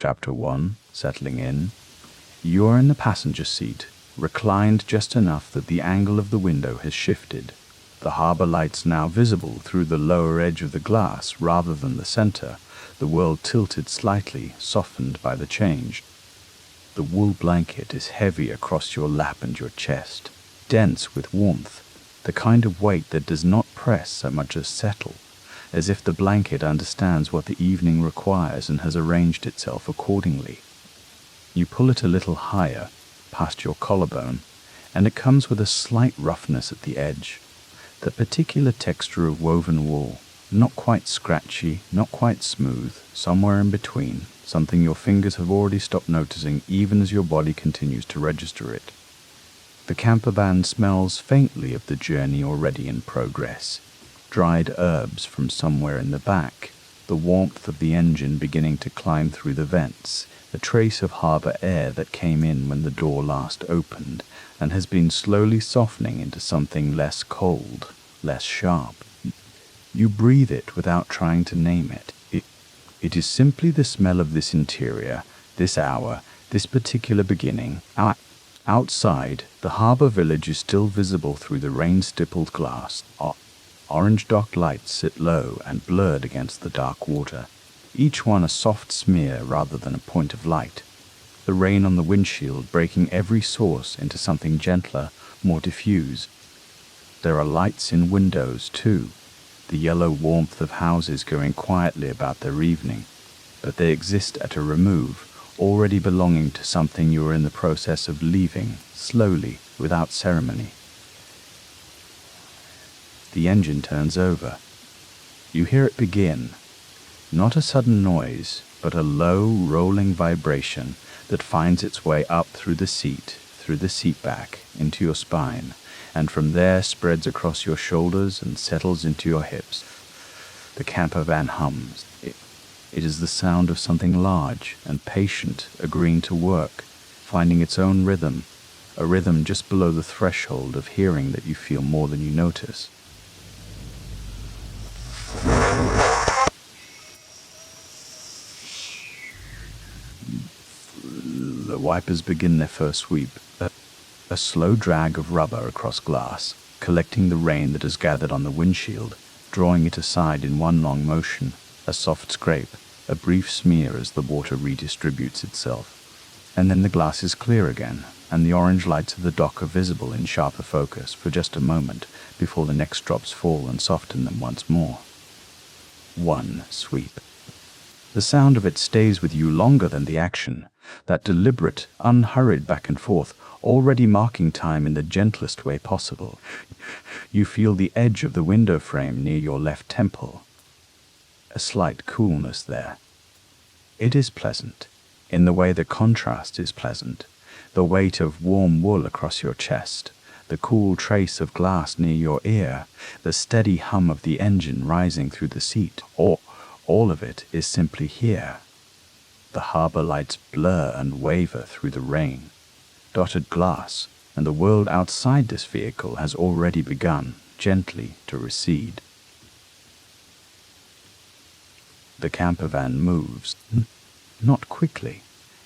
Chapter 1, Settling In. You are in the passenger seat, reclined just enough that the angle of the window has shifted. The harbour lights now visible through the lower edge of the glass rather than the centre, the world tilted slightly, softened by the change. The wool blanket is heavy across your lap and your chest, dense with warmth, the kind of weight that does not press so much as settle, as if the blanket understands what the evening requires and has arranged itself accordingly. You pull it a little higher, past your collarbone, and it comes with a slight roughness at the edge. The particular texture of woven wool, not quite scratchy, not quite smooth, somewhere in between, something your fingers have already stopped noticing even as your body continues to register it. The campervan smells faintly of the journey already in progress. Dried herbs from somewhere in the back, the warmth of the engine beginning to climb through the vents, a trace of harbour air that came in when the door last opened and has been slowly softening into something less cold, less sharp. You breathe it without trying to name it. It is simply the smell of this interior, this hour, this particular beginning. Outside, the harbour village is still visible through the rain-stippled glass. Orange dock lights sit low and blurred against the dark water, each one a soft smear rather than a point of light. The rain on the windshield breaking every source into something gentler, more diffuse. There are lights in windows too, the yellow warmth of houses going quietly about their evening, but they exist at a remove, already belonging to something you are in the process of leaving, slowly, without ceremony. The engine turns over. You hear it begin. Not a sudden noise, but a low, rolling vibration that finds its way up through the seat back, into your spine, and from there spreads across your shoulders and settles into your hips. The campervan hums. It is the sound of something large and patient agreeing to work, finding its own rhythm, a rhythm just below the threshold of hearing that you feel more than you notice. The wipers begin their first sweep, a slow drag of rubber across glass, collecting the rain that has gathered on the windshield, drawing it aside in one long motion, a soft scrape, a brief smear as the water redistributes itself. And then the glass is clear again, and the orange lights of the dock are visible in sharper focus for just a moment before the next drops fall and soften them once more. One sweep. The sound of it stays with you longer than the action, that deliberate, unhurried back and forth, already marking time in the gentlest way possible. You feel the edge of the window frame near your left temple. A slight coolness there. It is pleasant, in the way the contrast is pleasant, the weight of warm wool across your chest, the cool trace of glass near your ear, the steady hum of the engine rising through the seat, or all of it is simply here. The harbour lights blur and waver through the rain. Dotted glass, and the world outside this vehicle has already begun, gently, to recede. The campervan moves. Not quickly.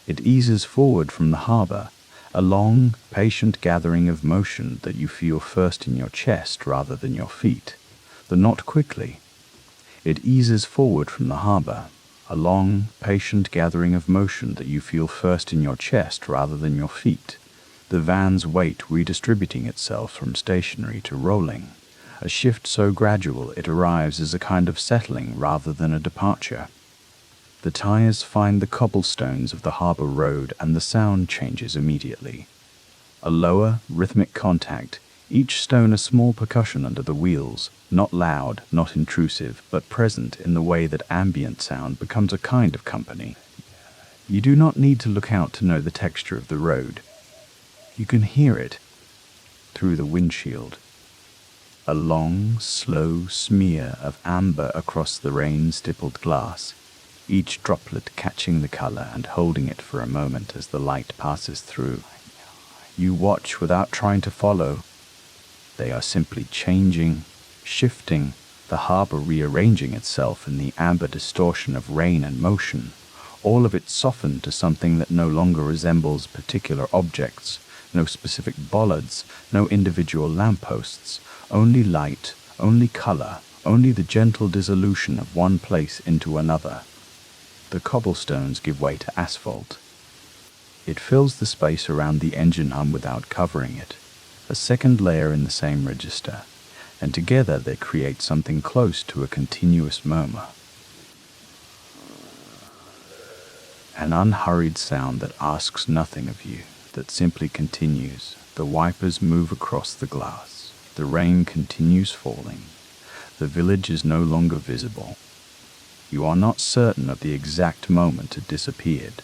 It eases forward from the harbour, a long, patient gathering of motion that you feel first in your chest rather than your feet. The not quickly. It eases forward from the harbour, a long, patient gathering of motion that you feel first in your chest rather than your feet. The van's weight redistributing itself from stationary to rolling, a shift so gradual it arrives as a kind of settling rather than a departure. The tyres find the cobblestones of the harbour road and the sound changes immediately. A lower, rhythmic contact, each stone a small percussion under the wheels, not loud, not intrusive, but present in the way that ambient sound becomes a kind of company. You do not need to look out to know the texture of the road. You can hear it through the windshield. A long, slow smear of amber across the rain-stippled glass, each droplet catching the colour and holding it for a moment as the light passes through. You watch without trying to follow. They are simply changing, shifting, the harbour rearranging itself in the amber distortion of rain and motion, all of it softened to something that no longer resembles particular objects, no specific bollards, no individual lampposts, only light, only color, only the gentle dissolution of one place into another. The cobblestones give way to asphalt. It fills the space around the engine hum without covering it, a second layer in the same register, and together they create something close to a continuous murmur. An unhurried sound that asks nothing of you, that simply continues. The wipers move across the glass. The rain continues falling. The village is no longer visible. You are not certain of the exact moment it disappeared.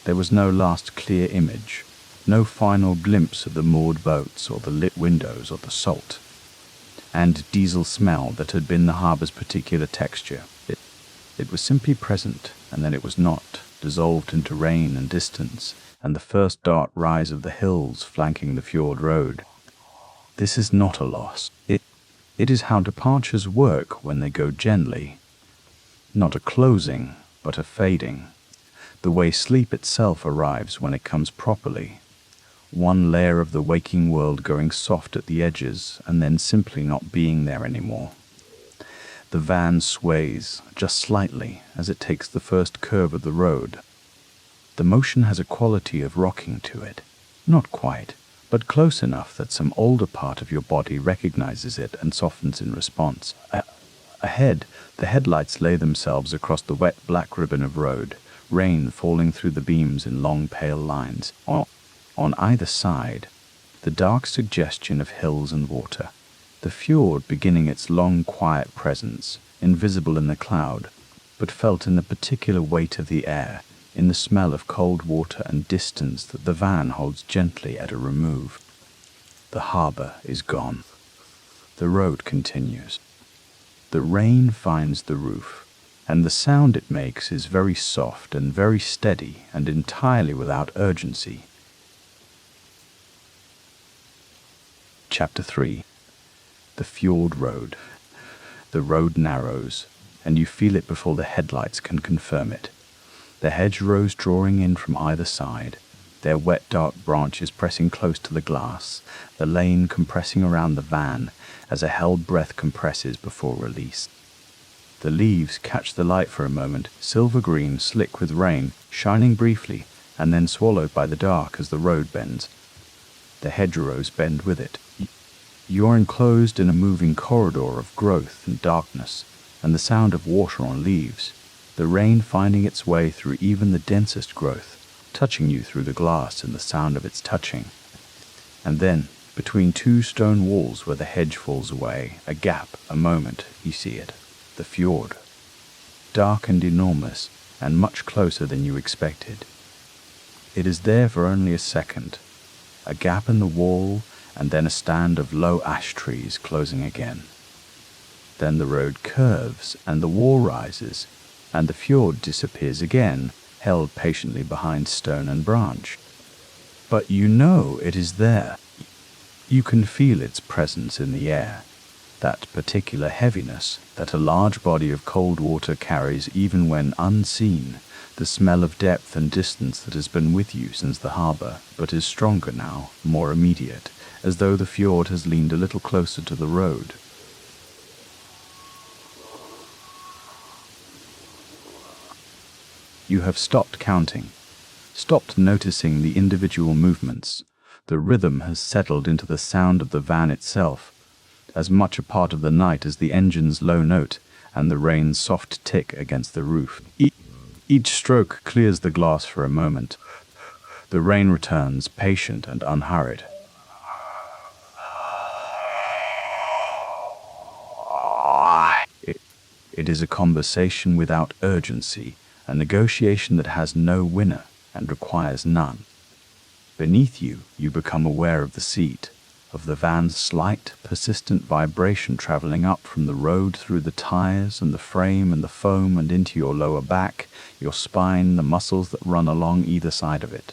There was no last clear image, no final glimpse of the moored boats or the lit windows or the salt and diesel smell that had been the harbour's particular texture. It was simply present, and then it was not, dissolved into rain and distance, and the first dark rise of the hills flanking the Fjord Road. This is not a loss. It is how departures work when they go gently. Not a closing, but a fading. The way sleep itself arrives when it comes properly. One layer of the waking world going soft at the edges, and then simply not being there anymore. The van sways, just slightly, as it takes the first curve of the road. The motion has a quality of rocking to it. Not quite, but close enough that some older part of your body recognizes it and softens in response. Ahead, the headlights lay themselves across the wet black ribbon of road, rain falling through the beams in long pale lines. On either side, the dark suggestion of hills and water. The fjord beginning its long quiet presence, invisible in the cloud, but felt in the particular weight of the air, in the smell of cold water and distance that the van holds gently at a remove. The harbour is gone. The road continues. The rain finds the roof, and the sound it makes is very soft and very steady and entirely without urgency. Chapter 3. The Fjord Road. The road narrows, and you feel it before the headlights can confirm it. The hedgerows drawing in from either side, their wet dark branches pressing close to the glass, the lane compressing around the van as a held breath compresses before release. The leaves catch the light for a moment, silver green, slick with rain, shining briefly, and then swallowed by the dark as the road bends. The hedgerows bend with it. You are enclosed in a moving corridor of growth and darkness, and the sound of water on leaves, the rain finding its way through even the densest growth, touching you through the glass and the sound of its touching. And then, between two stone walls where the hedge falls away, a gap, a moment, you see it, the fjord. Dark and enormous, and much closer than you expected. It is there for only a second, a gap in the wall, and then a stand of low ash trees closing again. Then the road curves, and the wall rises, and the fjord disappears again, held patiently behind stone and branch. But you know it is there. You can feel its presence in the air, that particular heaviness that a large body of cold water carries even when unseen, the smell of depth and distance that has been with you since the harbour, but is stronger now, more immediate, as though the fjord has leaned a little closer to the road. You have stopped counting, stopped noticing the individual movements. The rhythm has settled into the sound of the van itself, as much a part of the night as the engine's low note and the rain's soft tick against the roof. Each stroke clears the glass for a moment. The rain returns, patient and unhurried. It is a conversation without urgency, a negotiation that has no winner and requires none. Beneath you, you become aware of the seat, of the van's slight, persistent vibration traveling up from the road through the tires and the frame and the foam and into your lower back, your spine, the muscles that run along either side of it.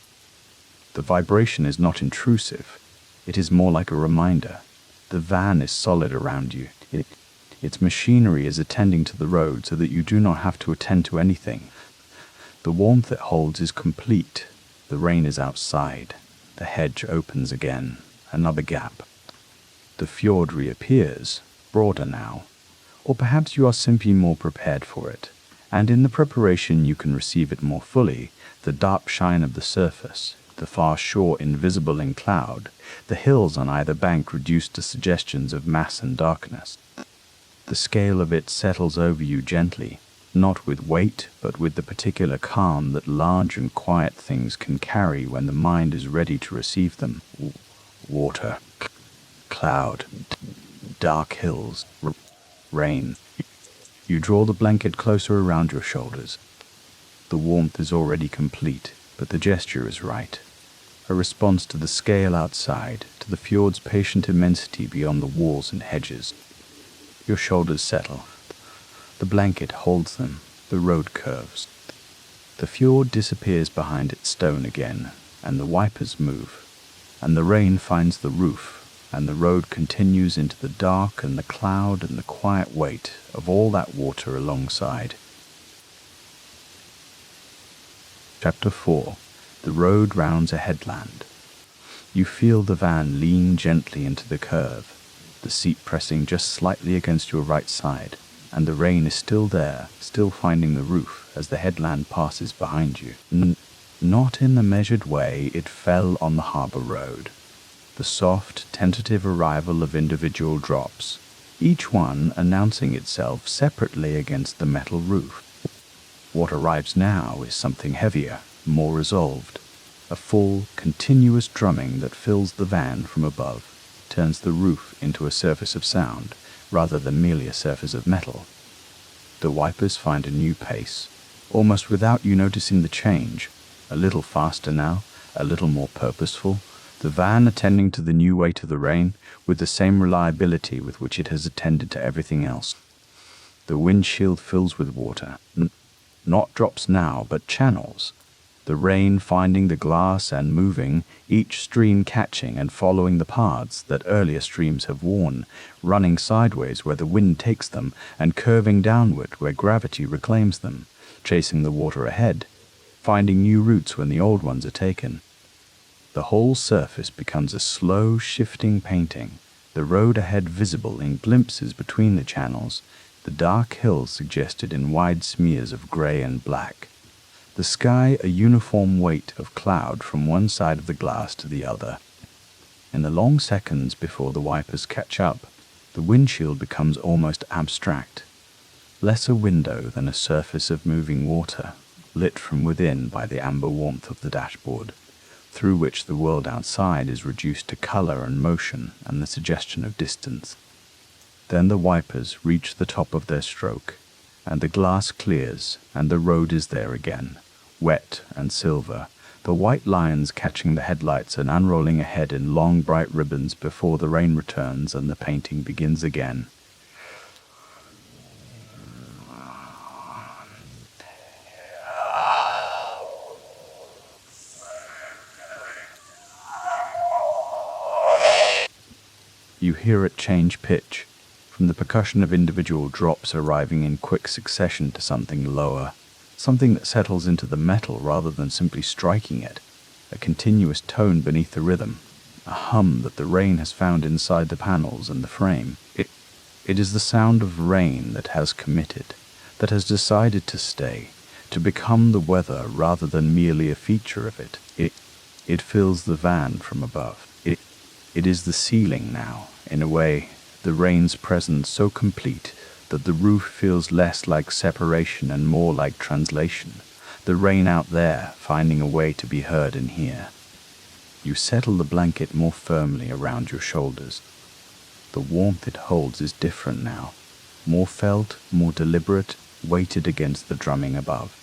The vibration is not intrusive. It is more like a reminder. The van is solid around you. Its machinery is attending to the road so that you do not have to attend to anything. The warmth it holds is complete. The rain is outside. The hedge opens again. Another gap. The fjord reappears, broader now. Or perhaps you are simply more prepared for it, and in the preparation you can receive it more fully, the dark shine of the surface, the far shore invisible in cloud, the hills on either bank reduced to suggestions of mass and darkness. The scale of it settles over you gently, not with weight, but with the particular calm that large and quiet things can carry when the mind is ready to receive them. Water, cloud, dark hills, rain. You draw the blanket closer around your shoulders. The warmth is already complete, but the gesture is right. A response to the scale outside, to the fjord's patient immensity beyond the walls and hedges. Your shoulders settle. The blanket holds them. The road curves. The fjord disappears behind its stone again, and the wipers move, and the rain finds the roof, and the road continues into the dark and the cloud and the quiet weight of all that water alongside. Chapter 4. The road rounds a headland. You feel the van lean gently into the curve, the seat pressing just slightly against your right side, and the rain is still there, still finding the roof as the headland passes behind you. Not in the measured way it fell on the harbour road. The soft, tentative arrival of individual drops, each one announcing itself separately against the metal roof. What arrives now is something heavier, more resolved. A full, continuous drumming that fills the van from above, turns the roof into a surface of sound, rather than merely a surface of metal. The wipers find a new pace, almost without you noticing the change, a little faster now, a little more purposeful, the van attending to the new weight of the rain with the same reliability with which it has attended to everything else. The windshield fills with water, not drops now, but channels. The rain finding the glass and moving, each stream catching and following the paths that earlier streams have worn, running sideways where the wind takes them, and curving downward where gravity reclaims them, chasing the water ahead, finding new routes when the old ones are taken. The whole surface becomes a slow, shifting painting, the road ahead visible in glimpses between the channels, the dark hills suggested in wide smears of grey and black. The sky a uniform weight of cloud from one side of the glass to the other. In the long seconds before the wipers catch up, the windshield becomes almost abstract, less a window than a surface of moving water, lit from within by the amber warmth of the dashboard, through which the world outside is reduced to colour and motion and the suggestion of distance. Then the wipers reach the top of their stroke, and the glass clears, and the road is there again, wet and silver, the white lines catching the headlights and unrolling ahead in long bright ribbons before the rain returns and the painting begins again. You hear it change pitch, from the percussion of individual drops arriving in quick succession to something lower, something that settles into the metal rather than simply striking it, a continuous tone beneath the rhythm, a hum that the rain has found inside the panels and the frame. It is the sound of rain that has committed, that has decided to stay, to become the weather rather than merely a feature of it. It fills the van from above. It is the ceiling now, in a way, the rain's presence so complete that the roof feels less like separation and more like translation, the rain out there finding a way to be heard in here. You settle the blanket more firmly around your shoulders. The warmth it holds is different now, more felt, more deliberate, weighted against the drumming above.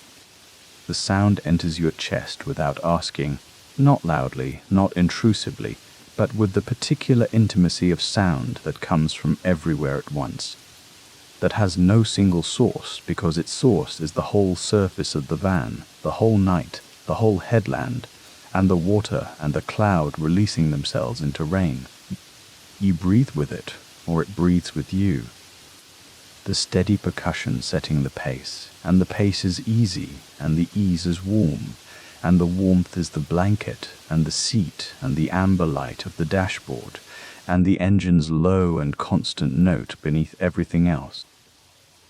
The sound enters your chest without asking, not loudly, not intrusively, but with the particular intimacy of sound that comes from everywhere at once, that has no single source because its source is the whole surface of the van, the whole night, the whole headland, and the water and the cloud releasing themselves into rain. You breathe with it, or it breathes with you. the steady percussion setting the pace, and the pace is easy, and the ease is warm, and the warmth is the blanket, and the seat, and the amber light of the dashboard, and the engine's low and constant note beneath everything else.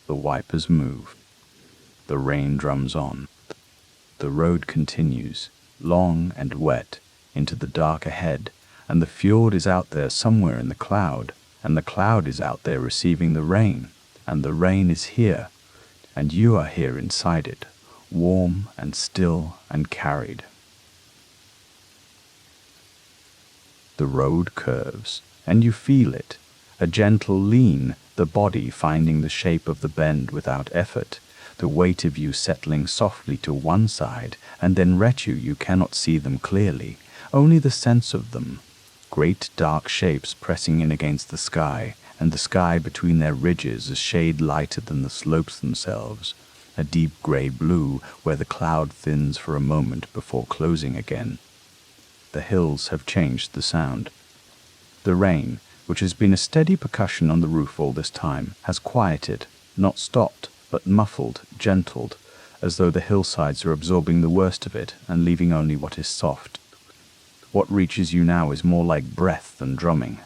The wipers move. The rain drums on. The road continues, long and wet, into the dark ahead, and the fjord is out there somewhere in the cloud, and the cloud is out there receiving the rain, and the rain is here, and you are here inside it, warm and still and carried. The road curves, and you feel it, a gentle lean, the body finding the shape of the bend without effort, the weight of you settling softly to one side, and then you cannot see them clearly, only the sense of them, great dark shapes pressing in against the sky, and the sky between their ridges a shade lighter than the slopes themselves, a deep grey blue where the cloud thins for a moment before closing again. The hills have changed the sound. The rain, which has been a steady percussion on the roof all this time, has quieted, not stopped, but muffled, gentled, as though the hillsides are absorbing the worst of it and leaving only what is soft. What reaches you now is more like breath than drumming.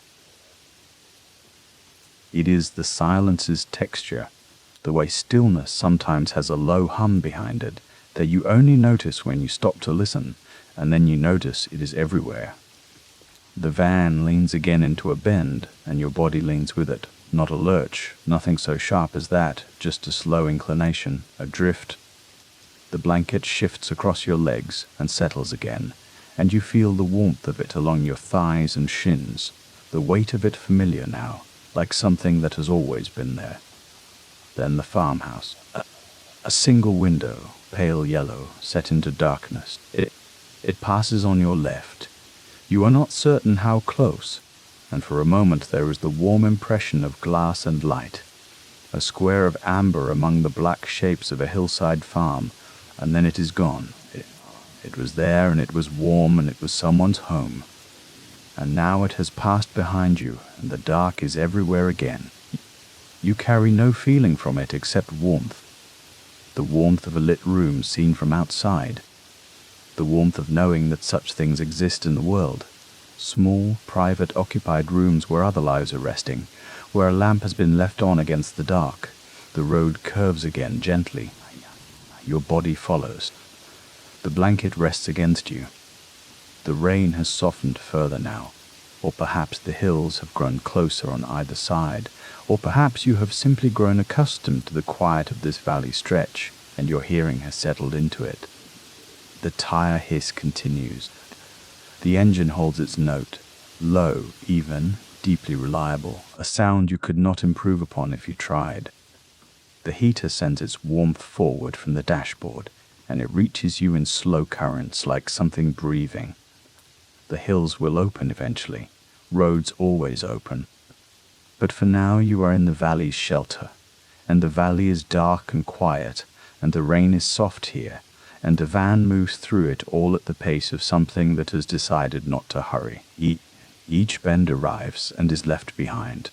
It is the silence's texture, the way stillness sometimes has a low hum behind it, that you only notice when you stop to listen, and then you notice it is everywhere. The van leans again into a bend, and your body leans with it. Not a lurch, nothing so sharp as that, just a slow inclination, a drift. The blanket shifts across your legs and settles again, and you feel the warmth of it along your thighs and shins, the weight of it familiar now, like something that has always been there. Then the farmhouse. A single window, pale yellow, set into darkness. It passes on your left. You are not certain how close, and for a moment there is the warm impression of glass and light, a square of amber among the black shapes of a hillside farm, and then it is gone. It was there, and it was warm, and it was someone's home. And now it has passed behind you, and the dark is everywhere again. You carry no feeling from it except warmth. The warmth of a lit room seen from outside. The warmth of knowing that such things exist in the world. Small, private, occupied rooms where other lives are resting, where a lamp has been left on against the dark. The road curves again gently. Your body follows. The blanket rests against you. The rain has softened further now, or perhaps the hills have grown closer on either side, or perhaps you have simply grown accustomed to the quiet of this valley stretch, and your hearing has settled into it. The tire hiss continues. The engine holds its note, low, even, deeply reliable, a sound you could not improve upon if you tried. The heater sends its warmth forward from the dashboard, and it reaches you in slow currents like something breathing. The hills will open eventually. Roads always open. But for now you are in the valley's shelter, and the valley is dark and quiet, and the rain is soft here, and the van moves through it all at the pace of something that has decided not to hurry. Each bend arrives and is left behind.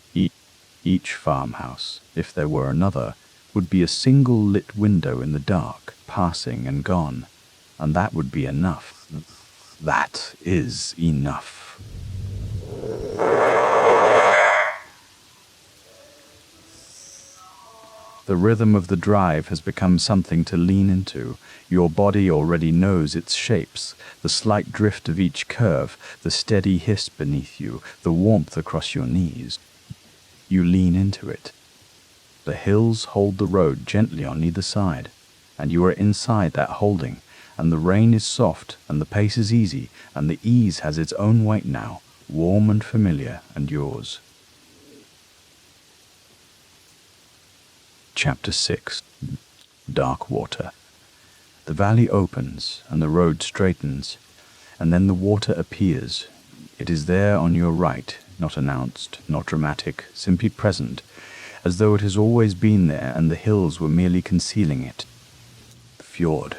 Each farmhouse, if there were another, would be a single lit window in the dark, passing and gone, and that would be enough. That is enough. The rhythm of the drive has become something to lean into. Your body already knows its shapes, the slight drift of each curve, the steady hiss beneath you, the warmth across your knees. You lean into it. The hills hold the road gently on either side, and you are inside that holding, and the rain is soft, and the pace is easy, and the ease has its own weight now, warm and familiar, and yours. Chapter 6. Dark Water. The valley opens, and the road straightens, and then the water appears. It is there on your right, not announced, not dramatic, simply present, as though it has always been there and the hills were merely concealing it. The fjord.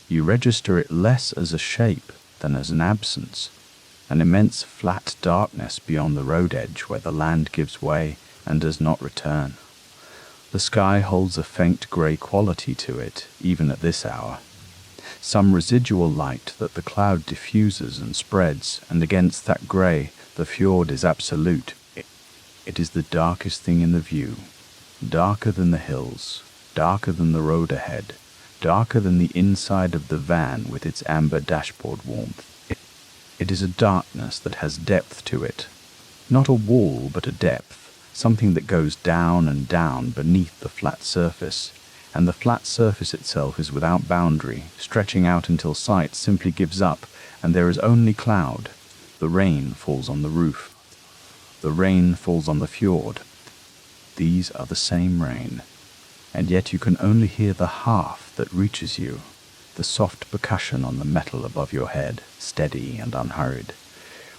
You register it less as a shape than as an absence, an immense flat darkness beyond the road edge where the land gives way and does not return. The sky holds a faint grey quality to it, even at this hour. Some residual light that the cloud diffuses and spreads, and against that grey, the fjord is absolute. It is the darkest thing in the view, darker than the hills, darker than the road ahead, darker than the inside of the van with its amber dashboard warmth. It is a darkness that has depth to it, not a wall but a depth, something that goes down and down beneath the flat surface, and the flat surface itself is without boundary, stretching out until sight simply gives up, and there is only cloud. The rain falls on the roof. The rain falls on the fjord. These are the same rain, and yet you can only hear the half that reaches you, the soft percussion on the metal above your head, steady and unhurried,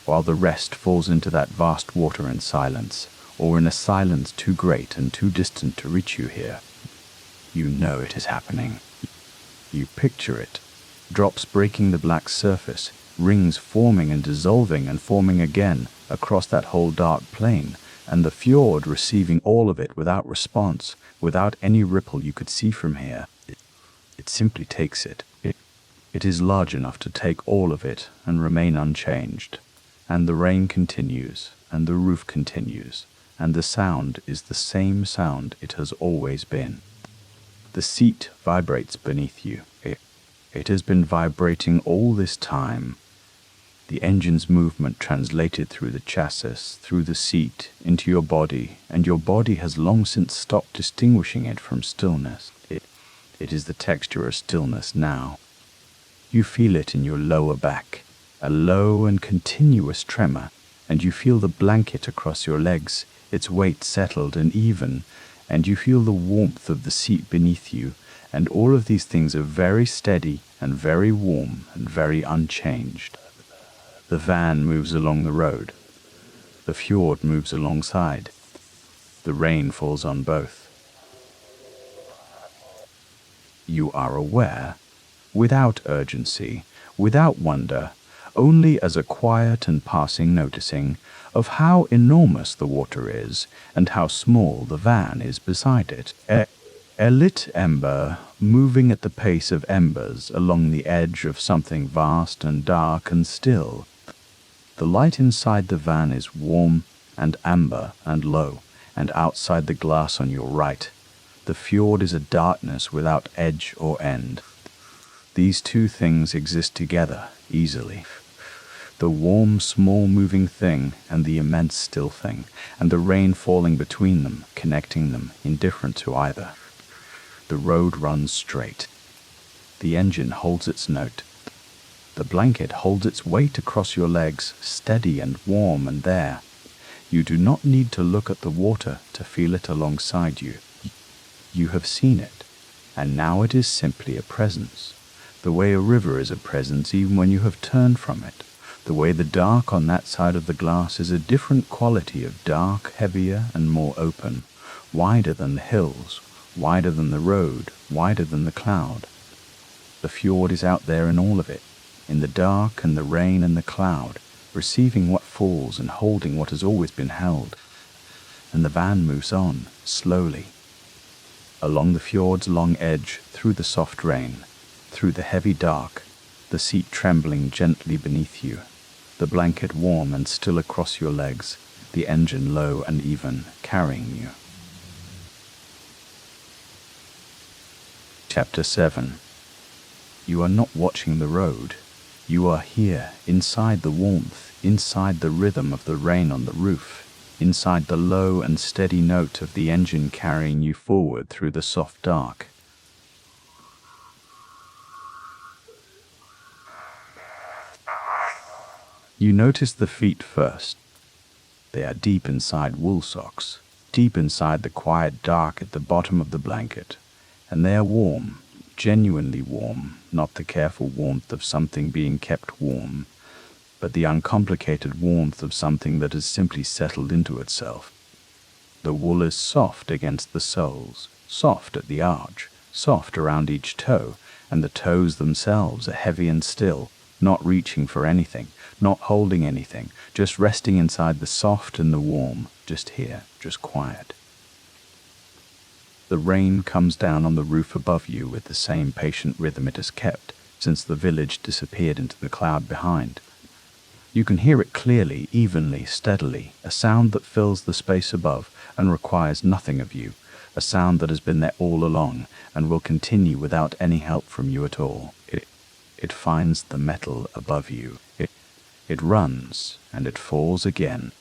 while the rest falls into that vast water in silence, or in a silence too great and too distant to reach you here. You know it is happening. You picture it, drops breaking the black surface, rings forming and dissolving and forming again across that whole dark plain, and the fjord receiving all of it without response, without any ripple you could see from here. It simply takes it. It is large enough to take all of it and remain unchanged. And the rain continues, and the roof continues, and the sound is the same sound it has always been. The seat vibrates beneath you. It has been vibrating all this time. The engine's movement translated through the chassis, through the seat, into your body, and your body has long since stopped distinguishing it from stillness. It is the texture of stillness now. You feel it in your lower back, a low and continuous tremor, and you feel the blanket across your legs, its weight settled and even, and you feel the warmth of the seat beneath you, and all of these things are very steady and very warm and very unchanged. The van moves along the road. The fjord moves alongside. The rain falls on both. You are aware, without urgency, without wonder, only as a quiet and passing noticing, of how enormous the water is, and how small the van is beside it. A lit ember, moving at the pace of embers along the edge of something vast and dark and still. The light inside the van is warm and amber and low, and outside the glass on your right, the fjord is a darkness without edge or end. These two things exist together easily. The warm, small moving thing and the immense still thing, and the rain falling between them, connecting them, indifferent to either. The road runs straight. The engine holds its note. The blanket holds its weight across your legs, steady and warm and there. You do not need to look at the water to feel it alongside you. You have seen it, and now it is simply a presence. The way a river is a presence even when you have turned from it. The way the dark on that side of the glass is a different quality of dark, heavier and more open, wider than the hills, wider than the road, wider than the cloud. The fjord is out there in all of it, in the dark and the rain and the cloud, receiving what falls and holding what has always been held. And the van moves on, slowly, along the fjord's long edge, through the soft rain, through the heavy dark, the seat trembling gently beneath you, the blanket warm and still across your legs, the engine low and even, carrying you. Chapter 7. You are not watching the road. You are here, inside the warmth, inside the rhythm of the rain on the roof, inside the low and steady note of the engine carrying you forward through the soft dark. You notice the feet first. They are deep inside wool socks, deep inside the quiet dark at the bottom of the blanket, and they are warm, genuinely warm, not the careful warmth of something being kept warm, but the uncomplicated warmth of something that has simply settled into itself. The wool is soft against the soles, soft at the arch, soft around each toe, and the toes themselves are heavy and still, not reaching for anything, not holding anything, just resting inside the soft and the warm, just here, just quiet. The rain comes down on the roof above you with the same patient rhythm it has kept since the village disappeared into the cloud behind. You can hear it clearly, evenly, steadily, a sound that fills the space above and requires nothing of you, a sound that has been there all along and will continue without any help from you at all. It finds the metal above you. It runs, and it falls again.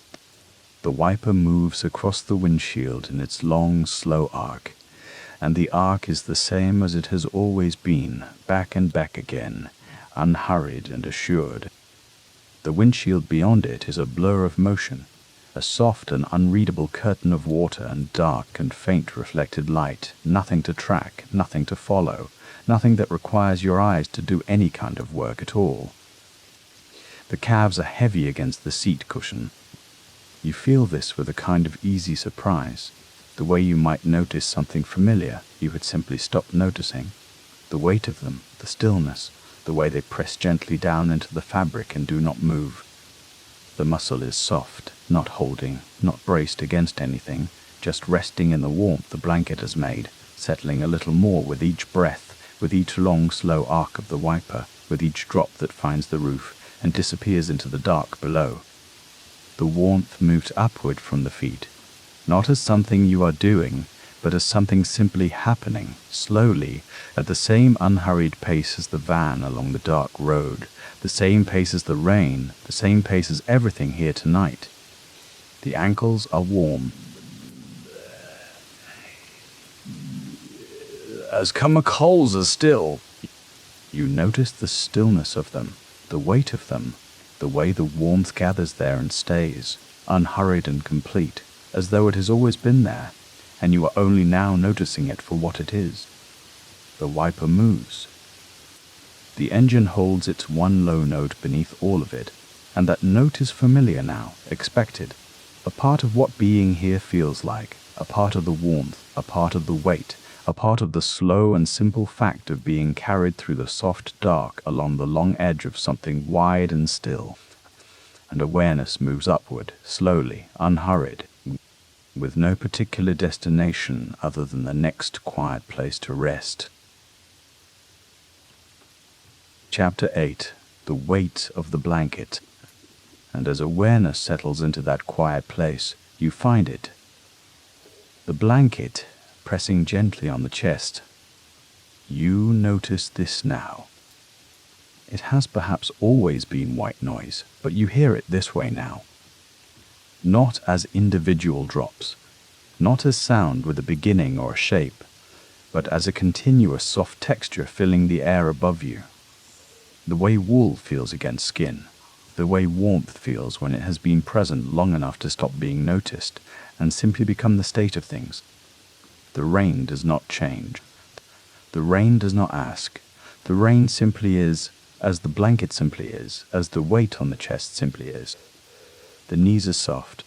The wiper moves across the windshield in its long, slow arc, and the arc is the same as it has always been, back and back again, unhurried and assured. The windshield beyond it is a blur of motion, a soft and unreadable curtain of water and dark and faint reflected light, nothing to track, nothing to follow, nothing that requires your eyes to do any kind of work at all. The calves are heavy against the seat cushion. You feel this with a kind of easy surprise, the way you might notice something familiar you had simply stopped noticing. The weight of them, the stillness, the way they press gently down into the fabric and do not move. The muscle is soft, not holding, not braced against anything, just resting in the warmth the blanket has made, settling a little more with each breath, with each long, slow arc of the wiper, with each drop that finds the roof and disappears into the dark below. The warmth moves upward from the feet, not as something you are doing, but as something simply happening, slowly, at the same unhurried pace as the van along the dark road, the same pace as the rain, the same pace as everything here tonight. The ankles are warm, as come a coals are still. You notice the stillness of them, the weight of them, the way the warmth gathers there and stays, unhurried and complete, as though it has always been there, and you are only now noticing it for what it is. The wiper moves. The engine holds its one low note beneath all of it, and that note is familiar now, expected, a part of what being here feels like, a part of the warmth, a part of the weight, a part of the slow and simple fact of being carried through the soft dark along the long edge of something wide and still. And awareness moves upward, slowly, unhurried, with no particular destination other than the next quiet place to rest. Chapter 8. The Weight of the Blanket. And as awareness settles into that quiet place, you find it. The blanket pressing gently on the chest. You notice this now. It has perhaps always been white noise, but you hear it this way now. Not as individual drops, not as sound with a beginning or a shape, but as a continuous soft texture filling the air above you. The way wool feels against skin, the way warmth feels when it has been present long enough to stop being noticed and simply become the state of things. The rain does not change. The rain does not ask. The rain simply is, as the blanket simply is, as the weight on the chest simply is. The knees are soft.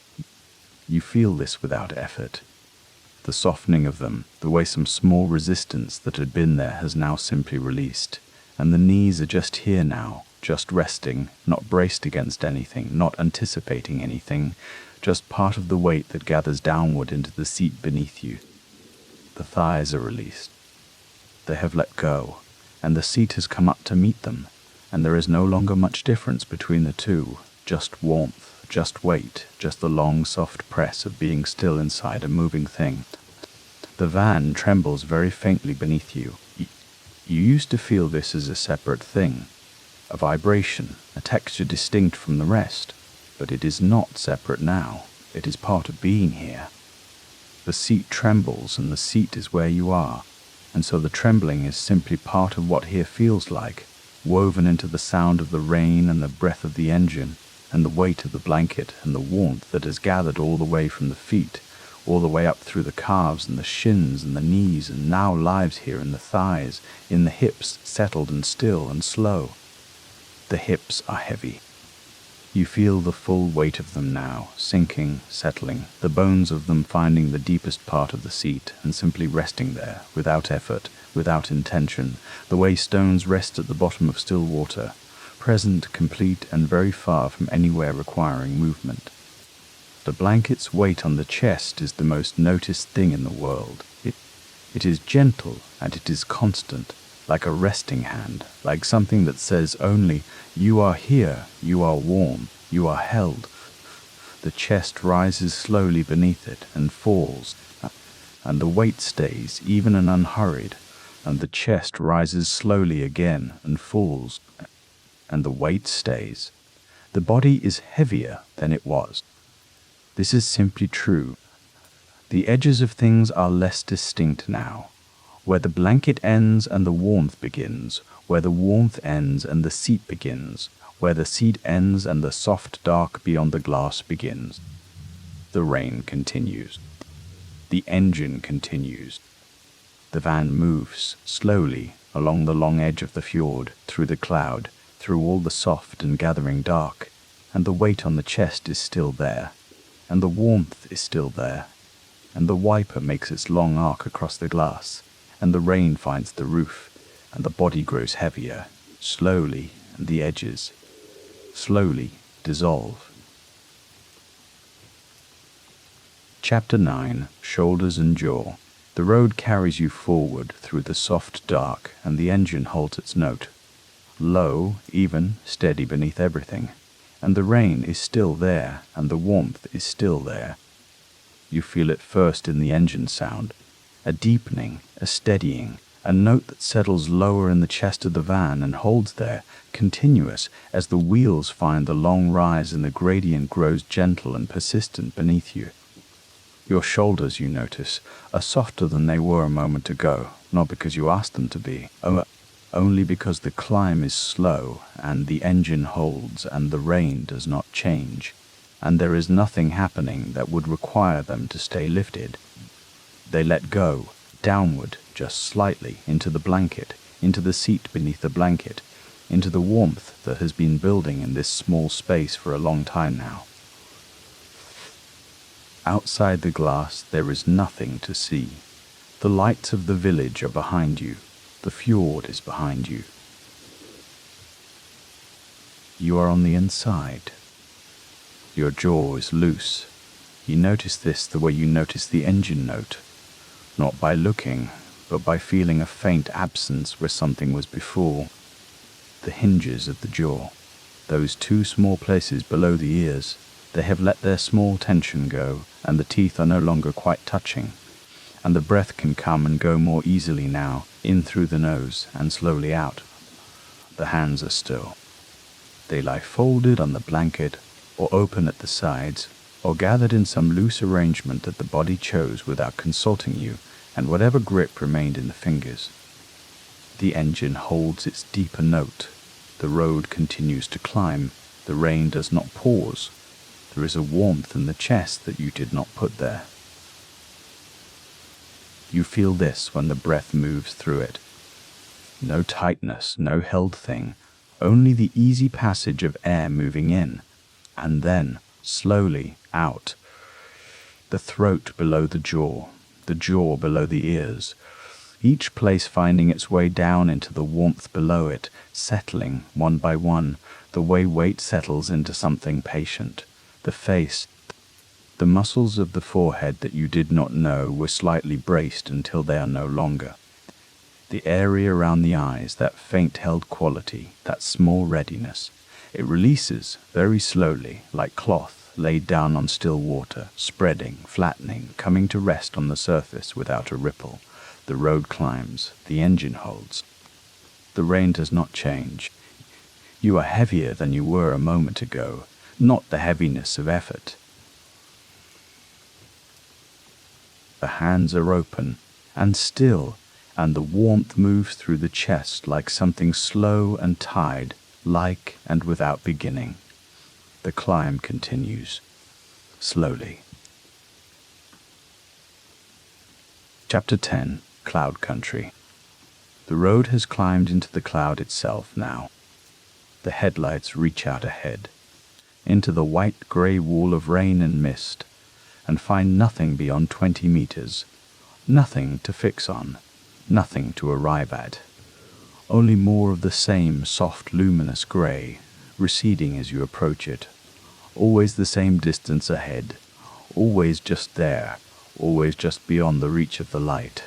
You feel this without effort. The softening of them, the way some small resistance that had been there has now simply released, and the knees are just here now, just resting, not braced against anything, not anticipating anything, just part of the weight that gathers downward into the seat beneath you. The thighs are released. They have let go, and the seat has come up to meet them, and there is no longer much difference between the two, just warmth, just weight, just the long soft press of being still inside a moving thing. The van trembles very faintly beneath you. You used to feel this as a separate thing, a vibration, a texture distinct from the rest, but it is not separate now. It is part of being here. The seat trembles, and the seat is where you are, and so the trembling is simply part of what here feels like, woven into the sound of the rain and the breath of the engine, and the weight of the blanket and the warmth that has gathered all the way from the feet, all the way up through the calves and the shins and the knees, and now lives here in the thighs, in the hips, settled and still and slow. The hips are heavy. You feel the full weight of them now, sinking, settling, the bones of them finding the deepest part of the seat and simply resting there, without effort, without intention, the way stones rest at the bottom of still water, present, complete, and very far from anywhere requiring movement. The blanket's weight on the chest is the most noticed thing in the world. It is gentle and it is constant, like a resting hand, like something that says only, "You are here, you are warm, you are held." The chest rises slowly beneath it and falls, and the weight stays even and unhurried, and the chest rises slowly again and falls, and the weight stays. The body is heavier than it was. This is simply true. The edges of things are less distinct now. Where the blanket ends and the warmth begins, where the warmth ends and the seat begins, where the seat ends and the soft dark beyond the glass begins. The rain continues. The engine continues. The van moves slowly along the long edge of the fjord, through the cloud, through all the soft and gathering dark, and the weight on the chest is still there, and the warmth is still there, and the wiper makes its long arc across the glass, and the rain finds the roof, and the body grows heavier, slowly, and the edges slowly dissolve. Chapter 9. Shoulders and Jaw. The road carries you forward through the soft dark, and the engine holds its note. Low, even, steady beneath everything. And the rain is still there, and the warmth is still there. You feel it first in the engine sound, a deepening, a steadying, a note that settles lower in the chest of the van and holds there, continuous, as the wheels find the long rise and the gradient grows gentle and persistent beneath you. Your shoulders, you notice, are softer than they were a moment ago, not because you asked them to be, only because the climb is slow and the engine holds and the rain does not change, and there is nothing happening that would require them to stay lifted. They let go, downward, just slightly, into the blanket, into the seat beneath the blanket, into the warmth that has been building in this small space for a long time now. Outside the glass there is nothing to see. The lights of the village are behind you. The fjord is behind you. You are on the inside. Your jaw is loose. You notice this the way you notice the engine note, not by looking, but by feeling a faint absence where something was before. The hinges of the jaw, those two small places below the ears, they have let their small tension go, and the teeth are no longer quite touching, and the breath can come and go more easily now, in through the nose and slowly out. The hands are still. They lie folded on the blanket, or open at the sides, or gathered in some loose arrangement that the body chose without consulting you, and whatever grip remained in the fingers. The engine holds its deeper note. The road continues to climb. The rain does not pause. There is a warmth in the chest that you did not put there. You feel this when the breath moves through it. No tightness, no held thing, only the easy passage of air moving in, and then, slowly, out. The throat below the jaw below the ears, each place finding its way down into the warmth below it, settling, one by one, the way weight settles into something patient. The face, the muscles of the forehead that you did not know were slightly braced until they are no longer. The area around the eyes, that faint held quality, that small readiness, it releases very slowly, like cloth laid down on still water, spreading, flattening, coming to rest on the surface without a ripple. The road climbs, the engine holds. The rain does not change. You are heavier than you were a moment ago, not the heaviness of effort. The hands are open and still, and the warmth moves through the chest like something slow and tied, like and without beginning. The climb continues, slowly. Chapter 10. Cloud Country. The road has climbed into the cloud itself now. The headlights reach out ahead, into the white-grey wall of rain and mist, and find nothing beyond 20 meters, nothing to fix on, nothing to arrive at, only more of the same soft luminous grey, receding as you approach it, always the same distance ahead, always just there, always just beyond the reach of the light.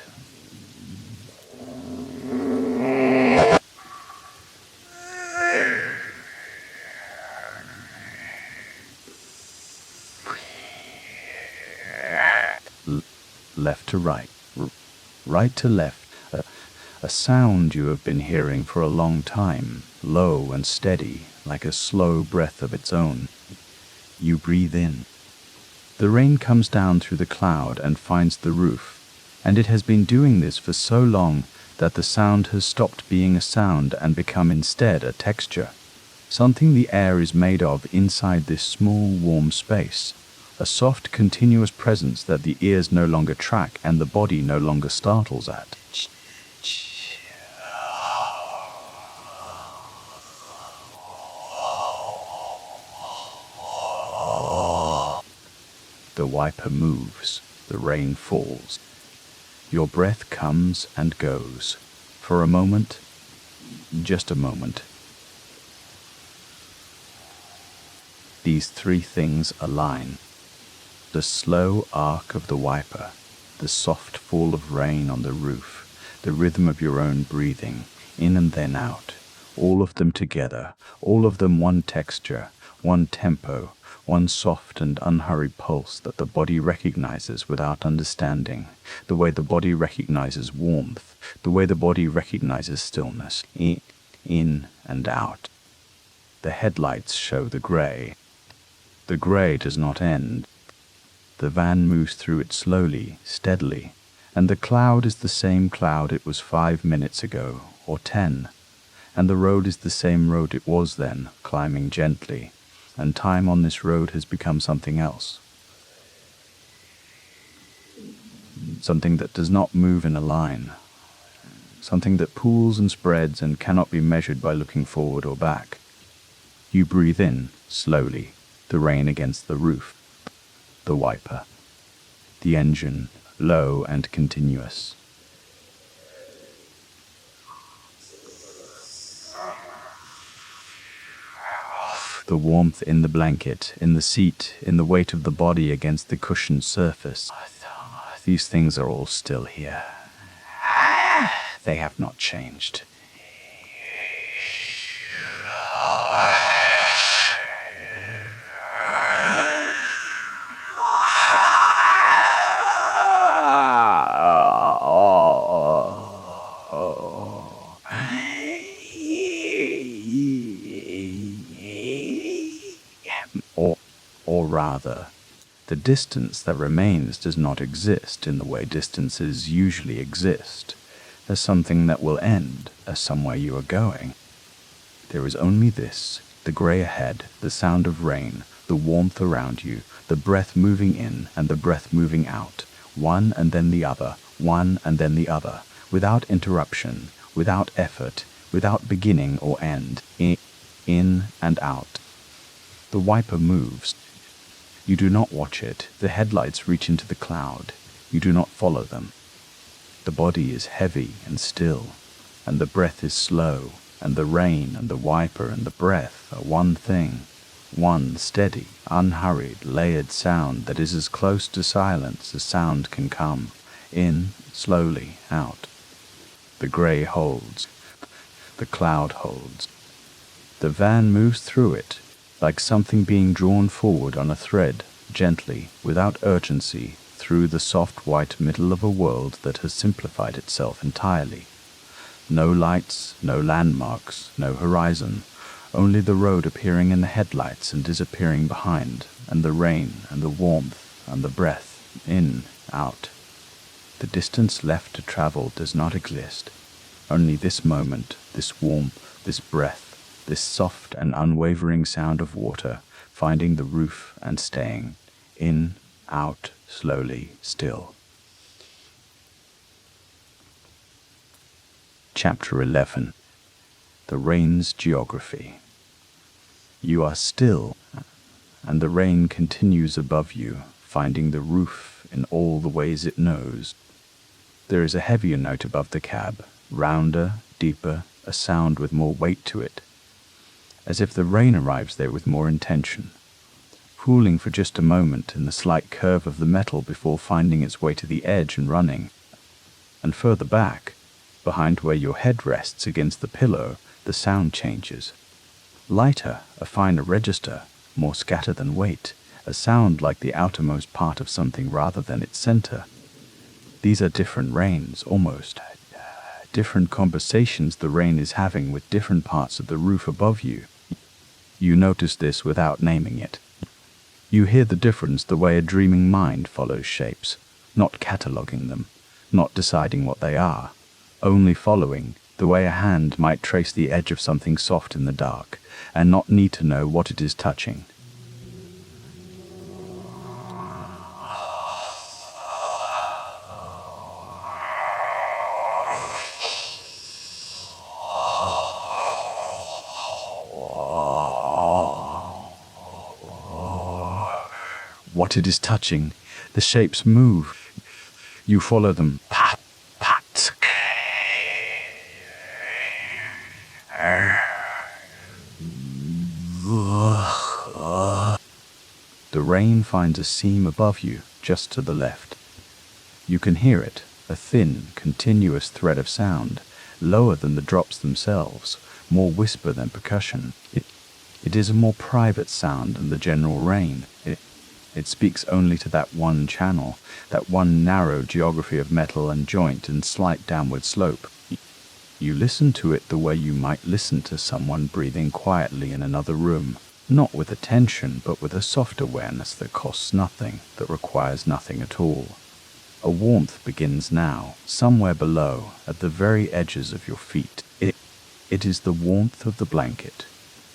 left to right, right to left, a sound you have been hearing for a long time, low and steady, like a slow breath of its own. You breathe in. The rain comes down through the cloud and finds the roof, and it has been doing this for so long that the sound has stopped being a sound and become instead a texture, something the air is made of inside this small, warm space, a soft, continuous presence that the ears no longer track and the body no longer startles at. The wiper moves, the rain falls. Your breath comes and goes. For a moment, just a moment. These three things align. The slow arc of the wiper, the soft fall of rain on the roof, the rhythm of your own breathing, in and then out, all of them together, all of them one texture, one tempo, one soft and unhurried pulse that the body recognizes without understanding, the way the body recognizes warmth, the way the body recognizes stillness, in and out. The headlights show the grey. The grey does not end. The van moves through it slowly, steadily, and the cloud is the same cloud it was 5 minutes ago, or 10, and the road is the same road it was then, climbing gently, and time on this road has become something else. Something that does not move in a line. Something that pools and spreads and cannot be measured by looking forward or back. You breathe in, slowly, the rain against the roof, the wiper, the engine, low and continuous. The warmth in the blanket, in the seat, in the weight of the body against the cushioned surface. These things are all still here. They have not changed. Or rather, the distance that remains does not exist in the way distances usually exist, as something that will end, as somewhere you are going. There is only this, the grey ahead, the sound of rain, the warmth around you, the breath moving in and the breath moving out, one and then the other, one and then the other, without interruption, without effort, without beginning or end, in and out. The wiper moves. You do not watch it. The headlights reach into the cloud. You do not follow them. The body is heavy and still, and the breath is slow, and the rain and the wiper and the breath are one thing, one steady, unhurried, layered sound that is as close to silence as sound can come, in, slowly, out. The grey holds. The cloud holds. The van moves through it, like something being drawn forward on a thread, gently, without urgency, through the soft white middle of a world that has simplified itself entirely. No lights, no landmarks, no horizon, only the road appearing in the headlights and disappearing behind, and the rain and the warmth and the breath, in, out. The distance left to travel does not exist. Only this moment, this warmth, this breath, this soft and unwavering sound of water finding the roof and staying, in, out, slowly, still. Chapter 11. The Rain's Geography. You are still, and the rain continues above you, finding the roof in all the ways it knows. There is a heavier note above the cab, rounder, deeper, a sound with more weight to it, as if the rain arrives there with more intention, pooling for just a moment in the slight curve of the metal before finding its way to the edge and running. And further back, behind where your head rests against the pillow, the sound changes. Lighter, a finer register, more scatter than weight, a sound like the outermost part of something rather than its center. These are different rains, almost. Different conversations the rain is having with different parts of the roof above you. You notice this without naming it. You hear the difference the way a dreaming mind follows shapes, not cataloguing them, not deciding what they are, only following, the way a hand might trace the edge of something soft in the dark, and not need to know what it is touching. What it is touching, the shapes move. You follow them. Pat, pat. The rain finds a seam above you, just to the left. You can hear it, a thin, continuous thread of sound, lower than the drops themselves, more whisper than percussion. It is a more private sound than the general rain. It speaks only to that one channel, that one narrow geography of metal and joint and slight downward slope. You listen to it the way you might listen to someone breathing quietly in another room, not with attention, but with a soft awareness that costs nothing, that requires nothing at all. A warmth begins now, somewhere below, at the very edges of your feet. It is the warmth of the blanket,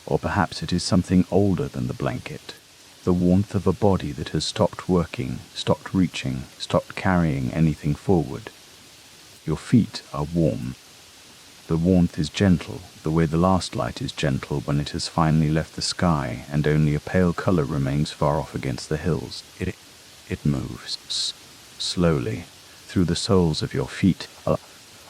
or perhaps it is something older than the blanket. The warmth of a body that has stopped working, stopped reaching, stopped carrying anything forward. Your feet are warm. The warmth is gentle, the way the last light is gentle when it has finally left the sky and only a pale colour remains far off against the hills. It moves, slowly, through the soles of your feet,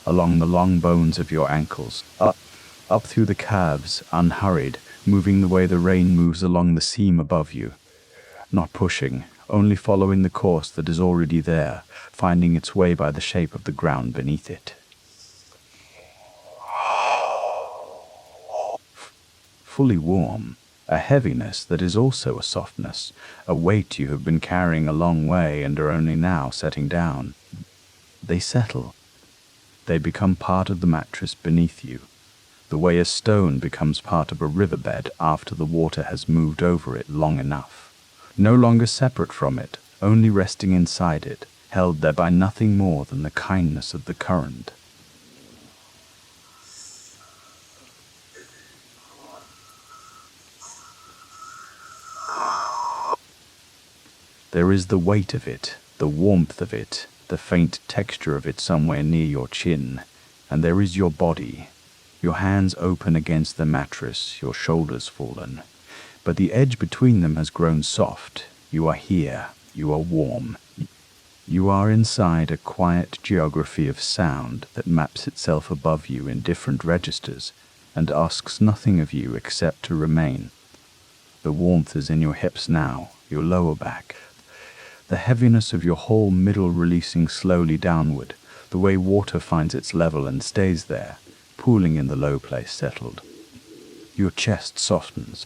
along the long bones of your ankles, up through the calves, unhurried, moving the way the rain moves along the seam above you. Not pushing, only following the course that is already there, finding its way by the shape of the ground beneath it. Fully warm, a heaviness that is also a softness, a weight you have been carrying a long way and are only now setting down. They settle. They become part of the mattress beneath you, the way a stone becomes part of a riverbed after the water has moved over it long enough. No longer separate from it, only resting inside it, held there by nothing more than the kindness of the current. There is the weight of it, the warmth of it, the faint texture of it somewhere near your chin, and there is your body, your hands open against the mattress, your shoulders fallen. But the edge between them has grown soft. You are here. You are warm. You are inside a quiet geography of sound that maps itself above you in different registers and asks nothing of you except to remain. The warmth is in your hips now, your lower back. The heaviness of your whole middle releasing slowly downward, the way water finds its level and stays there, pooling in the low place settled. Your chest softens.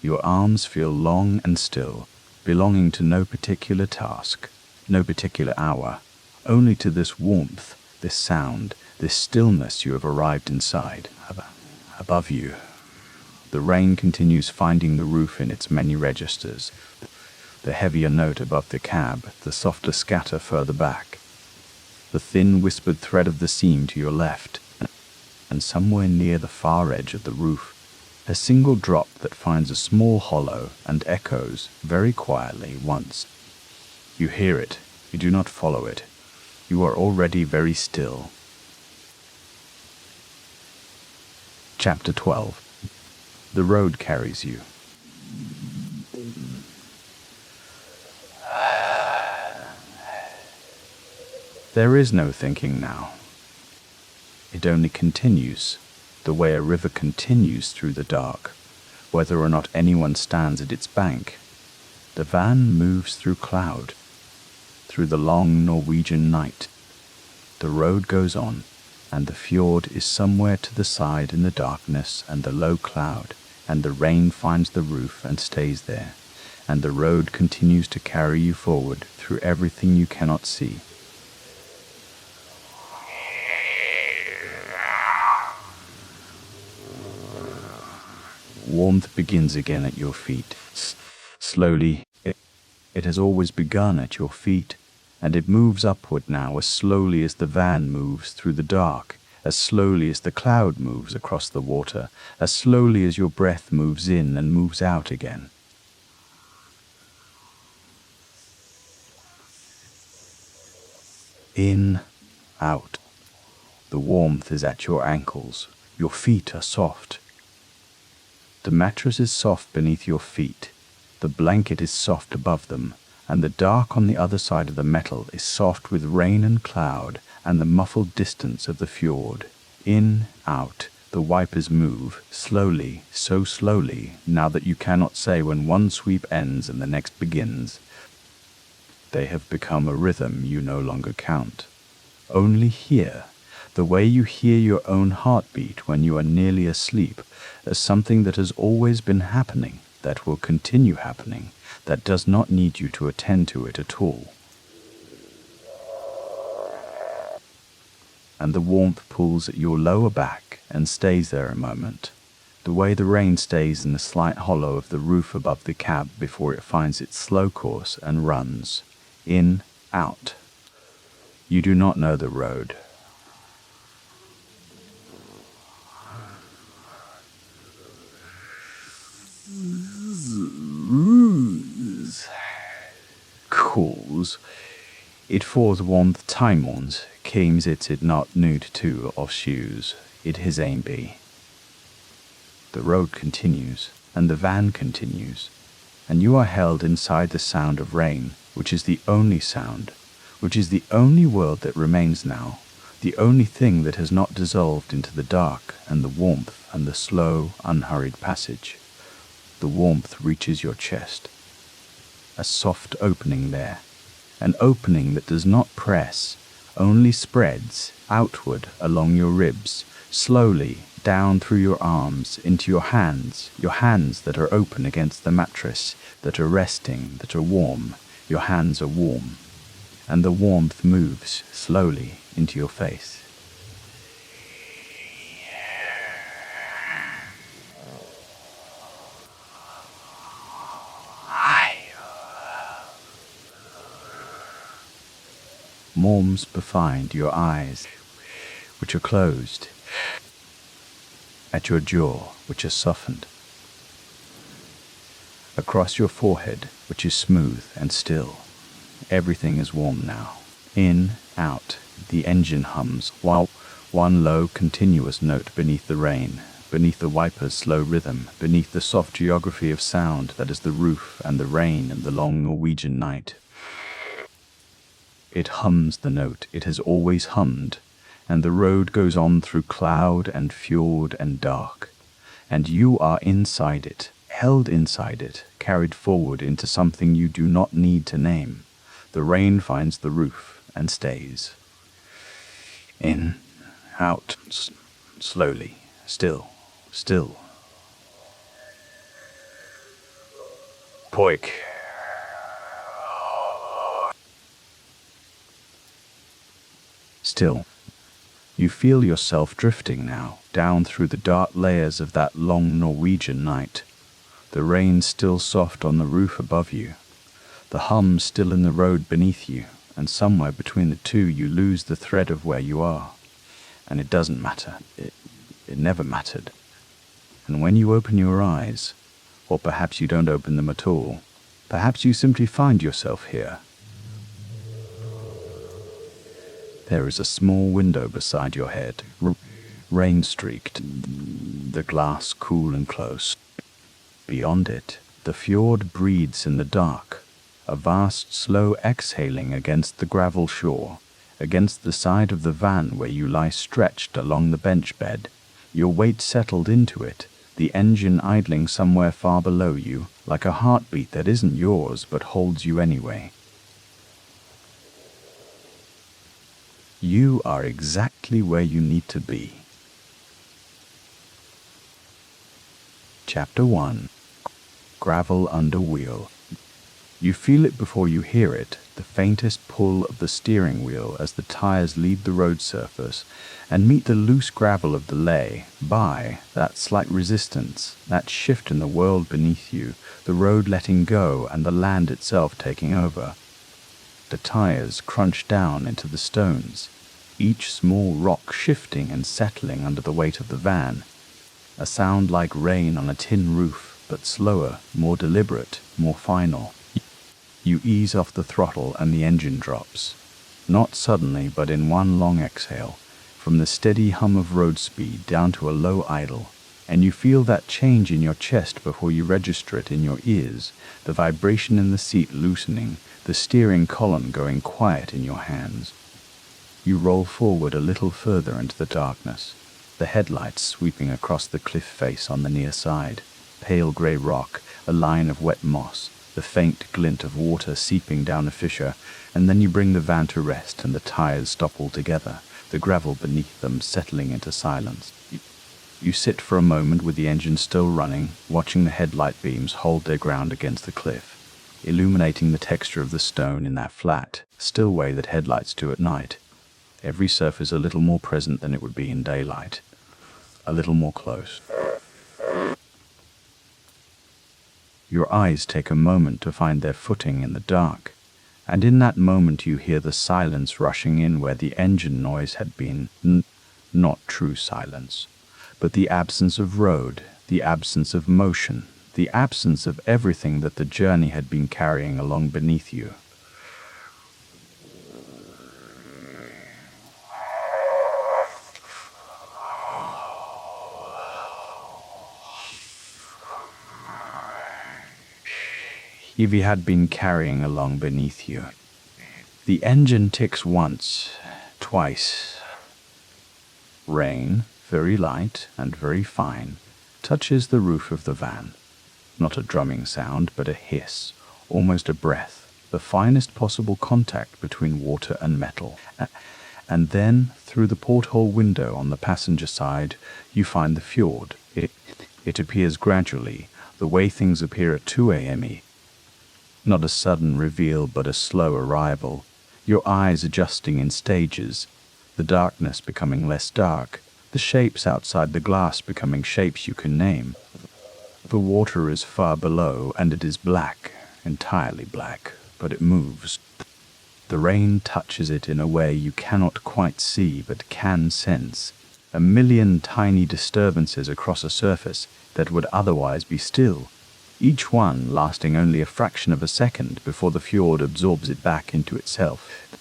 Your arms feel long and still, belonging to no particular task, no particular hour, only to this warmth, this sound, this stillness you have arrived inside. Above you, the rain continues finding the roof in its many registers, the heavier note above the cab, the softer scatter further back, the thin whispered thread of the seam to your left, and somewhere near the far edge of the roof, a single drop that finds a small hollow and echoes very quietly once. You hear it, you do not follow it. You are already very still. Chapter 12. The road carries you. There is no thinking now. It only continues, the way a river continues through the dark, whether or not anyone stands at its bank. The van moves through cloud, through the long Norwegian night. The road goes on, and the fjord is somewhere to the side in the darkness and the low cloud, and the rain finds the roof and stays there, and the road continues to carry you forward through everything you cannot see. Warmth begins again at your feet. Slowly, it has always begun at your feet, and it moves upward now as slowly as the van moves through the dark, as slowly as the cloud moves across the water, as slowly as your breath moves in and moves out again. In, out. The warmth is at your ankles. Your feet are soft. The mattress is soft beneath your feet. The blanket is soft above them, and the dark on the other side of the metal is soft with rain and cloud and the muffled distance of the fjord. In, out, the wipers move, slowly, so slowly, now that you cannot say when one sweep ends and the next begins. They have become a rhythm you no longer count. Only hear, the way you hear your own heartbeat when you are nearly asleep, as something that has always been happening, that will continue happening, that does not need you to attend to it at all. And the warmth pulls at your lower back and stays there a moment, the way the rain stays in the slight hollow of the roof above the cab before it finds its slow course and runs. In, out. You do not know the road. Cools. It forth warmth timons, Kames it not nude too of shoes, it his aim be. The road continues, and the van continues, and you are held inside the sound of rain, which is the only sound, which is the only world that remains now, the only thing that has not dissolved into the dark and the warmth and the slow, unhurried passage. The warmth reaches your chest. A soft opening there, an opening that does not press, only spreads outward along your ribs, slowly down through your arms into your hands that are open against the mattress, that are resting, that are warm. Your hands are warm, and the warmth moves slowly into your face. Warms behind your eyes, which are closed, at your jaw, which is softened, across your forehead, which is smooth and still. Everything is warm now. In, out, the engine hums, while one low, continuous note beneath the rain, beneath the wiper's slow rhythm, beneath the soft geography of sound that is the roof and the rain and the long Norwegian night. It hums the note it has always hummed, and the road goes on through cloud and fjord and dark, and you are inside it, held inside it, carried forward into something you do not need to name. The rain finds the roof and stays. In, out, slowly, still. Poik. Still. You feel yourself drifting now, down through the dark layers of that long Norwegian night. The rain still soft on the roof above you, the hum still in the road beneath you, and somewhere between the two you lose the thread of where you are. And it doesn't matter. It never mattered. And when you open your eyes, or perhaps you don't open them at all, perhaps you simply find yourself here. There is a small window beside your head, rain-streaked, the glass cool and close. Beyond it, the fjord breathes in the dark, a vast slow exhaling against the gravel shore, against the side of the van where you lie stretched along the bench bed, your weight settled into it, the engine idling somewhere far below you, like a heartbeat that isn't yours but holds you anyway. You are exactly where you need to be. Chapter 1. Gravel under wheel. You feel it before you hear it, the faintest pull of the steering wheel as the tires leave the road surface and meet the loose gravel of the lay. By that slight resistance, that shift in the world beneath you, the road letting go and the land itself taking over. The tires crunch down into the stones, each small rock shifting and settling under the weight of the van. A sound like rain on a tin roof, but slower, more deliberate, more final. You ease off the throttle and the engine drops. Not suddenly, but in one long exhale, from the steady hum of road speed down to a low idle, and you feel that change in your chest before you register it in your ears, the vibration in the seat loosening, the steering column going quiet in your hands. You roll forward a little further into the darkness, the headlights sweeping across the cliff face on the near side, pale grey rock, a line of wet moss, the faint glint of water seeping down a fissure, and then you bring the van to rest and the tires stop altogether, the gravel beneath them settling into silence. You sit for a moment with the engine still running, watching the headlight beams hold their ground against the cliff, illuminating the texture of the stone in that flat, still way that headlights do at night. Every surface a little more present than it would be in daylight, a little more close. Your eyes take a moment to find their footing in the dark, and in that moment you hear the silence rushing in where the engine noise had been. Not true silence, but the absence of road, the absence of motion, the absence of everything that the journey had been carrying along beneath you. Evie had been carrying along beneath you. The engine ticks once, twice. Rain, very light and very fine, touches the roof of the van. Not a drumming sound, but a hiss, almost a breath, the finest possible contact between water and metal. And then, through the porthole window on the passenger side, you find the fjord. It appears gradually, the way things appear at 2 a.m. Not a sudden reveal, but a slow arrival, your eyes adjusting in stages, the darkness becoming less dark, the shapes outside the glass becoming shapes you can name. The water is far below, and it is black, entirely black, but it moves. The rain touches it in a way you cannot quite see, but can sense. A million tiny disturbances across a surface that would otherwise be still, each one lasting only a fraction of a second before the fjord absorbs it back into itself.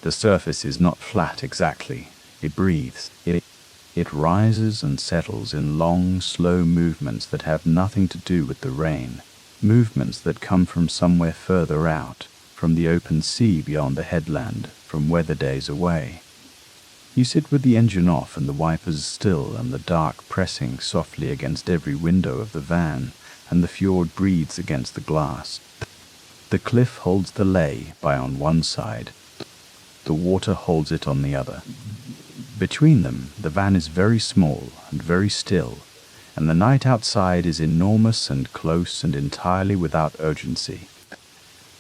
The surface is not flat exactly. It breathes. It rises and settles in long, slow movements that have nothing to do with the rain, movements that come from somewhere further out, from the open sea beyond the headland, from weather days away. You sit with the engine off and the wipers still and the dark pressing softly against every window of the van, and the fjord breathes against the glass. The cliff holds the lay by on one side. The water holds it on the other. Between them, the van is very small and very still, and the night outside is enormous and close and entirely without urgency.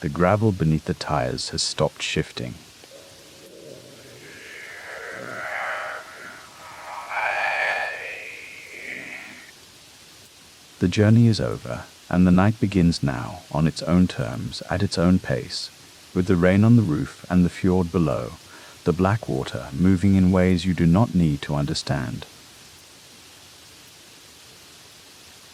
The gravel beneath the tires has stopped shifting. The journey is over, and the night begins now, on its own terms, at its own pace, with the rain on the roof and the fjord below, the black water moving in ways you do not need to understand.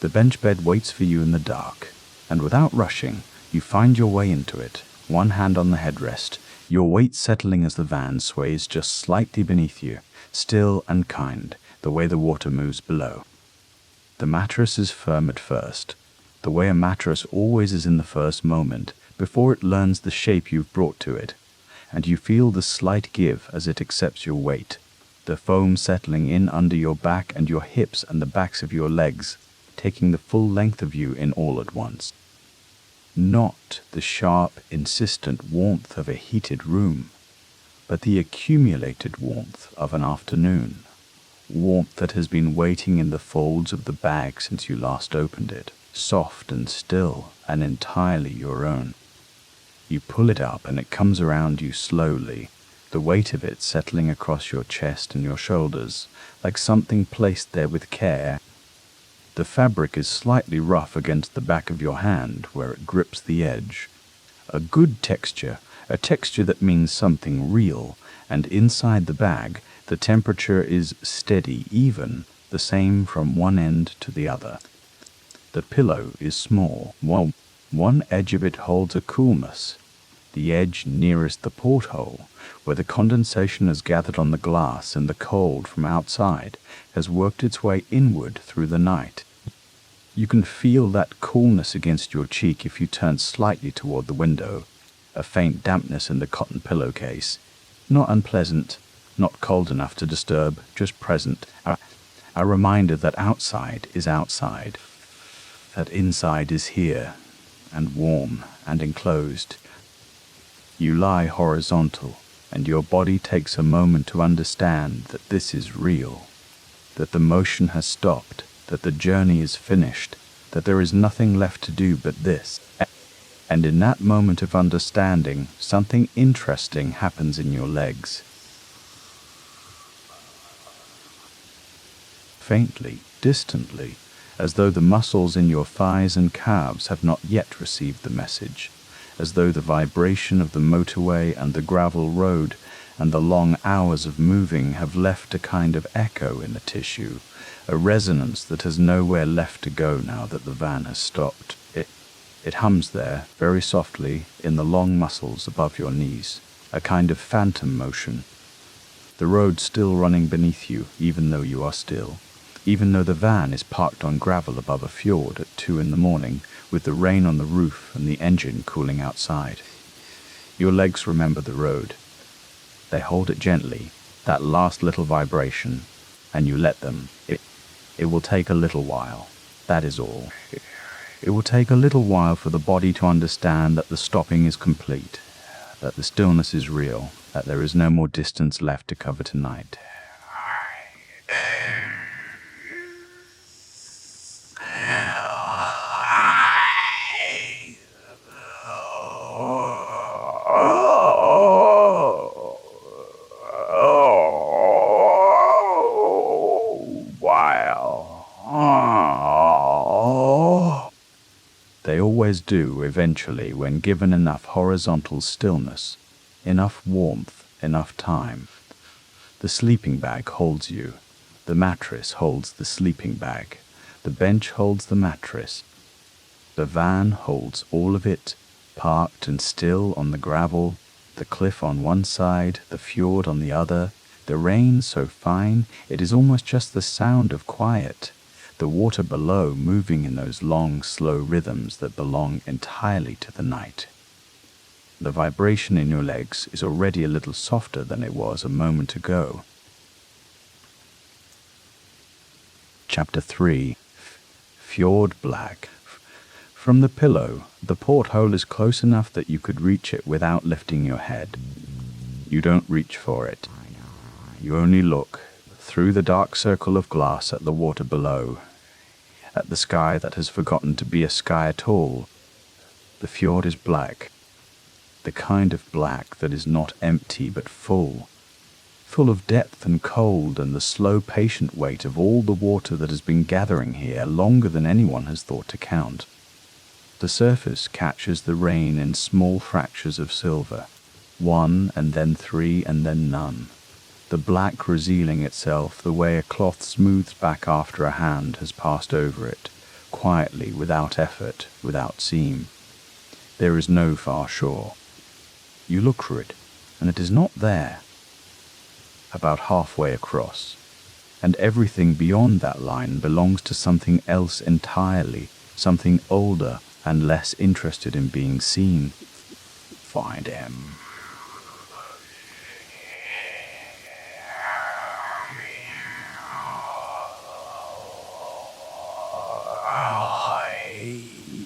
The bench bed waits for you in the dark, and without rushing, you find your way into it, one hand on the headrest, your weight settling as the van sways just slightly beneath you, still and kind, the way the water moves below. The mattress is firm at first, the way a mattress always is in the first moment, before it learns the shape you've brought to it, and you feel the slight give as it accepts your weight, the foam settling in under your back and your hips and the backs of your legs, taking the full length of you in all at once. Not the sharp, insistent warmth of a heated room, but the accumulated warmth of an afternoon. Warmth that has been waiting in the folds of the bag since you last opened it, soft and still and entirely your own. You pull it up and it comes around you slowly, the weight of it settling across your chest and your shoulders, like something placed there with care. The fabric is slightly rough against the back of your hand where it grips the edge. A good texture, a texture that means something real, and inside the bag, the temperature is steady, even, the same from one end to the other. The pillow is small. One edge of it holds a coolness. The edge nearest the porthole, where the condensation has gathered on the glass and the cold from outside has worked its way inward through the night. You can feel that coolness against your cheek if you turn slightly toward the window. A faint dampness in the cotton pillowcase. Not unpleasant, not cold enough to disturb, just present. A reminder that outside is outside. That inside is here, and warm and enclosed. You lie horizontal, and your body takes a moment to understand that this is real, that the motion has stopped, that the journey is finished, that there is nothing left to do but this. And in that moment of understanding, something interesting happens in your legs. Faintly, distantly, as though the muscles in your thighs and calves have not yet received the message, as though the vibration of the motorway and the gravel road and the long hours of moving have left a kind of echo in the tissue, a resonance that has nowhere left to go now that the van has stopped. It hums there, very softly, in the long muscles above your knees, a kind of phantom motion. The road still running beneath you, even though you are still, even though the van is parked on gravel above a fjord at 2 a.m, with the rain on the roof and the engine cooling outside. Your legs remember the road. They hold it gently, that last little vibration, and you let them. It will take a little while, that is all. It will take a little while for the body to understand that the stopping is complete, that the stillness is real, that there is no more distance left to cover tonight. They always do, eventually, when given enough horizontal stillness, enough warmth, enough time. The sleeping bag holds you. The mattress holds the sleeping bag. The bench holds the mattress. The van holds all of it, parked and still on the gravel, the cliff on one side, the fjord on the other, the rain so fine it is almost just the sound of quiet. The water below moving in those long, slow rhythms that belong entirely to the night. The vibration in your legs is already a little softer than it was a moment ago. Chapter 3. Fjord Black. From the pillow, the porthole is close enough that you could reach it without lifting your head. You don't reach for it. You only look, through the dark circle of glass, at the water below, at the sky that has forgotten to be a sky at all. The fjord is black, the kind of black that is not empty but full of depth and cold and the slow patient weight of all the water that has been gathering here longer than anyone has thought to count. The surface catches the rain in small fractures of silver, 1 and then 3 and then none. The black revealing itself the way a cloth smooths back after a hand has passed over it, quietly, without effort, without seam. There is no far shore. You look for it, and it is not there. About halfway across, and everything beyond that line belongs to something else entirely, something older and less interested in being seen. Find him.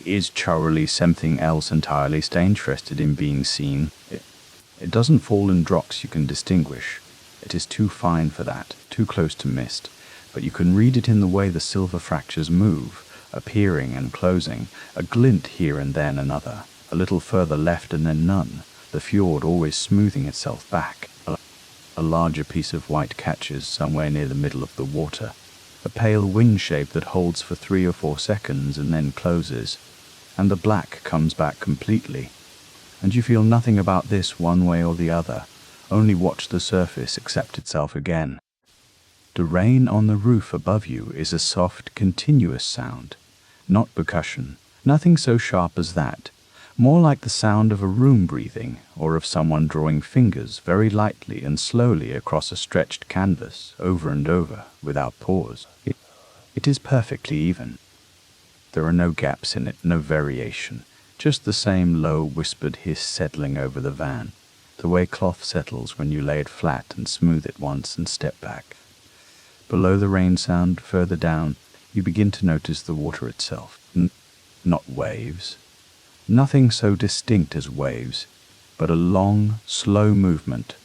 Is Charlie something else entirely interested in being seen? It doesn't fall in drops you can distinguish. It is too fine for that, too close to mist, but you can read it in the way the silver fractures move, appearing and closing, a glint here and then another, a little further left and then none, the fjord always smoothing itself back. A larger piece of white catches somewhere near the middle of the water, a pale wing shape that holds for 3 or 4 seconds and then closes, and the black comes back completely, and you feel nothing about this one way or the other, only watch the surface accept itself again. The rain on the roof above you is a soft, continuous sound, not percussion, nothing so sharp as that, more like the sound of a room breathing or of someone drawing fingers very lightly and slowly across a stretched canvas over and over without pause. It is perfectly even. There are no gaps in it, no variation, just the same low whispered hiss settling over the van, the way cloth settles when you lay it flat and smooth it once and step back. Below the rain sound, further down, you begin to notice the water itself. Not waves. Nothing so distinct as waves, but a long, slow movement,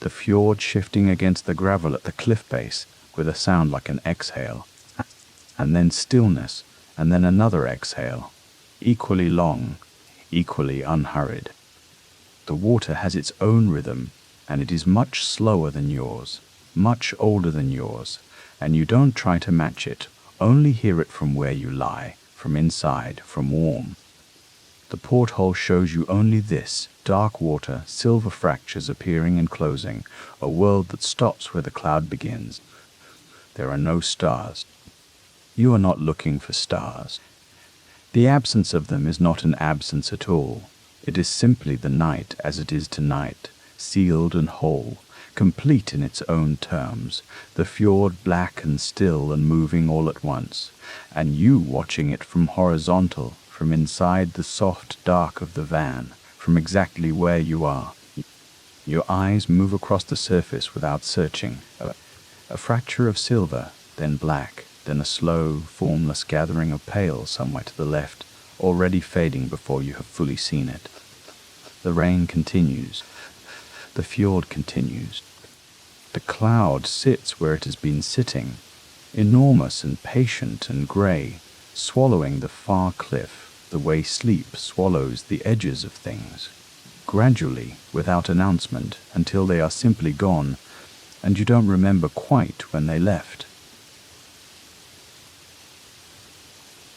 the fjord shifting against the gravel at the cliff base with a sound like an exhale, and then stillness, and then another exhale, equally long, equally unhurried. The water has its own rhythm, and it is much slower than yours, much older than yours, and you don't try to match it, only hear it from where you lie, from inside, from warm. The porthole shows you only this, dark water, silver fractures appearing and closing, a world that stops where the cloud begins. There are no stars. You are not looking for stars. The absence of them is not an absence at all. It is simply the night as it is tonight, sealed and whole, complete in its own terms, the fjord black and still and moving all at once, and you watching it from horizontal, from inside the soft dark of the van, from exactly where you are. Your eyes move across the surface without searching. A fracture of silver, then black, then a slow, formless gathering of pale somewhere to the left, already fading before you have fully seen it. The rain continues. The fjord continues. The cloud sits where it has been sitting, enormous and patient and grey, swallowing the far cliff, the way sleep swallows the edges of things, gradually, without announcement, until they are simply gone, and you don't remember quite when they left.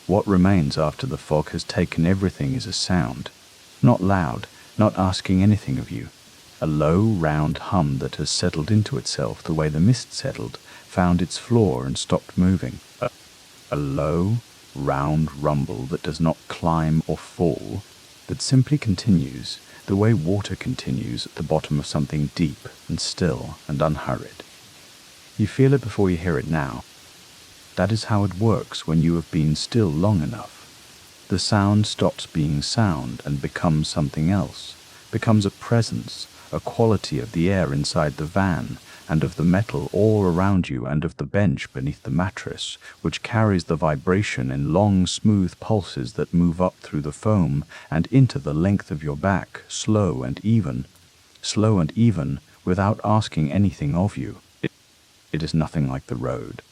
What remains after the fog has taken everything is a sound, not loud, not asking anything of you, a low, round hum that has settled into itself the way the mist settled, found its floor and stopped moving, a low, round rumble that does not climb or fall, that simply continues, the way water continues at the bottom of something deep and still and unhurried. You feel it before you hear it now. That is how it works when you have been still long enough. The sound stops being sound and becomes something else, becomes a presence, a quality of the air inside the van, and of the metal all around you and of the bench beneath the mattress, which carries the vibration in long, smooth pulses that move up through the foam and into the length of your back, slow and even, without asking anything of you. It is nothing like the road.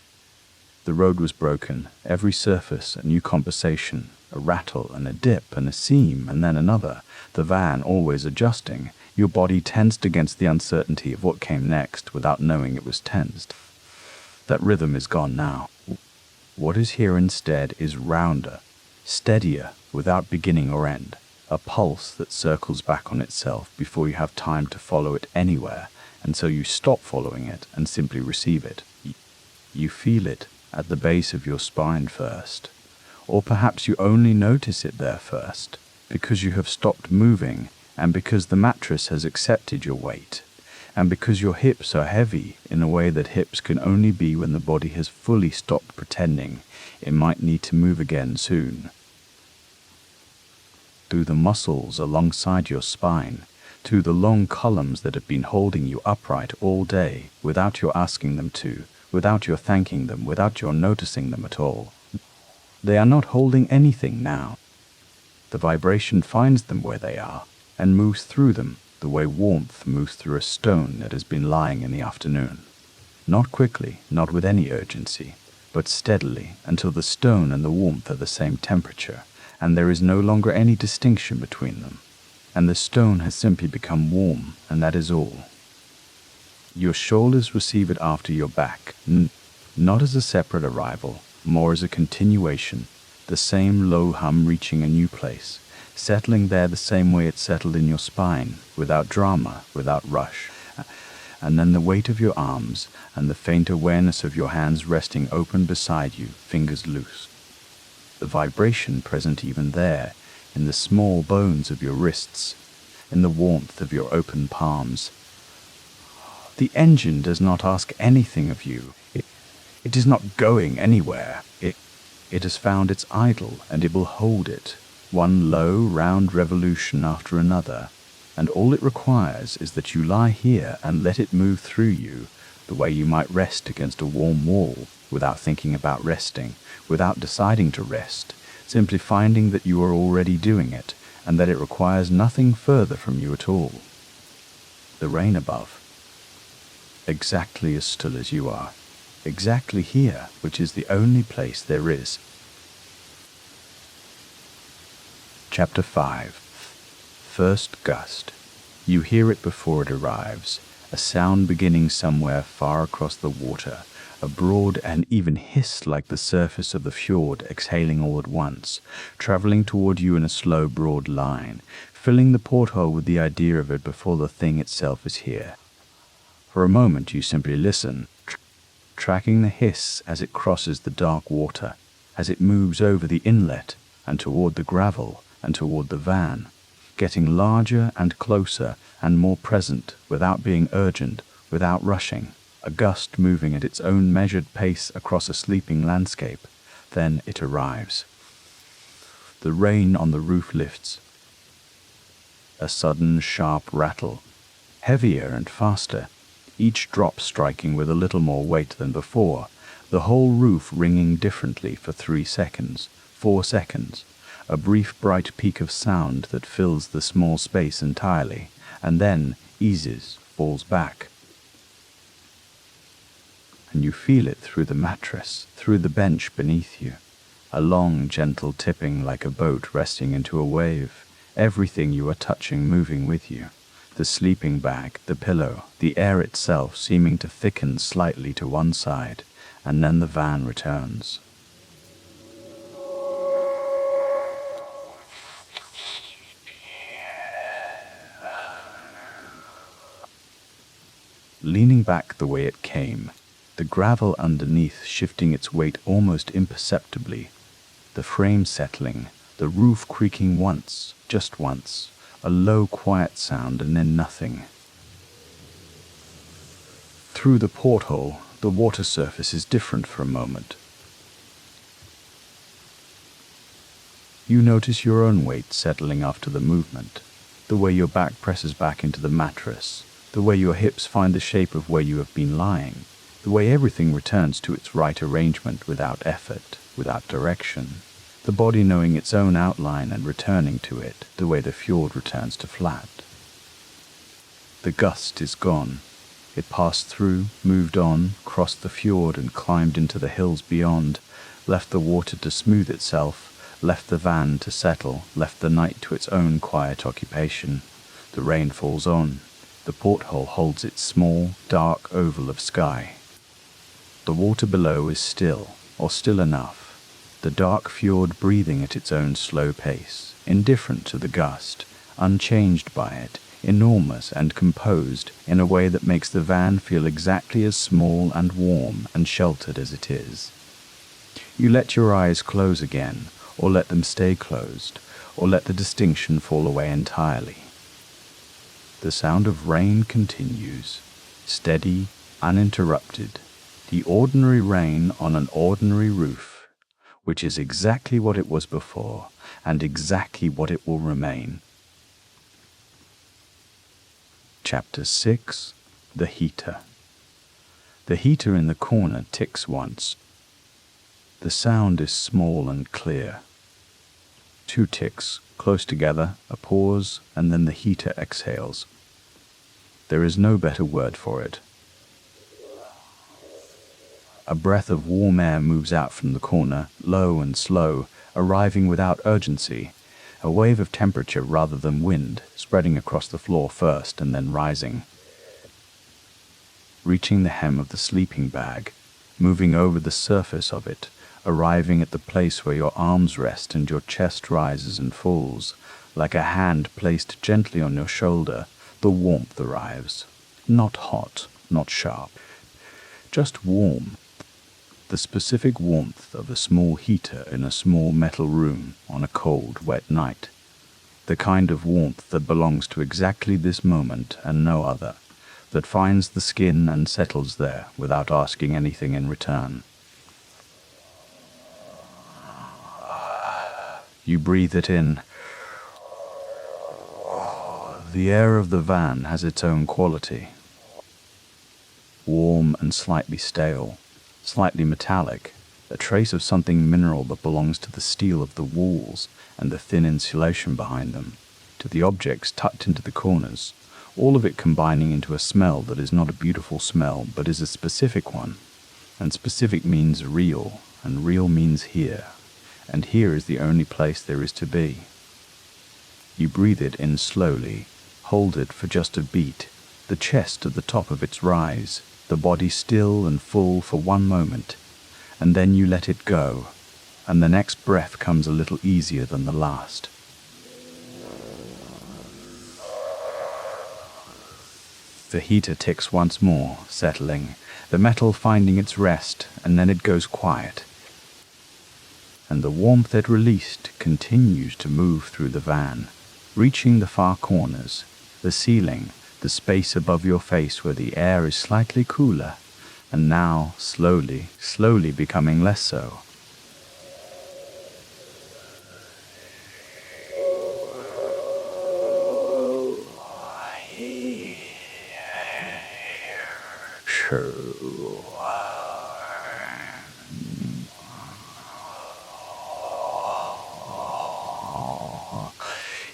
The road was broken, every surface a new compensation, a rattle and a dip and a seam and then another, the van always adjusting, your body tensed against the uncertainty of what came next without knowing it was tensed. That rhythm is gone now. What is here instead is rounder, steadier, without beginning or end, a pulse that circles back on itself before you have time to follow it anywhere, and so you stop following it and simply receive it. You feel it at the base of your spine first, or perhaps you only notice it there first, because you have stopped moving, and because the mattress has accepted your weight, and because your hips are heavy in a way that hips can only be when the body has fully stopped pretending it might need to move again soon. Through the muscles alongside your spine, through the long columns that have been holding you upright all day without your asking them to, without your thanking them, without your noticing them at all. They are not holding anything now. The vibration finds them where they are, and moves through them the way warmth moves through a stone that has been lying in the afternoon. Not quickly, not with any urgency, but steadily until the stone and the warmth are the same temperature, and there is no longer any distinction between them, and the stone has simply become warm, and that is all. Your shoulders receive it after your back, not as a separate arrival, more as a continuation, the same low hum reaching a new place, settling there the same way it settled in your spine, without drama, without rush. And then the weight of your arms and the faint awareness of your hands resting open beside you, fingers loose. The vibration present even there, in the small bones of your wrists, in the warmth of your open palms. The engine does not ask anything of you. It is not going anywhere. It has found its idol, and it will hold it, one low, round revolution after another, and all it requires is that you lie here and let it move through you, the way you might rest against a warm wall, without thinking about resting, without deciding to rest, simply finding that you are already doing it, and that it requires nothing further from you at all. The rain above, exactly as still as you are, exactly here, which is the only place there is. Chapter 5. First gust. You hear it before it arrives, a sound beginning somewhere far across the water, a broad and even hiss like the surface of the fjord exhaling all at once, travelling toward you in a slow broad line, filling the porthole with the idea of it before the thing itself is here. For a moment you simply listen, tracking the hiss as it crosses the dark water, as it moves over the inlet and toward the gravel and toward the van, getting larger and closer and more present without being urgent, without rushing, a gust moving at its own measured pace across a sleeping landscape. Then it arrives. The rain on the roof lifts. A sudden sharp rattle, heavier and faster, each drop striking with a little more weight than before, the whole roof ringing differently for 3 seconds, 4 seconds, a brief bright peak of sound that fills the small space entirely, and then eases, falls back. And you feel it through the mattress, through the bench beneath you, a long gentle tipping like a boat resting into a wave, everything you are touching moving with you. The sleeping bag, the pillow, the air itself seeming to thicken slightly to one side, and then the van returns. Leaning back the way it came, the gravel underneath shifting its weight almost imperceptibly, the frame settling, the roof creaking once, just once, a low quiet sound and then nothing. Through the porthole, the water surface is different for a moment. You notice your own weight settling after the movement, the way your back presses back into the mattress, the way your hips find the shape of where you have been lying, the way everything returns to its right arrangement without effort, without direction, the body knowing its own outline and returning to it, the way the fjord returns to flat. The gust is gone. It passed through, moved on, crossed the fjord and climbed into the hills beyond, left the water to smooth itself, left the van to settle, left the night to its own quiet occupation. The rain falls on. The porthole holds its small, dark oval of sky. The water below is still, or still enough, the dark fjord breathing at its own slow pace, indifferent to the gust, unchanged by it, enormous and composed in a way that makes the van feel exactly as small and warm and sheltered as it is. You let your eyes close again, or let them stay closed, or let the distinction fall away entirely. The sound of rain continues, steady, uninterrupted, the ordinary rain on an ordinary roof, which is exactly what it was before, and exactly what it will remain. Chapter 6. The heater. The heater in the corner ticks once. The sound is small and clear. 2 ticks, close together, a pause, and then the heater exhales. There is no better word for it. A breath of warm air moves out from the corner, low and slow, arriving without urgency, a wave of temperature rather than wind, spreading across the floor first and then rising. Reaching the hem of the sleeping bag, moving over the surface of it, arriving at the place where your arms rest and your chest rises and falls, like a hand placed gently on your shoulder, the warmth arrives. Not hot, not sharp, just warm. The specific warmth of a small heater in a small metal room on a cold, wet night. The kind of warmth that belongs to exactly this moment and no other, that finds the skin and settles there without asking anything in return. You breathe it in. The air of the van has its own quality. Warm and slightly stale, slightly metallic, a trace of something mineral that belongs to the steel of the walls and the thin insulation behind them, to the objects tucked into the corners, all of it combining into a smell that is not a beautiful smell but is a specific one. And specific means real, and real means here, and here is the only place there is to be. You breathe it in slowly, hold it for just a beat, the chest at the top of its rise, the body still and full for one moment, and then you let it go, and the next breath comes a little easier than the last. The heater ticks once more, settling, the metal finding its rest, and then it goes quiet. And the warmth it released continues to move through the van, reaching the far corners, the ceiling, the space above your face where the air is slightly cooler, and now slowly, slowly becoming less so.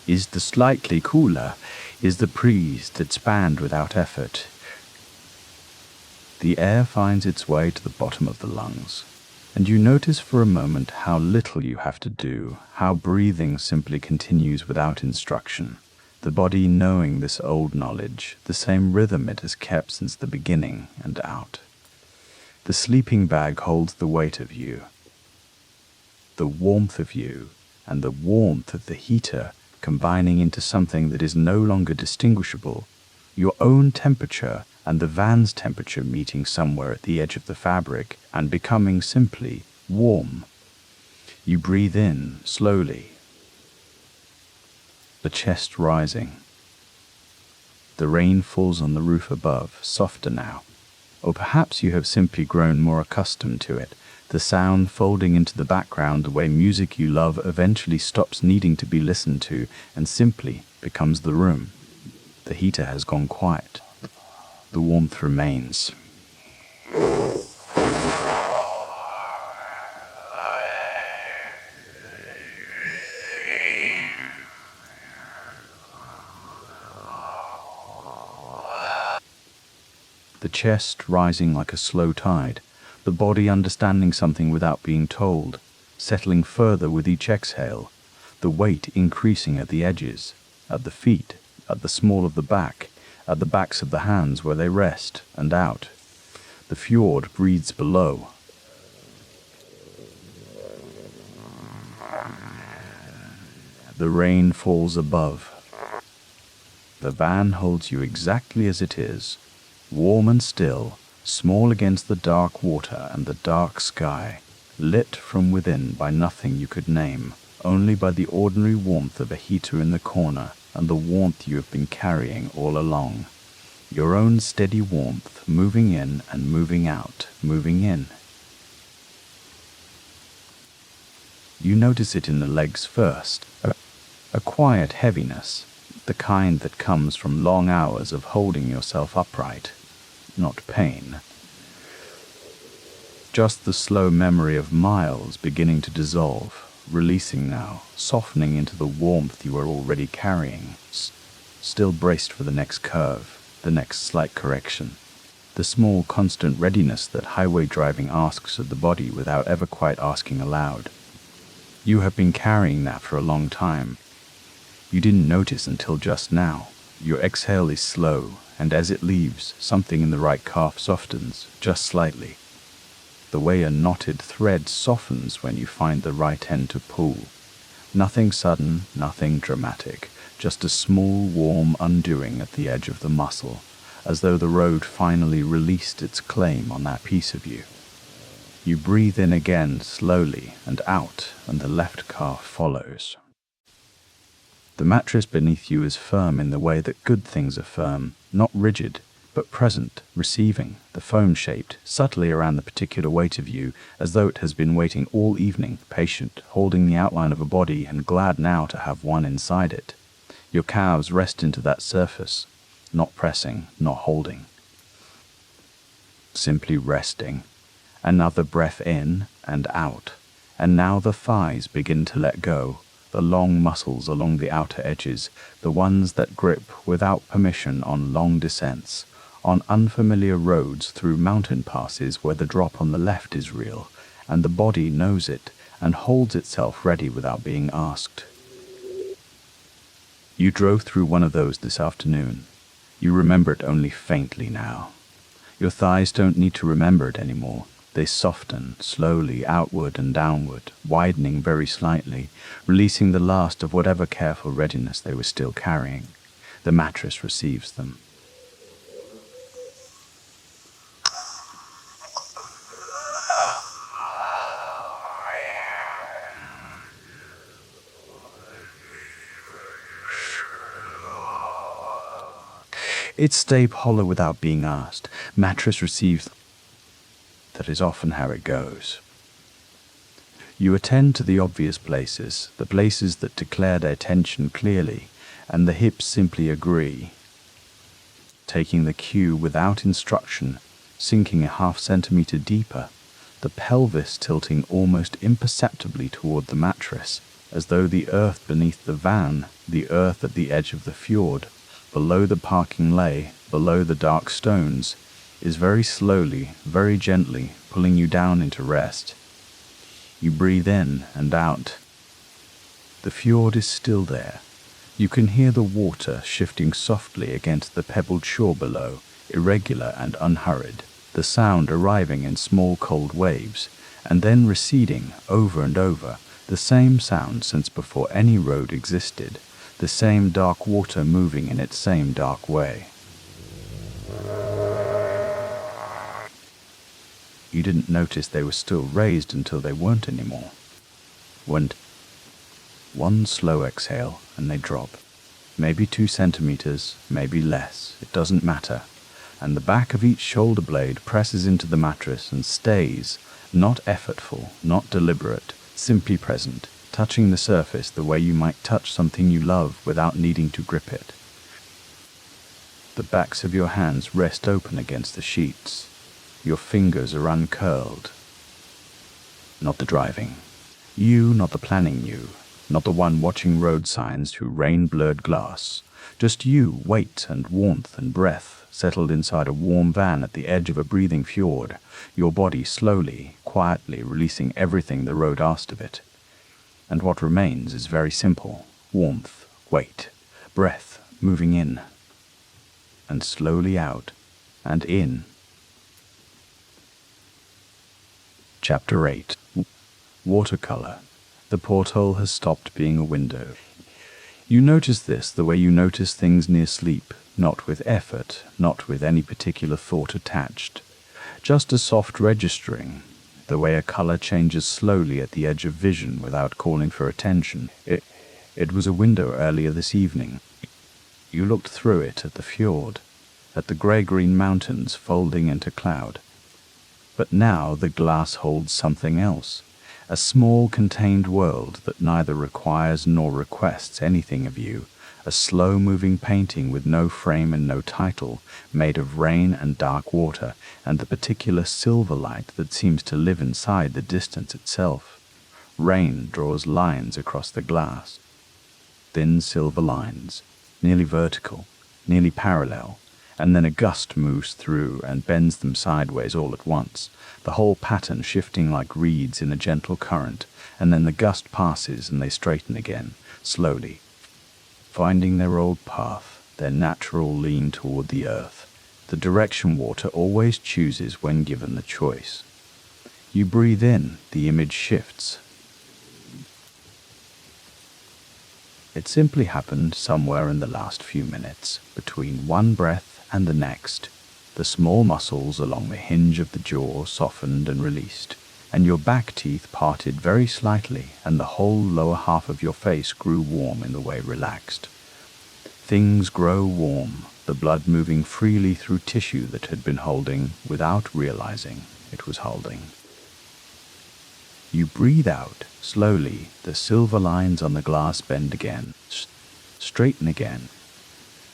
Is the slightly cooler, is the breeze that spanned without effort. The air finds its way to the bottom of the lungs, and you notice for a moment how little you have to do, how breathing simply continues without instruction, the body knowing this old knowledge, the same rhythm it has kept since the beginning and out. The sleeping bag holds the weight of you, the warmth of you, and the warmth of the heater combining into something that is no longer distinguishable, your own temperature and the van's temperature meeting somewhere at the edge of the fabric and becoming simply warm. You breathe in slowly, the chest rising. The rain falls on the roof above, softer now, or perhaps you have simply grown more accustomed to it. The sound folding into the background the way music you love eventually stops needing to be listened to and simply becomes the room. The heater has gone quiet. The warmth remains. The chest rising like a slow tide, the body understanding something without being told, settling further with each exhale, the weight increasing at the edges, at the feet, at the small of the back, at the backs of the hands where they rest, and out. The fjord breathes below. The rain falls above. The van holds you exactly as it is, warm and still, small against the dark water and the dark sky, lit from within by nothing you could name, only by the ordinary warmth of a heater in the corner and the warmth you have been carrying all along. Your own steady warmth, moving in and moving out, moving in. You notice it in the legs first, a quiet heaviness, the kind that comes from long hours of holding yourself upright. Not pain. Just the slow memory of miles beginning to dissolve, releasing now, softening into the warmth you are already carrying, still braced for the next curve, the next slight correction, the small constant readiness that highway driving asks of the body without ever quite asking aloud. You have been carrying that for a long time. You didn't notice until just now. Your exhale is slow, and as it leaves, something in the right calf softens, just slightly. The way a knotted thread softens when you find the right end to pull. Nothing sudden, nothing dramatic, just a small, warm undoing at the edge of the muscle, as though the road finally released its claim on that piece of you. You breathe in again slowly and out, and the left calf follows. The mattress beneath you is firm in the way that good things are firm, not rigid, but present, receiving, the foam-shaped, subtly around the particular weight of you, as though it has been waiting all evening, patient, holding the outline of a body and glad now to have one inside it. Your calves rest into that surface, not pressing, not holding. Simply resting. Another breath in and out, and now the thighs begin to let go, the long muscles along the outer edges, the ones that grip without permission on long descents, on unfamiliar roads through mountain passes where the drop on the left is real, and the body knows it and holds itself ready without being asked. You drove through one of those this afternoon. You remember it only faintly now. Your thighs don't need to remember it anymore. They soften slowly outward and downward, widening very slightly, releasing the last of whatever careful readiness they were still carrying. The mattress receives them. It stays hollow without being asked. Mattress receives. That is often how it goes. You attend to the obvious places, the places that declare their tension clearly, and the hips simply agree. Taking the cue without instruction, sinking a half centimeter deeper, the pelvis tilting almost imperceptibly toward the mattress, as though the earth beneath the van, the earth at the edge of the fjord, below the parking lay, below the dark stones, is very slowly, very gently pulling you down into rest. You breathe in and out. The fjord is still there. You can hear the water shifting softly against the pebbled shore below, irregular and unhurried, the sound arriving in small cold waves, and then receding over and over, the same sound since before any road existed, the same dark water moving in its same dark way. You didn't notice they were still raised until they weren't anymore. One slow exhale and they drop. Maybe 2 centimeters, maybe less, it doesn't matter. And the back of each shoulder blade presses into the mattress and stays, not effortful, not deliberate, simply present, touching the surface the way you might touch something you love without needing to grip it. The backs of your hands rest open against the sheets. Your fingers are uncurled. Not the driving. You, not the planning you. Not the one watching road signs through rain-blurred glass. Just you, weight and warmth and breath, settled inside a warm van at the edge of a breathing fjord, your body slowly, quietly releasing everything the road asked of it. And what remains is very simple. Warmth, weight, breath, moving in. And slowly out, and in. Chapter 8. Watercolour. The porthole has stopped being a window. You notice this the way you notice things near sleep, not with effort, not with any particular thought attached. Just a soft registering, the way a colour changes slowly at the edge of vision without calling for attention. It was a window earlier this evening. You looked through it at the fjord, at the grey-green mountains folding into cloud. But now the glass holds something else, a small contained world that neither requires nor requests anything of you, a slow-moving painting with no frame and no title, made of rain and dark water, and the particular silver light that seems to live inside the distance itself. Rain draws lines across the glass, thin silver lines, nearly vertical, nearly parallel, and then a gust moves through and bends them sideways all at once, the whole pattern shifting like reeds in a gentle current, and then the gust passes and they straighten again, slowly, finding their old path, their natural lean toward the earth, the direction water always chooses when given the choice. You breathe in, the image shifts. It simply happened somewhere in the last few minutes, between one breath and the next. The small muscles along the hinge of the jaw softened and released, and your back teeth parted very slightly, and the whole lower half of your face grew warm in the way relaxed. Things grow warm, the blood moving freely through tissue that had been holding, without realizing it was holding. You breathe out, slowly, the silver lines on the glass bend again, straighten again.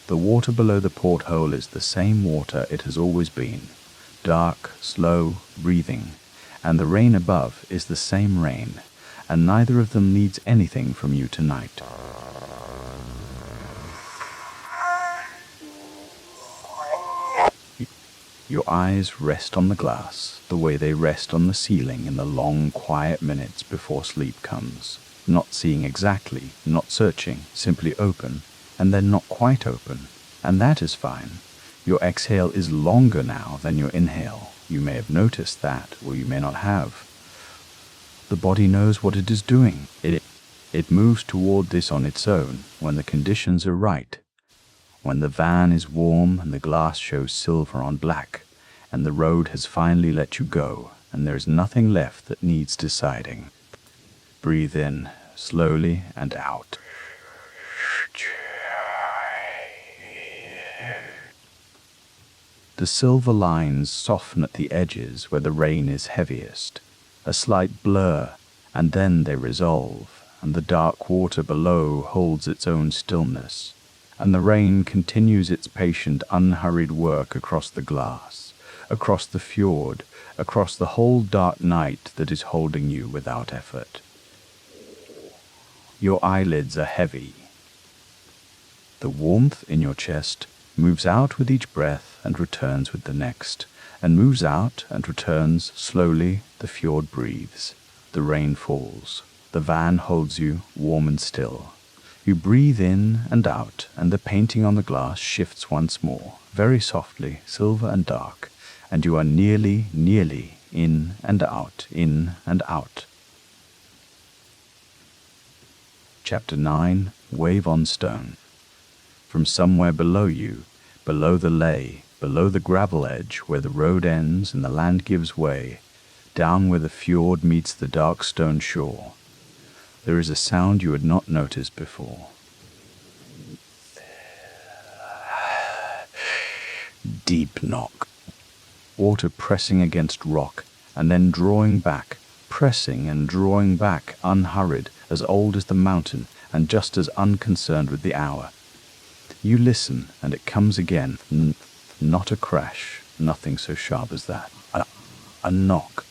The water below the porthole is the same water it has always been, dark, slow, breathing, and the rain above is the same rain, and neither of them needs anything from you tonight. Your eyes rest on the glass, the way they rest on the ceiling in the long, quiet minutes before sleep comes. Not seeing exactly, not searching, simply open, and then not quite open. And that is fine. Your exhale is longer now than your inhale. You may have noticed that, or you may not have. The body knows what it is doing. It moves toward this on its own when the conditions are right. When the van is warm and the glass shows silver on black, and the road has finally let you go, and there is nothing left that needs deciding. Breathe in, slowly, and out. The silver lines soften at the edges where the rain is heaviest, a slight blur, and then they resolve, and the dark water below holds its own stillness, and the rain continues its patient, unhurried work across the glass, across the fjord, across the whole dark night that is holding you without effort. Your eyelids are heavy. The warmth in your chest moves out with each breath and returns with the next, and moves out and returns slowly. The fjord breathes. The rain falls. The van holds you warm and still. You breathe in and out, and the painting on the glass shifts once more, very softly, silver and dark, and you are nearly in and out, in and out. Chapter 9, Wave on Stone. From somewhere below you, below the ley, below the gravel edge where the road ends and the land gives way, down where the fjord meets the dark stone shore, there is a sound you had not noticed before. Deep knock. Water pressing against rock, and then drawing back, pressing and drawing back, unhurried, as old as the mountain, and just as unconcerned with the hour. You listen, and it comes again. Not a crash, nothing so sharp as that. A knock.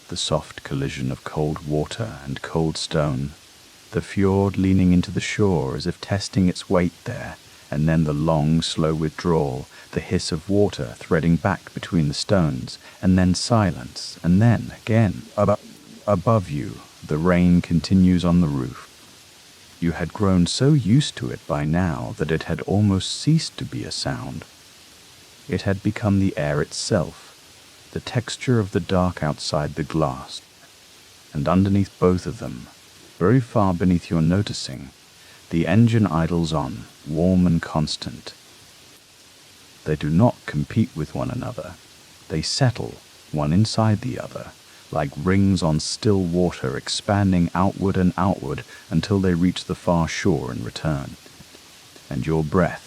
The soft collision of cold water and cold stone, the fjord leaning into the shore as if testing its weight there, and then the long, slow withdrawal, the hiss of water threading back between the stones, and then silence, and then, again, above you, the rain continues on the roof. You had grown so used to it by now that it had almost ceased to be a sound. It had become the air itself, the texture of the dark outside the glass, and underneath both of them, very far beneath your noticing, the engine idles on, warm and constant. They do not compete with one another. They settle, one inside the other, like rings on still water expanding outward and outward until they reach the far shore and return. And your breath,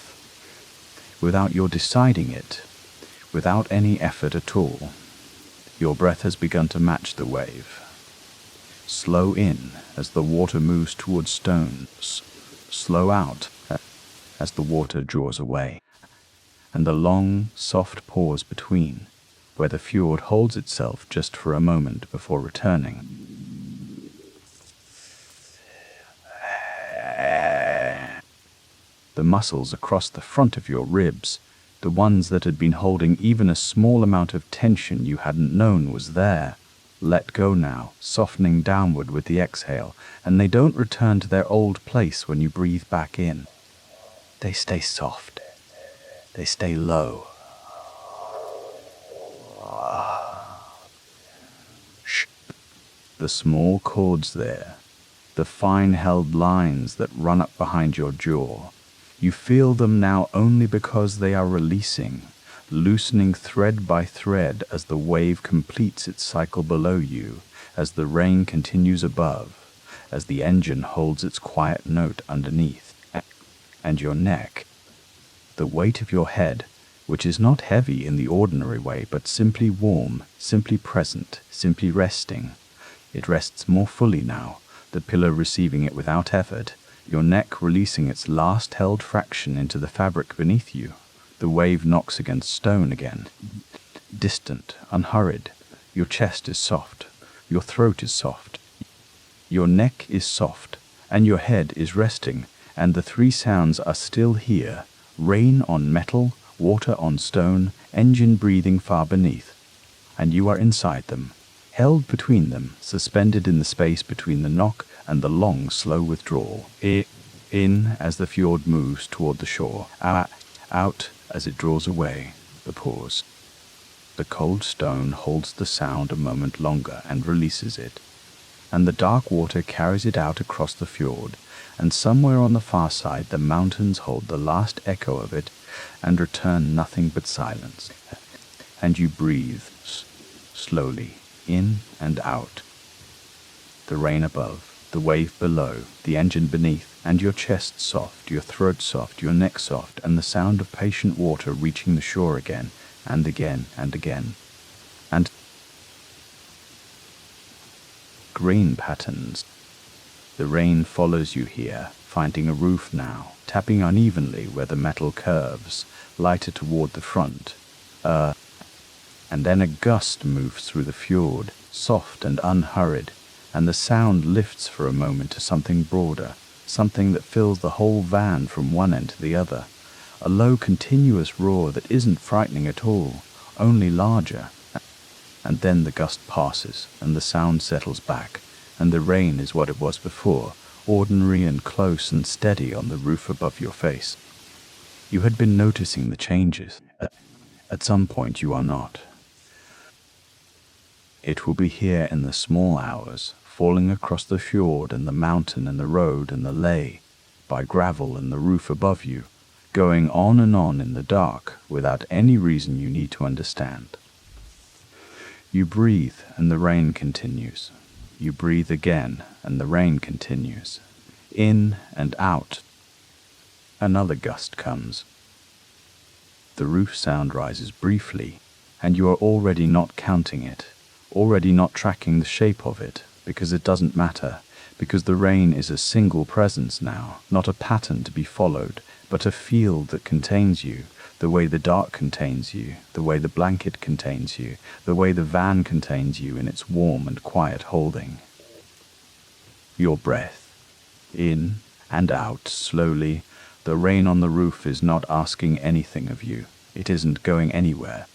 without your deciding it, without any effort at all, your breath has begun to match the wave. Slow in as the water moves towards stones, slow out as the water draws away, and the long, soft pause between, where the fjord holds itself just for a moment before returning. The muscles across the front of your ribs the ones that had been holding even a small amount of tension you hadn't known was there, let go now, softening downward with the exhale, and they don't return to their old place when you breathe back in. They stay soft. They stay low. Shh. The small chords there, the fine-held lines that run up behind your jaw, you feel them now only because they are releasing, loosening thread by thread as the wave completes its cycle below you, as the rain continues above, as the engine holds its quiet note underneath. And your neck, the weight of your head, which is not heavy in the ordinary way, but simply warm, simply present, simply resting. It rests more fully now, the pillow receiving it without effort, your neck releasing its last held fraction into the fabric beneath you. The wave knocks against stone again. Distant, unhurried. Your chest is soft. Your throat is soft. Your neck is soft, and your head is resting, and the three sounds are still here. Rain on metal, water on stone, engine breathing far beneath. And you are inside them, held between them, suspended in the space between the knock and the long, slow withdrawal. In as the fjord moves toward the shore. Out as it draws away. The pause. The cold stone holds the sound a moment longer and releases it. And the dark water carries it out across the fjord, and somewhere on the far side the mountains hold the last echo of it and return nothing but silence. And you breathe slowly, in and out. The rain above, the wave below, the engine beneath, and your chest soft, your throat soft, your neck soft, and the sound of patient water reaching the shore again, and again, and again. And green patterns. The rain follows you here, finding a roof now, tapping unevenly where the metal curves, lighter toward the front. And then a gust moves through the fjord, soft and unhurried, and the sound lifts for a moment to something broader, something that fills the whole van from one end to the other. A low, continuous roar that isn't frightening at all, only larger. And then the gust passes, and the sound settles back, and the rain is what it was before, ordinary and close and steady on the roof above your face. You had been noticing the changes. At some point you are not. It will be here in the small hours, falling across the fjord and the mountain and the road and the ley, by gravel and the roof above you, going on in the dark without any reason you need to understand. You breathe and the rain continues. You breathe again and the rain continues. In and out. Another gust comes. The roof sound rises briefly, and you are already not counting it, already not tracking the shape of it, because it doesn't matter, because the rain is a single presence now, not a pattern to be followed, but a field that contains you, the way the dark contains you, the way the blanket contains you, the way the van contains you in its warm and quiet holding. Your breath, in and out slowly. The rain on the roof is not asking anything of you. It isn't going anywhere.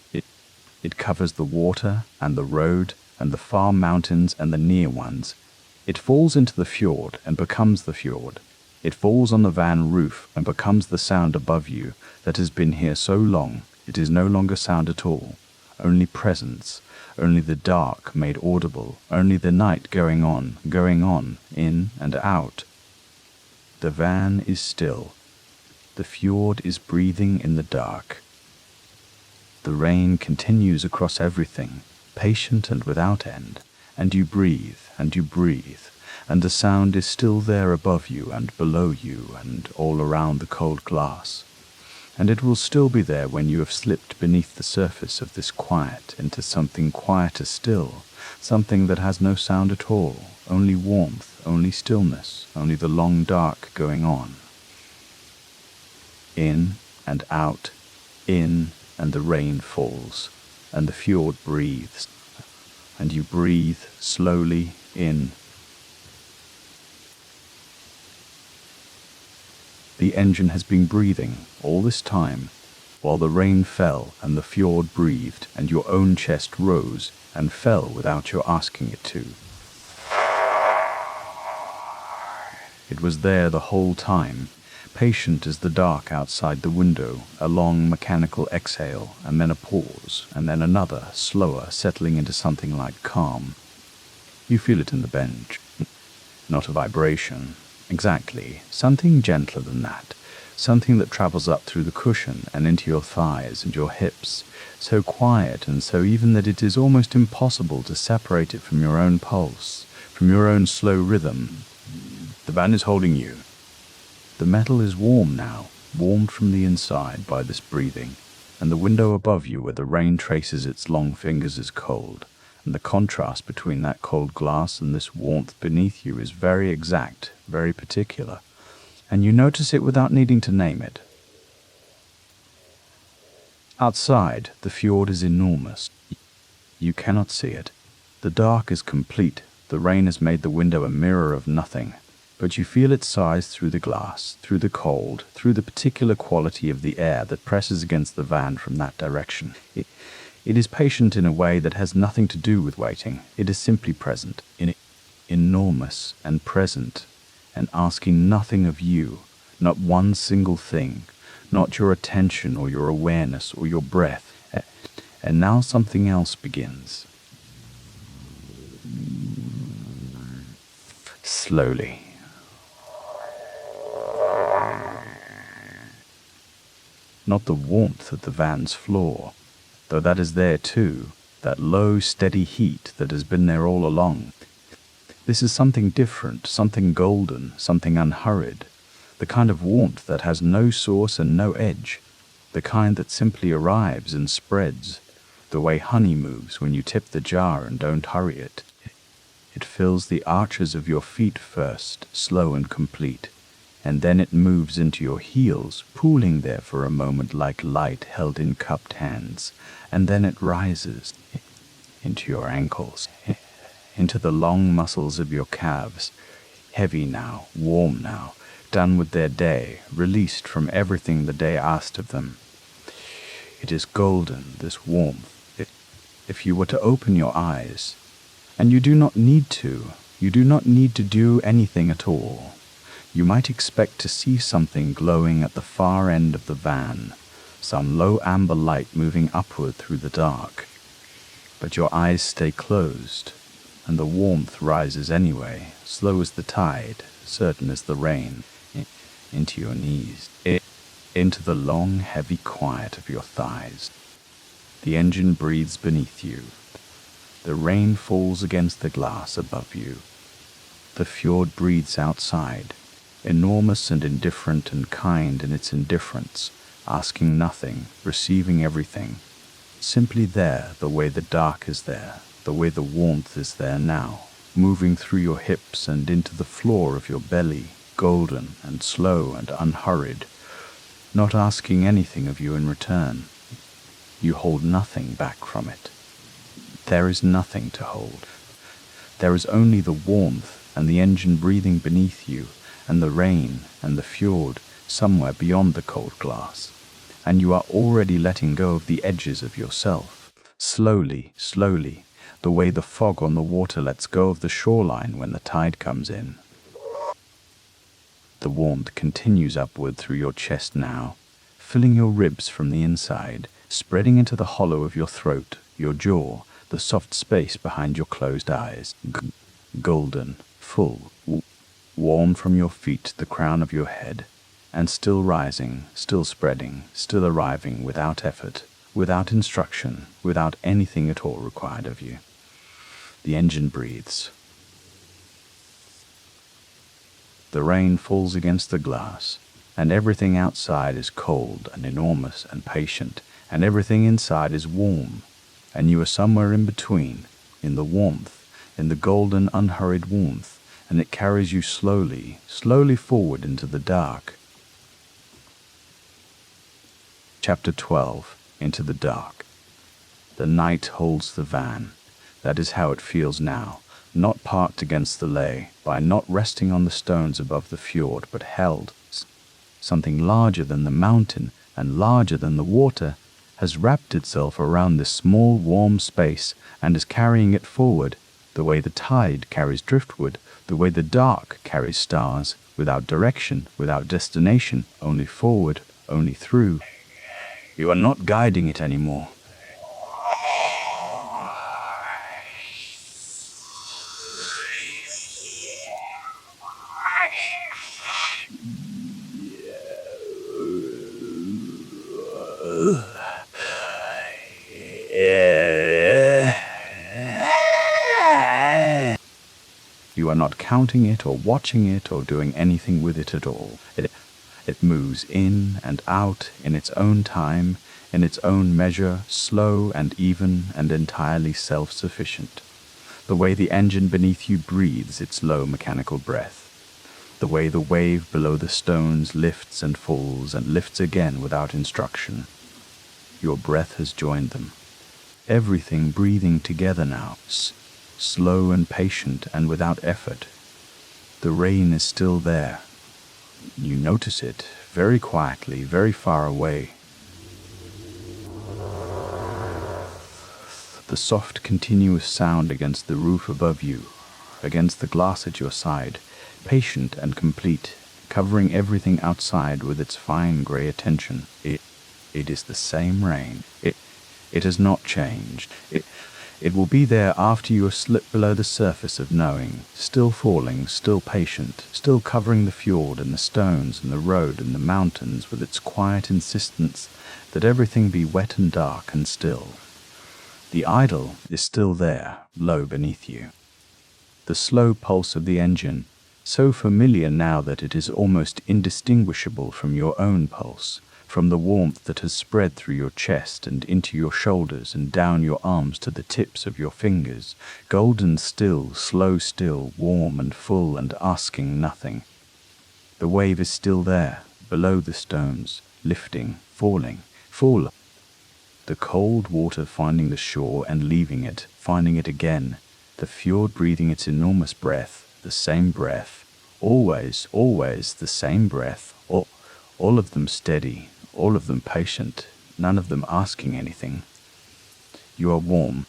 It covers the water and the road and the far mountains and the near ones. It falls into the fjord and becomes the fjord. It falls on the van roof and becomes the sound above you that has been here so long. It is no longer sound at all, only presence, only the dark made audible, only the night going on, in and out. The van is still. The fjord is breathing in the dark. The rain continues across everything, patient and without end, and you breathe, and the sound is still there above you and below you and all around the cold glass. And it will still be there when you have slipped beneath the surface of this quiet into something quieter still, something that has no sound at all, only warmth, only stillness, only the long dark going on. In and out, in, and the rain falls, and the fjord breathes, and you breathe slowly in. The engine has been breathing all this time, while the rain fell and the fjord breathed and your own chest rose and fell without your asking it to. It was there the whole time, patient as the dark outside the window, a long mechanical exhale, and then a pause, and then another, slower, settling into something like calm. You feel it in the bench. Not a vibration. Exactly. Something gentler than that. Something that travels up through the cushion and into your thighs and your hips, so quiet and so even that it is almost impossible to separate it from your own pulse, from your own slow rhythm. The van is holding you. The metal is warm now, warmed from the inside by this breathing, and the window above you where the rain traces its long fingers is cold, and the contrast between that cold glass and this warmth beneath you is very exact, very particular, and you notice it without needing to name it. Outside, the fjord is enormous. You cannot see it. The dark is complete. The rain has made the window a mirror of nothing. But you feel its size through the glass, through the cold, through the particular quality of the air that presses against the van from that direction. It is patient in a way that has nothing to do with waiting. It is simply present, enormous and present, and asking nothing of you, not one single thing, not your attention or your awareness or your breath. And now something else begins. Slowly. Not the warmth of the van's floor, though that is there too, that low, steady heat that has been there all along. This is something different, something golden, something unhurried, the kind of warmth that has no source and no edge, the kind that simply arrives and spreads, the way honey moves when you tip the jar and don't hurry it. It fills the arches of your feet first, slow and complete, and then it moves into your heels, pooling there for a moment like light held in cupped hands, and then it rises into your ankles, into the long muscles of your calves, heavy now, warm now, done with their day, released from everything the day asked of them. It is golden, this warmth. If you were to open your eyes, and you do not need to do anything at all. You might expect to see something glowing at the far end of the van, some low amber light moving upward through the dark. But your eyes stay closed, and the warmth rises anyway, slow as the tide, certain as the rain, into your knees, into the long, heavy quiet of your thighs. The engine breathes beneath you. The rain falls against the glass above you. The fjord breathes outside, enormous and indifferent and kind in its indifference, asking nothing, receiving everything. Simply there, the way the dark is there, the way the warmth is there now, moving through your hips and into the floor of your belly, golden and slow and unhurried, not asking anything of you in return. You hold nothing back from it. There is nothing to hold. There is only the warmth and the engine breathing beneath you, and the rain and the fjord somewhere beyond the cold glass, and you are already letting go of the edges of yourself, slowly, slowly, the way the fog on the water lets go of the shoreline when the tide comes in. The warmth continues upward through your chest now, filling your ribs from the inside, spreading into the hollow of your throat, your jaw, the soft space behind your closed eyes, golden, full, warm from your feet to the crown of your head, and still rising, still spreading, still arriving without effort, without instruction, without anything at all required of you. The engine breathes. The rain falls against the glass, and everything outside is cold and enormous and patient, and everything inside is warm, and you are somewhere in between, in the warmth, in the golden unhurried warmth, and it carries you slowly, slowly forward into the dark. Chapter 12. Into the dark. The night holds the van. That is how it feels now, not parked against the lay, by not resting on the stones above the fjord, but held, something larger than the mountain and larger than the water, has wrapped itself around this small warm space and is carrying it forward, the way the tide carries driftwood, the way the dark carries stars, without direction, without destination, only forward, only through. You are not guiding it anymore. You are not counting it or watching it or doing anything with it at all. It moves in and out in its own time, in its own measure, slow and even and entirely self-sufficient. The way the engine beneath you breathes its low mechanical breath. The way the wave below the stones lifts and falls and lifts again without instruction. Your breath has joined them. Everything breathing together now, slow and patient and without effort. The rain is still there. You notice it, very quietly, very far away. The soft, continuous sound against the roof above you, against the glass at your side, patient and complete, covering everything outside with its fine grey attention. It is the same rain. It has not changed. It will be there after you have slipped below the surface of knowing, still falling, still patient, still covering the fjord and the stones and the road and the mountains with its quiet insistence that everything be wet and dark and still. The idol is still there, low beneath you. The slow pulse of the engine, so familiar now that it is almost indistinguishable from your own pulse, from the warmth that has spread through your chest and into your shoulders and down your arms to the tips of your fingers, golden still, slow still, warm and full and asking nothing. The wave is still there, below the stones, lifting, falling, fall. The cold water finding the shore and leaving it, finding it again, the fjord breathing its enormous breath, the same breath, always, always the same breath, all of them steady, all of them patient, none of them asking anything. You are warm.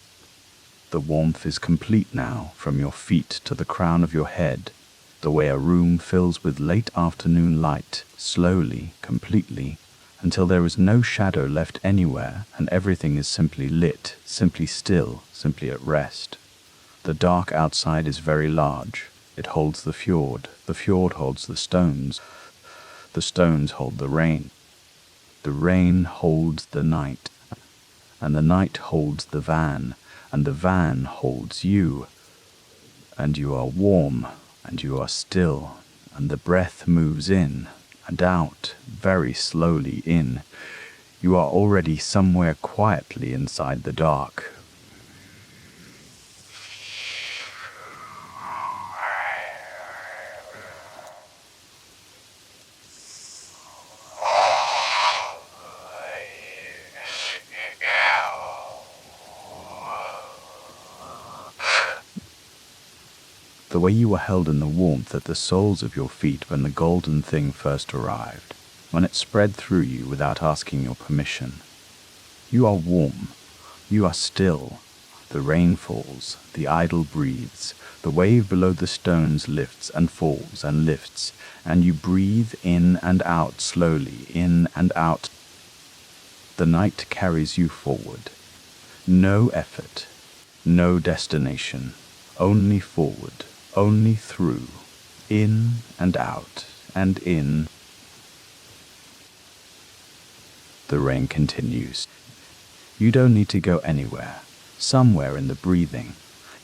The warmth is complete now, from your feet to the crown of your head, the way a room fills with late afternoon light, slowly, completely, until there is no shadow left anywhere and everything is simply lit, simply still, simply at rest. The dark outside is very large. It holds the fjord holds the stones hold the rain. The rain holds the night, and the night holds the van, and the van holds you. And you are warm, and you are still, and the breath moves in and out, very slowly in. You are already somewhere quietly inside the dark. The way you were held in the warmth at the soles of your feet when the golden thing first arrived, when it spread through you without asking your permission. You are warm. You are still. The rain falls. The idol breathes. The wave below the stones lifts and falls and lifts, and you breathe in and out slowly, in and out. The night carries you forward. No effort. No destination. Only forward. Only through, in and out, and in. The rain continues. You don't need to go anywhere. Somewhere in the breathing,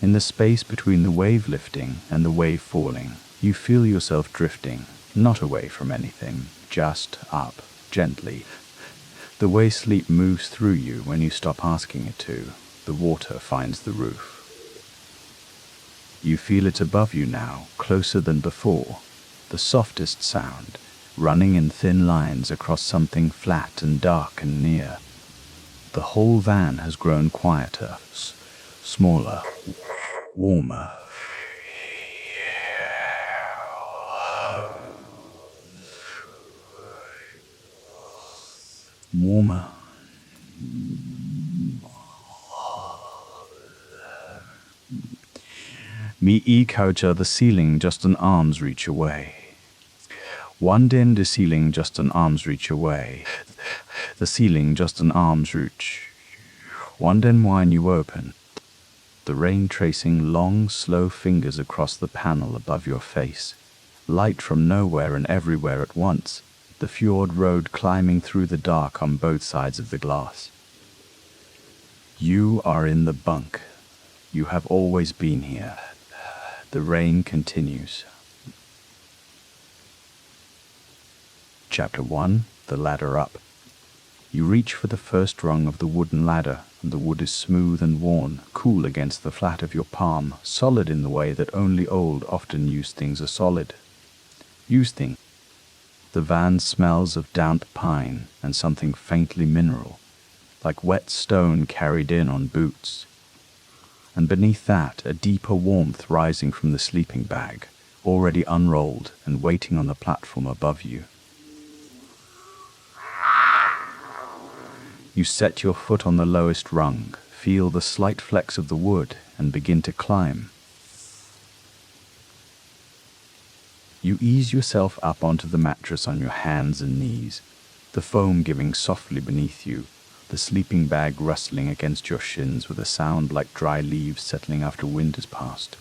in the space between the wave lifting and the wave falling, you feel yourself drifting, not away from anything, just up, gently. The way sleep moves through you when you stop asking it to. The water finds the roof. You feel it above you now, closer than before, the softest sound, running in thin lines across something flat and dark and near. The whole van has grown quieter, smaller, warmer. warmer. Me e-coucher the ceiling just an arm's reach away. One din the ceiling just an arm's reach away. The ceiling just an arm's reach. One din wine you open. The rain tracing long, slow fingers across the panel above your face. Light from nowhere and everywhere at once. The Fjord Road climbing through the dark on both sides of the glass. You are in the bunk. You have always been here. The rain continues. Chapter 1. The Ladder Up. You reach for the first rung of the wooden ladder, and the wood is smooth and worn, cool against the flat of your palm, solid in the way that only old, often used things are solid. Used thing. The van smells of damp pine and something faintly mineral, like wet stone carried in on boots. And beneath that, a deeper warmth rising from the sleeping bag, already unrolled and waiting on the platform above you. You set your foot on the lowest rung, feel the slight flex of the wood, and begin to climb. You ease yourself up onto the mattress on your hands and knees, the foam giving softly beneath you, the sleeping bag rustling against your shins with a sound like dry leaves settling after wind has passed.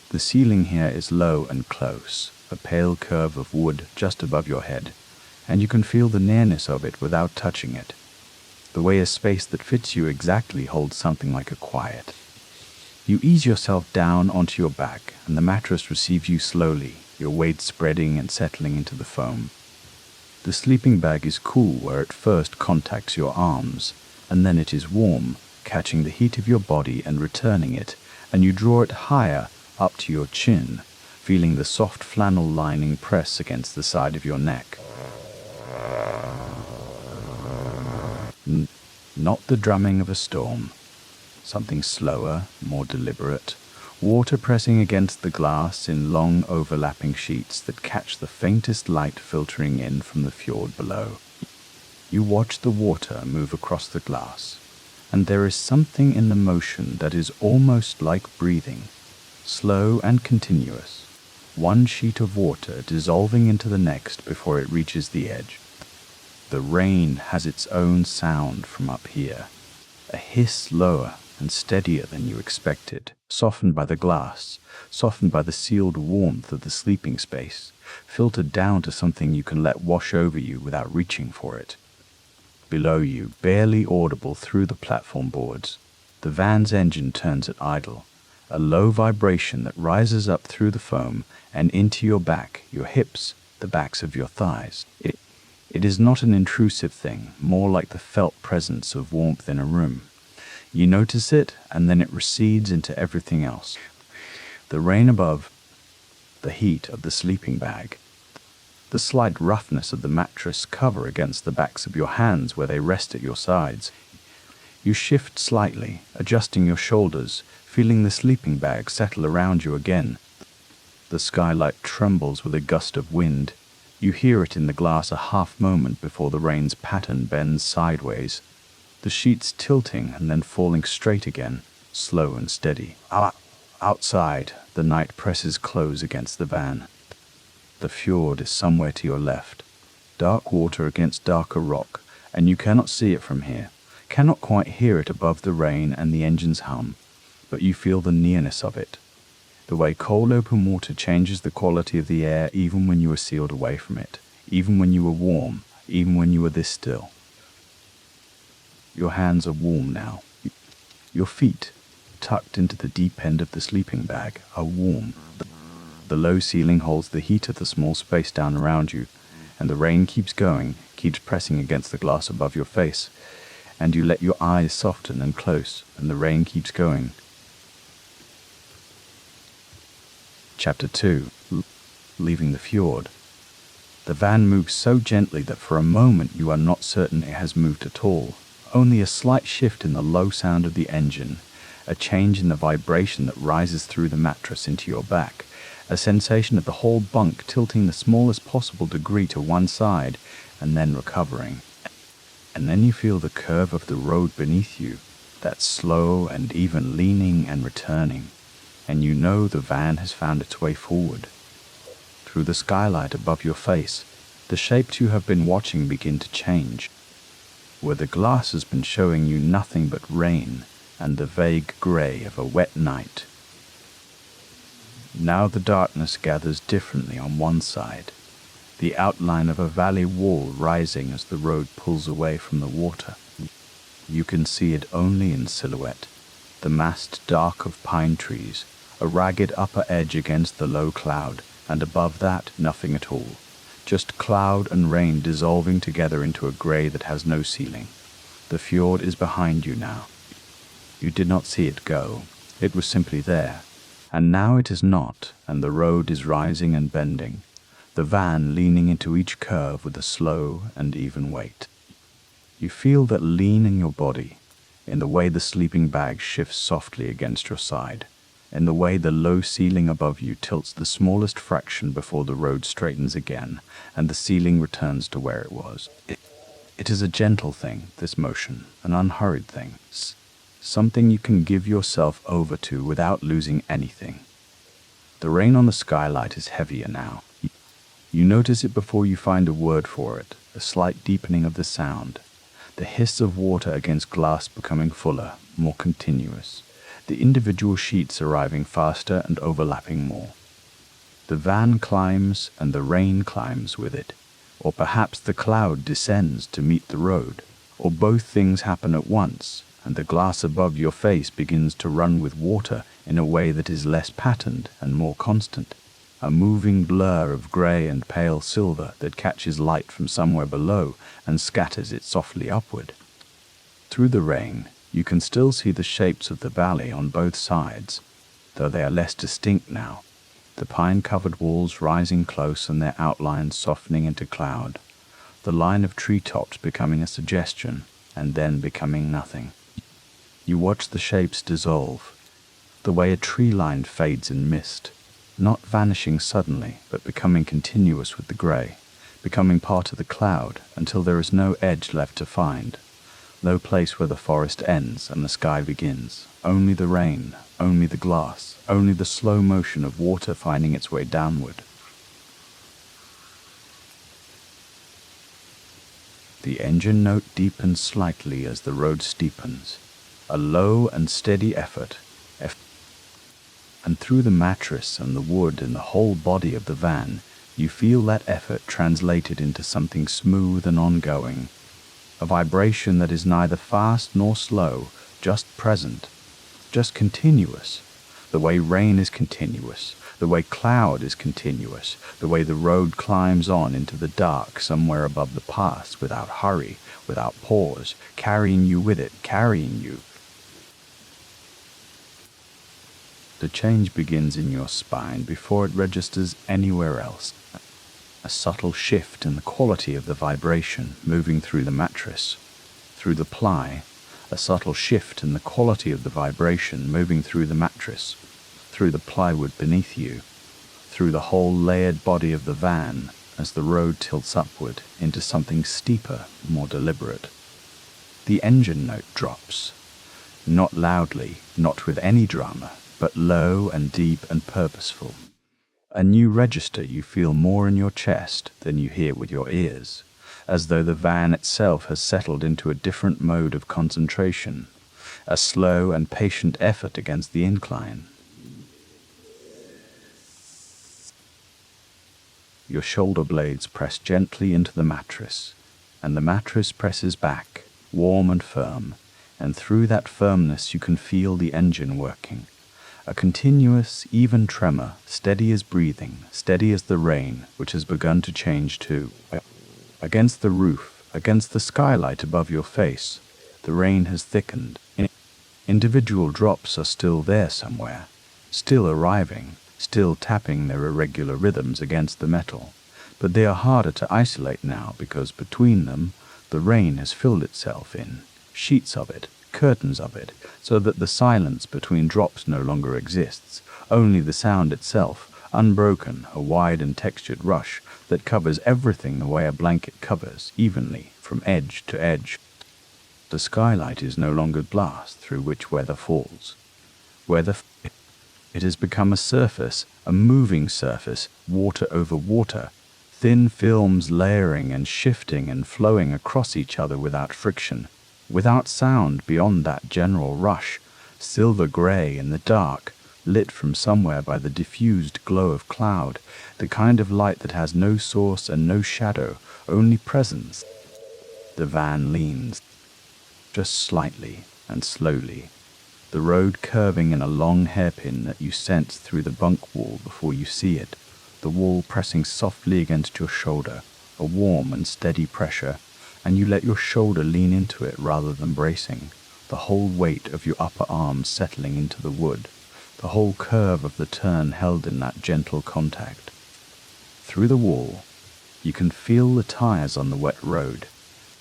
The ceiling here is low and close, a pale curve of wood just above your head, and you can feel the nearness of it without touching it, the way a space that fits you exactly holds something like a quiet. You ease yourself down onto your back, and the mattress receives you slowly, your weight spreading and settling into the foam. The sleeping bag is cool where it first contacts your arms, and then it is warm, catching the heat of your body and returning it, and you draw it higher, up to your chin, feeling the soft flannel lining press against the side of your neck. Not the drumming of a storm. Something slower, more deliberate, water pressing against the glass in long overlapping sheets that catch the faintest light filtering in from the fjord below. You watch the water move across the glass, and there is something in the motion that is almost like breathing, slow and continuous, one sheet of water dissolving into the next before it reaches the edge. The rain has its own sound from up here, a hiss lower and steadier than you expected, softened by the glass, softened by the sealed warmth of the sleeping space, filtered down to something you can let wash over you without reaching for it. Below you, barely audible through the platform boards, the van's engine turns at idle, a low vibration that rises up through the foam and into your back, your hips, the backs of your thighs. It is not an intrusive thing, more like the felt presence of warmth in a room. You notice it, and then it recedes into everything else. The rain above, the heat of the sleeping bag, the slight roughness of the mattress cover against the backs of your hands where they rest at your sides. You shift slightly, adjusting your shoulders, feeling the sleeping bag settle around you again. The skylight trembles with a gust of wind. You hear it in the glass a half moment before the rain's pattern bends sideways, the sheets tilting and then falling straight again, slow and steady. Outside, the night presses close against the van. The fjord is somewhere to your left, dark water against darker rock, and you cannot see it from here, cannot quite hear it above the rain and the engine's hum, but you feel the nearness of it, the way cold open water changes the quality of the air even when you are sealed away from it, even when you are warm, even when you are this still. Your hands are warm now. Your feet, tucked into the deep end of the sleeping bag, are warm. The low ceiling holds the heat of the small space down around you, and the rain keeps going, keeps pressing against the glass above your face, and you let your eyes soften and close, and the rain keeps going. Chapter 2. Leaving the fjord. The van moves so gently that for a moment you are not certain it has moved at all. Only a slight shift in the low sound of the engine, a change in the vibration that rises through the mattress into your back, a sensation of the whole bunk tilting the smallest possible degree to one side, and then recovering. And then you feel the curve of the road beneath you, that slow and even leaning and returning, and you know the van has found its way forward. Through the skylight above your face, the shapes you have been watching begin to change. Where the glass has been showing you nothing but rain and the vague grey of a wet night, now the darkness gathers differently on one side, the outline of a valley wall rising as the road pulls away from the water. You can see it only in silhouette, the massed dark of pine trees, a ragged upper edge against the low cloud, and above that nothing at all, just cloud and rain dissolving together into a grey that has no ceiling. The fjord is behind you now. You did not see it go, it was simply there. And now it is not, and the road is rising and bending, the van leaning into each curve with a slow and even weight. You feel that lean in your body, in the way the sleeping bag shifts softly against your side, in the way the low ceiling above you tilts the smallest fraction before the road straightens again, and the ceiling returns to where it was. It is a gentle thing, this motion, an unhurried thing. Something you can give yourself over to without losing anything. The rain on the skylight is heavier now. You notice it before you find a word for it, a slight deepening of the sound, the hiss of water against glass becoming fuller, more continuous, the individual sheets arriving faster and overlapping more. The van climbs and the rain climbs with it, or perhaps the cloud descends to meet the road, or both things happen at once, and the glass above your face begins to run with water in a way that is less patterned and more constant, a moving blur of grey and pale silver that catches light from somewhere below and scatters it softly upward. Through the rain, you can still see the shapes of the valley on both sides, though they are less distinct now, the pine-covered walls rising close and their outlines softening into cloud, the line of treetops becoming a suggestion and then becoming nothing. You watch the shapes dissolve, the way a tree line fades in mist, not vanishing suddenly, but becoming continuous with the grey, becoming part of the cloud until there is no edge left to find, no place where the forest ends and the sky begins, only the rain, only the glass, only the slow motion of water finding its way downward. The engine note deepens slightly as the road steepens, a low and steady effort, and through the mattress and the wood and the whole body of the van, you feel that effort translated into something smooth and ongoing, a vibration that is neither fast nor slow, just present, just continuous, the way rain is continuous, the way cloud is continuous, the way the road climbs on into the dark somewhere above the pass without hurry, without pause, carrying you with it, carrying you. The change begins in your spine before it registers anywhere else. A subtle shift in the quality of the vibration moving through the mattress, through the ply, a subtle shift in the quality of the vibration moving through the mattress, through the plywood beneath you, through the whole layered body of the van as the road tilts upward into something steeper, more deliberate. The engine note drops, not loudly, not with any drama, but low and deep and purposeful. A new register you feel more in your chest than you hear with your ears, as though the van itself has settled into a different mode of concentration, a slow and patient effort against the incline. Your shoulder blades press gently into the mattress, and the mattress presses back, warm and firm, and through that firmness you can feel the engine working. A continuous, even tremor, steady as breathing, steady as the rain, which has begun to change too. Against the roof, against the skylight above your face, the rain has thickened. Individual drops are still there somewhere, still arriving, still tapping their irregular rhythms against the metal, but they are harder to isolate now because between them the rain has filled itself in, sheets of it, curtains of it, so that the silence between drops no longer exists, only the sound itself, unbroken, a wide and textured rush, that covers everything the way a blanket covers, evenly, from edge to edge. The skylight is no longer glass through which weather falls. It has become a surface, a moving surface, water over water, thin films layering and shifting and flowing across each other without friction, without sound beyond that general rush, silver grey in the dark, lit from somewhere by the diffused glow of cloud, the kind of light that has no source and no shadow, only presence. The van leans, just slightly and slowly, the road curving in a long hairpin that you sense through the bunk wall before you see it, the wall pressing softly against your shoulder, a warm and steady pressure, and you let your shoulder lean into it rather than bracing, the whole weight of your upper arm settling into the wood, the whole curve of the turn held in that gentle contact. Through the wall, you can feel the tires on the wet road,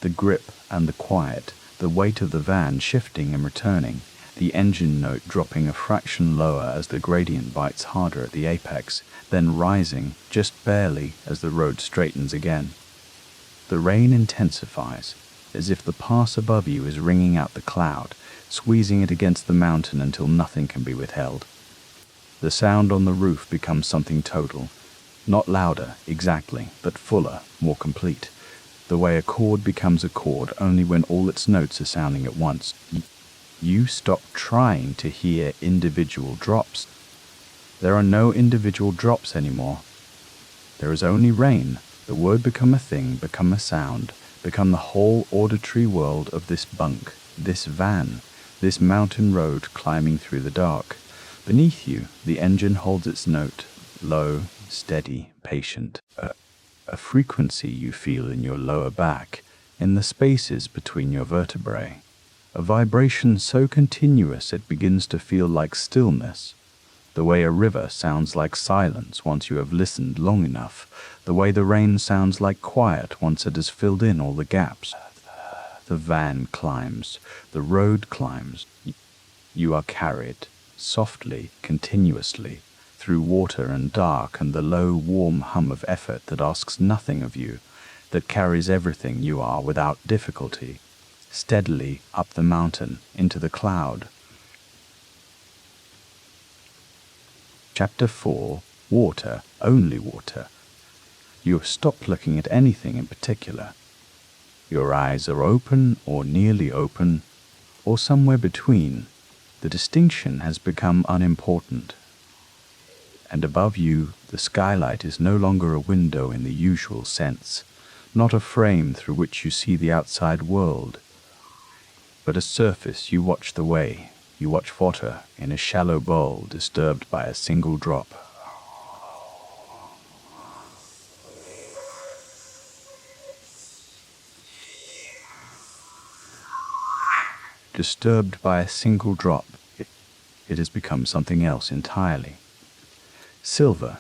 the grip and the quiet, the weight of the van shifting and returning, the engine note dropping a fraction lower as the gradient bites harder at the apex, then rising, just barely, as the road straightens again. The rain intensifies, as if the pass above you is wringing out the cloud, squeezing it against the mountain until nothing can be withheld. The sound on the roof becomes something total, not louder, exactly, but fuller, more complete, the way a chord becomes a chord only when all its notes are sounding at once. You stop trying to hear individual drops. There are no individual drops anymore. There is only rain, the word become a thing, become a sound, become the whole auditory world of this bunk, this van, this mountain road climbing through the dark. Beneath you, the engine holds its note, low, steady, patient, a frequency you feel in your lower back, in the spaces between your vertebrae. A vibration so continuous it begins to feel like stillness, the way a river sounds like silence once you have listened long enough, the way the rain sounds like quiet once it has filled in all the gaps. The van climbs, the road climbs. You are carried, softly, continuously, through water and dark and the low, warm hum of effort that asks nothing of you, that carries everything you are without difficulty, steadily up the mountain into the cloud. Chapter 4. Water, only water. You have stopped looking at anything in particular. Your eyes are open or nearly open, or somewhere between. The distinction has become unimportant. And above you, the skylight is no longer a window in the usual sense, not a frame through which you see the outside world, but a surface you watch the way, you watch water in a shallow bowl disturbed by a single drop. Disturbed by a single drop, it has become something else entirely. Silver,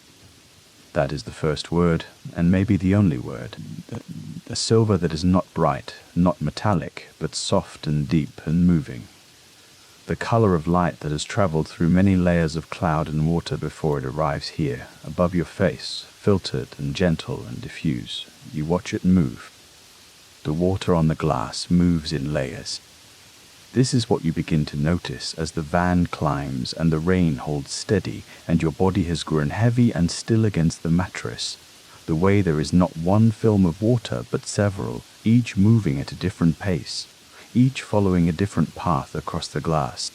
that is the first word, and maybe the only word. A silver that is not bright, not metallic, but soft and deep and moving. The color of light that has traveled through many layers of cloud and water before it arrives here, above your face, filtered and gentle and diffuse. You watch it move. The water on the glass moves in layers. This is what you begin to notice as the van climbs and the rain holds steady and your body has grown heavy and still against the mattress. The way there is not one film of water but several, each moving at a different pace, each following a different path across the glass.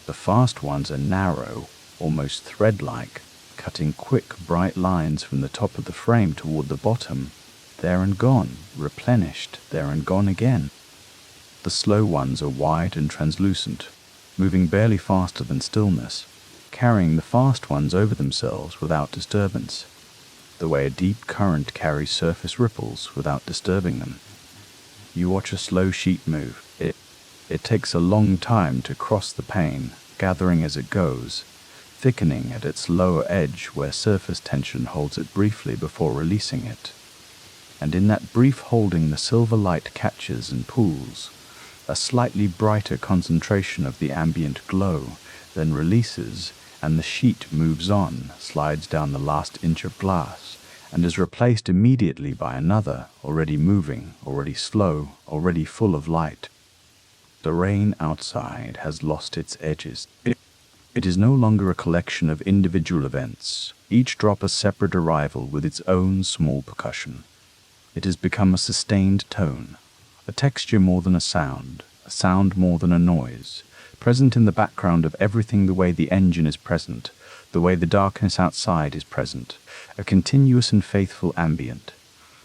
The fast ones are narrow, almost thread-like, cutting quick, bright lines from the top of the frame toward the bottom, there and gone, replenished, there and gone again. The slow ones are wide and translucent, moving barely faster than stillness, carrying the fast ones over themselves without disturbance, the way a deep current carries surface ripples without disturbing them. You watch a slow sheet move. It takes a long time to cross the pane, gathering as it goes, thickening at its lower edge where surface tension holds it briefly before releasing it. And in that brief holding the silver light catches and pools, a slightly brighter concentration of the ambient glow, then releases, and the sheet moves on, slides down the last inch of glass, and is replaced immediately by another, already moving, already slow, already full of light. The rain outside has lost its edges. It is no longer a collection of individual events, each drop a separate arrival with its own small percussion. It has become a sustained tone, a texture more than a sound more than a noise, present in the background of everything the way the engine is present, the way the darkness outside is present, a continuous and faithful ambient,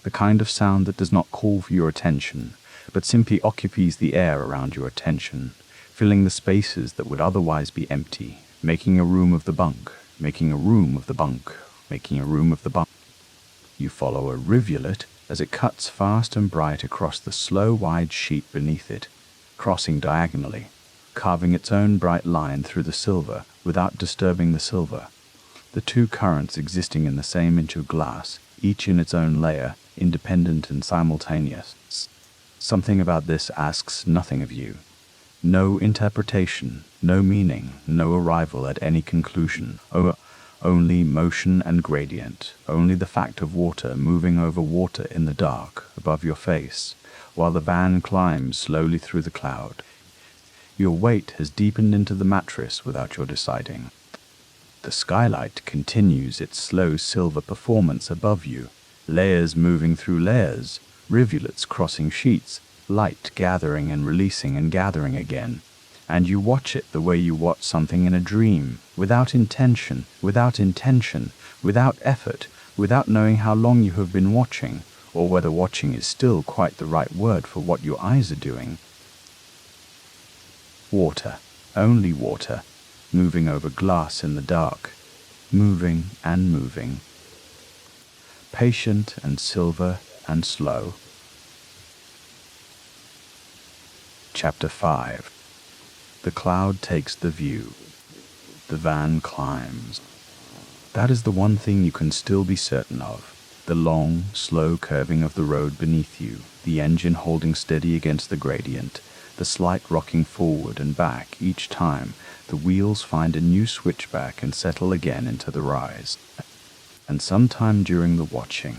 the kind of sound that does not call for your attention, but simply occupies the air around your attention, filling the spaces that would otherwise be empty, making a room of the bunk, making a room of the bunk, making a room of the bunk. You follow a rivulet as it cuts fast and bright across the slow wide sheet beneath it, crossing diagonally, carving its own bright line through the silver without disturbing the silver. The two currents existing in the same inch of glass, each in its own layer, independent and simultaneous. Something about this asks nothing of you. No interpretation, no meaning, no arrival at any conclusion. Only motion and gradient, only the fact of water moving over water in the dark above your face, while the van climbs slowly through the cloud. Your weight has deepened into the mattress without your deciding. The skylight continues its slow silver performance above you, layers moving through layers, rivulets crossing sheets, light gathering and releasing and gathering again, and you watch it the way you watch something in a dream, without intention, without effort, without knowing how long you have been watching, or whether watching is still quite the right word for what your eyes are doing. Water, only water, moving over glass in the dark, moving and moving. Patient and silver and slow. Chapter 5. The cloud takes the view. The van climbs. That is the one thing you can still be certain of. The long, slow curving of the road beneath you, the engine holding steady against the gradient, the slight rocking forward and back each time the wheels find a new switchback and settle again into the rise. And sometime during the watching,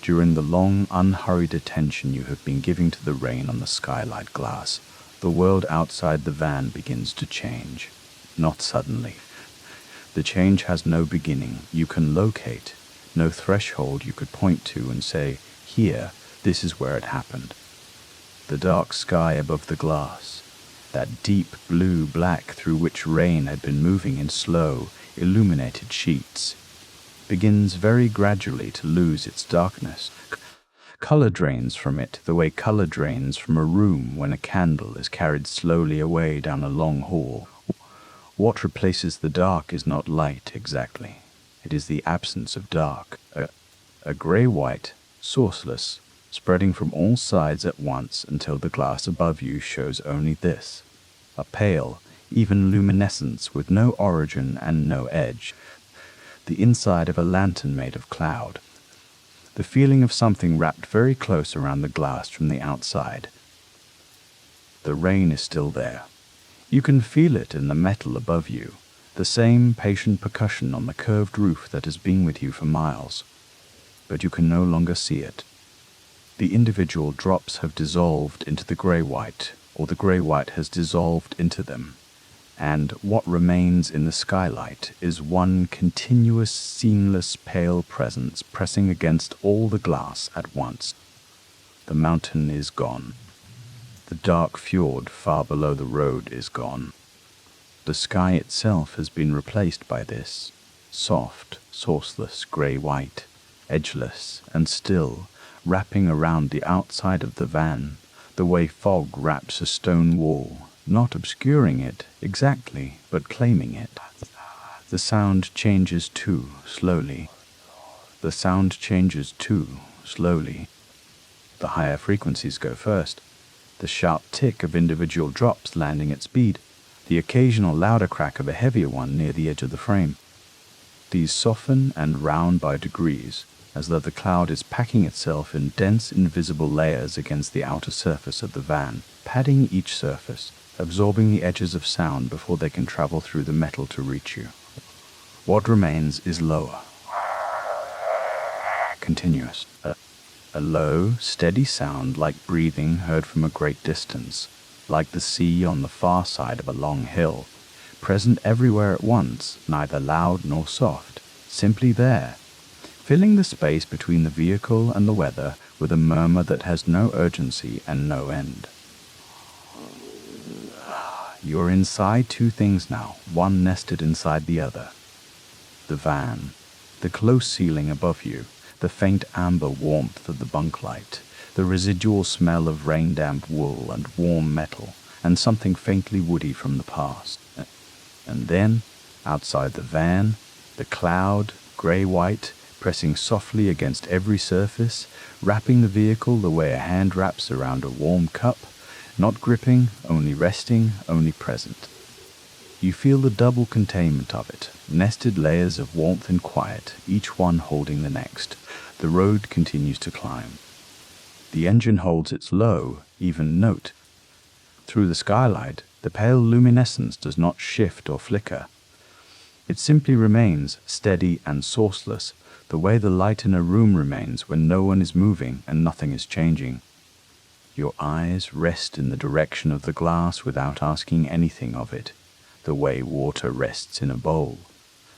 during the long, unhurried attention you have been giving to the rain on the skylight glass, the world outside the van begins to change. Not suddenly. The change has no beginning you can locate, no threshold you could point to and say, here, this is where it happened. The dark sky above the glass, that deep blue-black through which rain had been moving in slow, illuminated sheets, begins very gradually to lose its darkness. Color drains from it the way color drains from a room when a candle is carried slowly away down a long hall. What replaces the dark is not light exactly. It is the absence of dark, a grey-white, sourceless, spreading from all sides at once until the glass above you shows only this, a pale, even luminescence with no origin and no edge, the inside of a lantern made of cloud, the feeling of something wrapped very close around the glass from the outside. The rain is still there. You can feel it in the metal above you, the same patient percussion on the curved roof that has been with you for miles, but you can no longer see it. The individual drops have dissolved into the grey-white, or the grey-white has dissolved into them, and what remains in the skylight is one continuous, seamless, pale presence pressing against all the glass at once. The mountain is gone. The dark fjord far below the road is gone. The sky itself has been replaced by this, soft, sourceless, grey-white, edgeless and still, wrapping around the outside of the van, the way fog wraps a stone wall, not obscuring it exactly, but claiming it. The sound changes too, slowly. The sound changes too, slowly. The higher frequencies go first, the sharp tick of individual drops landing at speed, the occasional louder crack of a heavier one near the edge of the frame. These soften and round by degrees, as though the cloud is packing itself in dense invisible layers against the outer surface of the van, padding each surface, absorbing the edges of sound before they can travel through the metal to reach you. What remains is lower. continuous. A low, steady sound like breathing heard from a great distance, like the sea on the far side of a long hill, present everywhere at once, neither loud nor soft, simply there, filling the space between the vehicle and the weather with a murmur that has no urgency and no end. You're inside two things now, one nested inside the other. The van, the close ceiling above you, the faint amber warmth of the bunk light, the residual smell of rain-damp wool and warm metal, and something faintly woody from the past. And then, outside the van, the cloud, grey-white, pressing softly against every surface, wrapping the vehicle the way a hand wraps around a warm cup, not gripping, only resting, only present. You feel the double containment of it, nested layers of warmth and quiet, each one holding the next. The road continues to climb. The engine holds its low, even note. Through the skylight, the pale luminescence does not shift or flicker. It simply remains steady and sourceless, the way the light in a room remains when no one is moving and nothing is changing. Your eyes rest in the direction of the glass without asking anything of it, the way water rests in a bowl,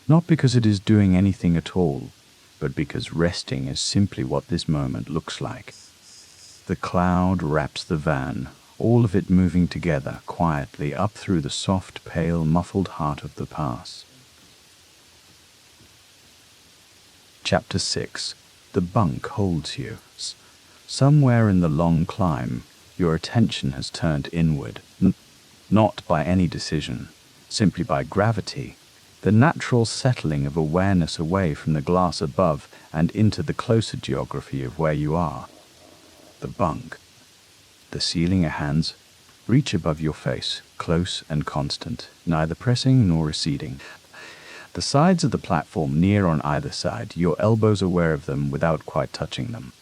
not because it is doing anything at all, but because resting is simply what this moment looks like. The cloud wraps the van, all of it moving together quietly up through the soft, pale, muffled heart of the pass. Chapter 6. The Bunk Holds You. Somewhere in the long climb, your attention has turned inward, not by any decision, simply by gravity, the natural settling of awareness away from the glass above and into the closer geography of where you are. The bunk. The ceiling hands reach above your face, close and constant, neither pressing nor receding. The sides of the platform near on either side, your elbows aware of them without quite touching them.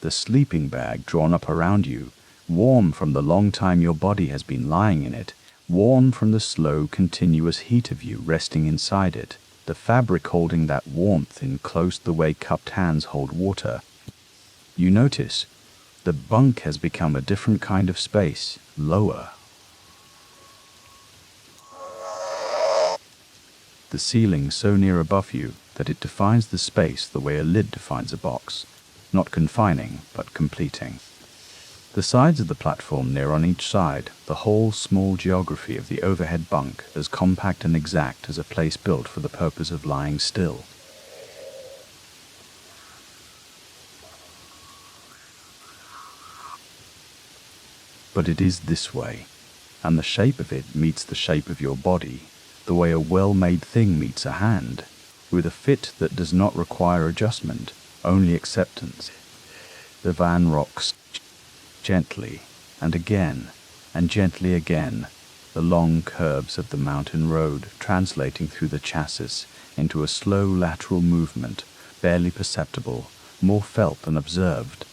The sleeping bag drawn up around you, warm from the long time your body has been lying in it, warm from the slow, continuous heat of you resting inside it, the fabric holding that warmth in close the way cupped hands hold water. You notice the bunk has become a different kind of space, lower. The ceiling so near above you that it defines the space the way a lid defines a box, not confining, but completing. The sides of the platform near on each side, the whole small geography of the overhead bunk as compact and exact as a place built for the purpose of lying still. But it is this way, and the shape of it meets the shape of your body, the way a well-made thing meets a hand, with a fit that does not require adjustment, only acceptance. The van rocks gently, and gently again, the long curves of the mountain road translating through the chassis into a slow lateral movement, barely perceptible, more felt than observed.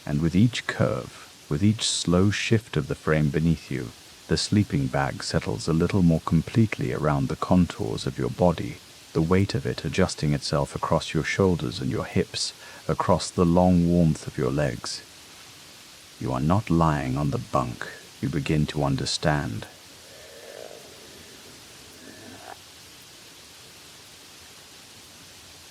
And with each curve, with each slow shift of the frame beneath you, the sleeping bag settles a little more completely around the contours of your body, the weight of it adjusting itself across your shoulders and your hips, across the long warmth of your legs. You are not lying on the bunk, you begin to understand.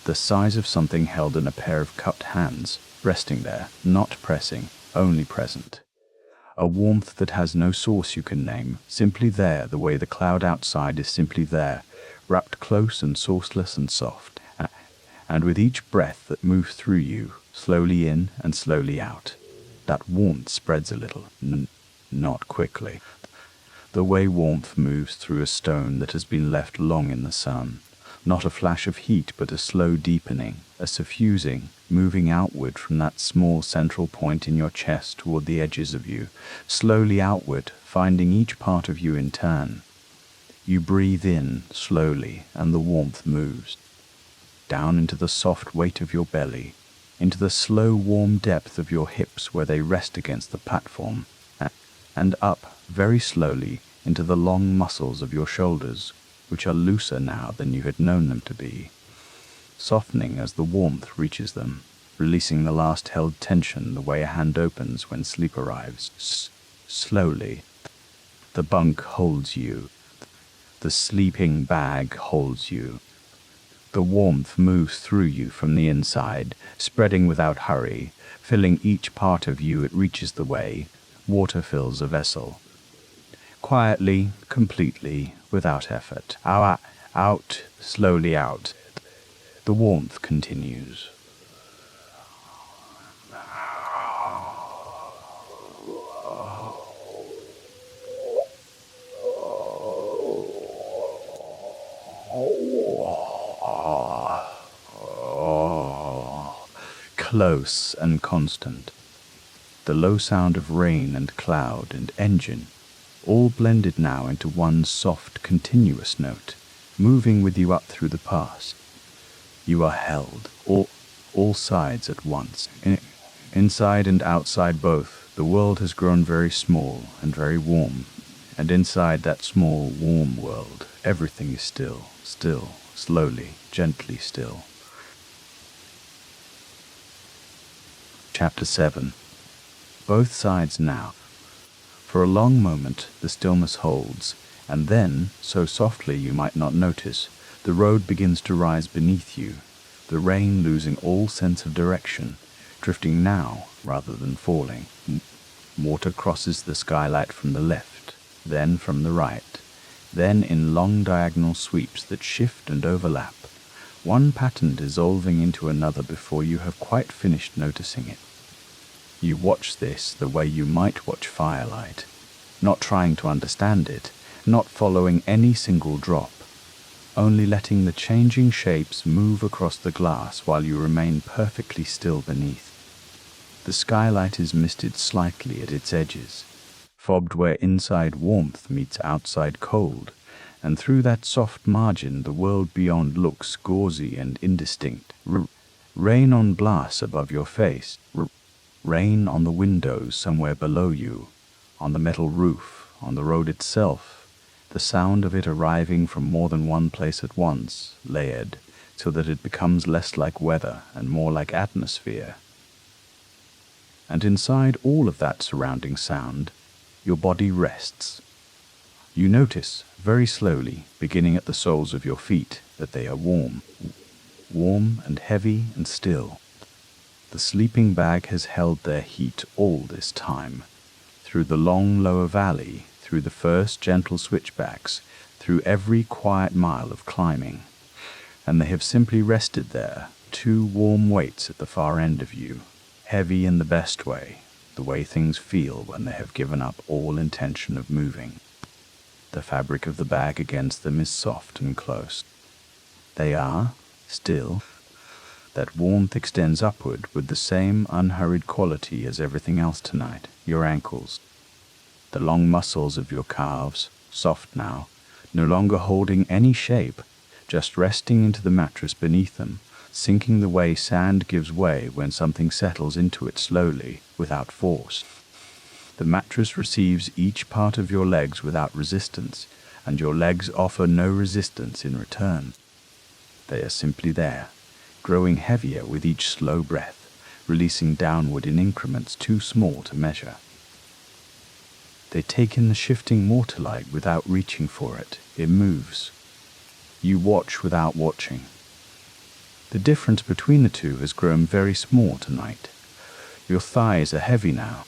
The size of something held in a pair of cupped hands, resting there, not pressing, only present. A warmth that has no source you can name, simply there the way the cloud outside is simply there, wrapped close and sourceless and soft. And with each breath that moves through you, slowly in and slowly out, that warmth spreads a little, not quickly. The way warmth moves through a stone that has been left long in the sun. Not a flash of heat, but a slow deepening, a suffusing, moving outward from that small central point in your chest toward the edges of you, slowly outward, finding each part of you in turn. You breathe in slowly, and the warmth moves down into the soft weight of your belly, into the slow warm depth of your hips where they rest against the platform, and up very slowly into the long muscles of your shoulders, which are looser now than you had known them to be. softening as the warmth reaches them, releasing the last held tension the way a hand opens when sleep arrives. Slowly, the bunk holds you. The sleeping bag holds you. The warmth moves through you from the inside, spreading without hurry, filling each part of you it reaches the way. Water fills a vessel. Quietly, completely, without effort. Out, slowly out. The warmth continues. Close and constant. The low sound of rain and cloud and engine, all blended now into one soft, continuous note, moving with you up through the past. You are held, all sides at once. Inside and outside both, the world has grown very small and very warm, and inside that small, warm world, everything is still, slowly, gently still. Chapter 7. Both sides now. For a long moment the stillness holds, and then, so softly you might not notice, the road begins to rise beneath you, the rain losing all sense of direction, drifting now rather than falling. Water crosses the skylight from the left, then from the right, then in long diagonal sweeps that shift and overlap, one pattern dissolving into another before you have quite finished noticing it. You watch this the way you might watch firelight, not trying to understand it, not following any single drop, only letting the changing shapes move across the glass while you remain perfectly still beneath. The skylight is misted slightly at its edges, fobbed where inside warmth meets outside cold, and through that soft margin the world beyond looks gauzy and indistinct. Rain on glass above your face, rain on the windows somewhere below you, on the metal roof, on the road itself, the sound of it arriving from more than one place at once, layered, so that it becomes less like weather and more like atmosphere. And inside all of that surrounding sound, your body rests. You notice, very slowly, beginning at the soles of your feet, that they are warm and heavy and still. The sleeping bag has held their heat all this time, through the long lower valley, through the first gentle switchbacks, through every quiet mile of climbing, and they have simply rested there, two warm weights at the far end of you, heavy in the best way, the way things feel when they have given up all intention of moving. The fabric of the bag against them is soft and close. They are, still. That warmth extends upward with the same unhurried quality as everything else tonight, your ankles. The long muscles of your calves, soft now, no longer holding any shape, just resting into the mattress beneath them, sinking the way sand gives way when something settles into it slowly, without force. The mattress receives each part of your legs without resistance, and your legs offer no resistance in return. They are simply there, growing heavier with each slow breath, releasing downward in increments too small to measure. They take in the shifting waterlight without reaching for it. It moves. You watch without watching. The difference between the two has grown very small tonight. Your thighs are heavy now,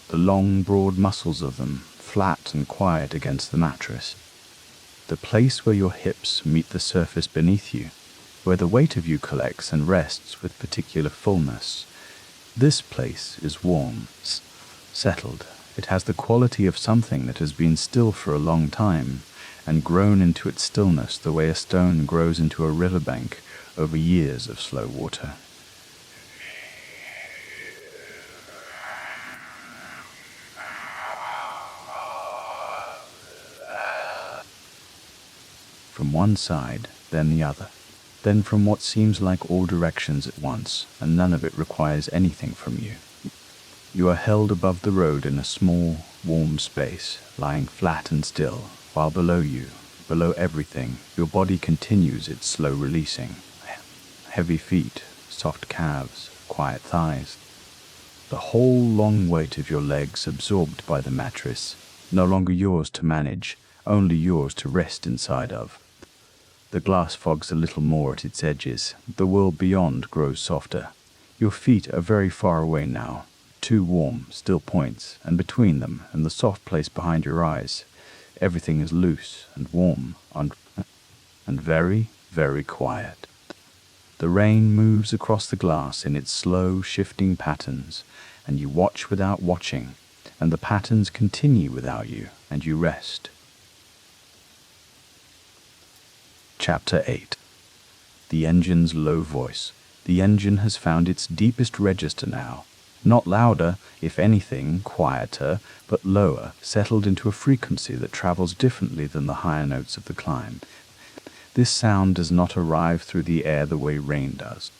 the long, broad muscles of them flat and quiet against the mattress. The place where your hips meet the surface beneath you, where the weight of you collects and rests with particular fullness. This place is warm, settled. It has the quality of something that has been still for a long time, and grown into its stillness the way a stone grows into a riverbank over years of slow water. From one side, then the other, then from what seems like all directions at once, and none of it requires anything from you. You are held above the road in a small, warm space, lying flat and still, while below you, below everything, your body continues its slow releasing. heavy feet, soft calves, quiet thighs. The whole long weight of your legs absorbed by the mattress, no longer yours to manage, only yours to rest inside of. The glass fogs a little more at its edges. The world beyond grows softer. Your feet are very far away now. 2 warm, still points, and between them and the soft place behind your eyes, everything is loose and warm and very, very quiet. The rain moves across the glass in its slow, shifting patterns, and you watch without watching, and the patterns continue without you, and you rest. Chapter 8. The engine's low voice. The engine has found its deepest register now. Not louder, if anything, quieter, but lower, settled into a frequency that travels differently than the higher notes of the climb. This sound does not arrive through the air the way rain does.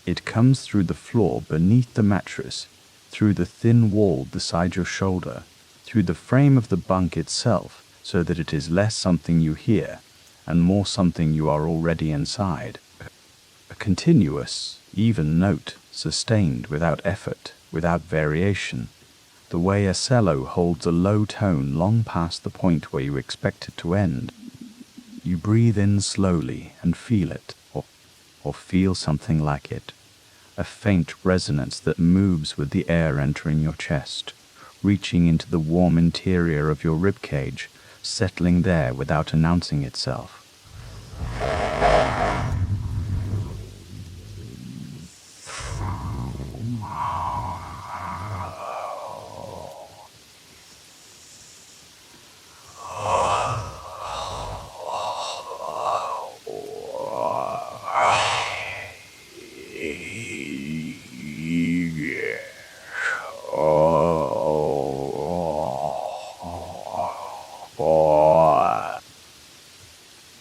It comes through the floor beneath the mattress, through the thin wall beside your shoulder, through the frame of the bunk itself, so that it is less something you hear, and more something you are already inside. A continuous, even note, sustained without effort, without variation, the way a cello holds a low tone long past the point where you expect it to end. You breathe in slowly and feel it, or feel something like it, a faint resonance that moves with the air entering your chest, reaching into the warm interior of your rib cage, settling there without announcing itself.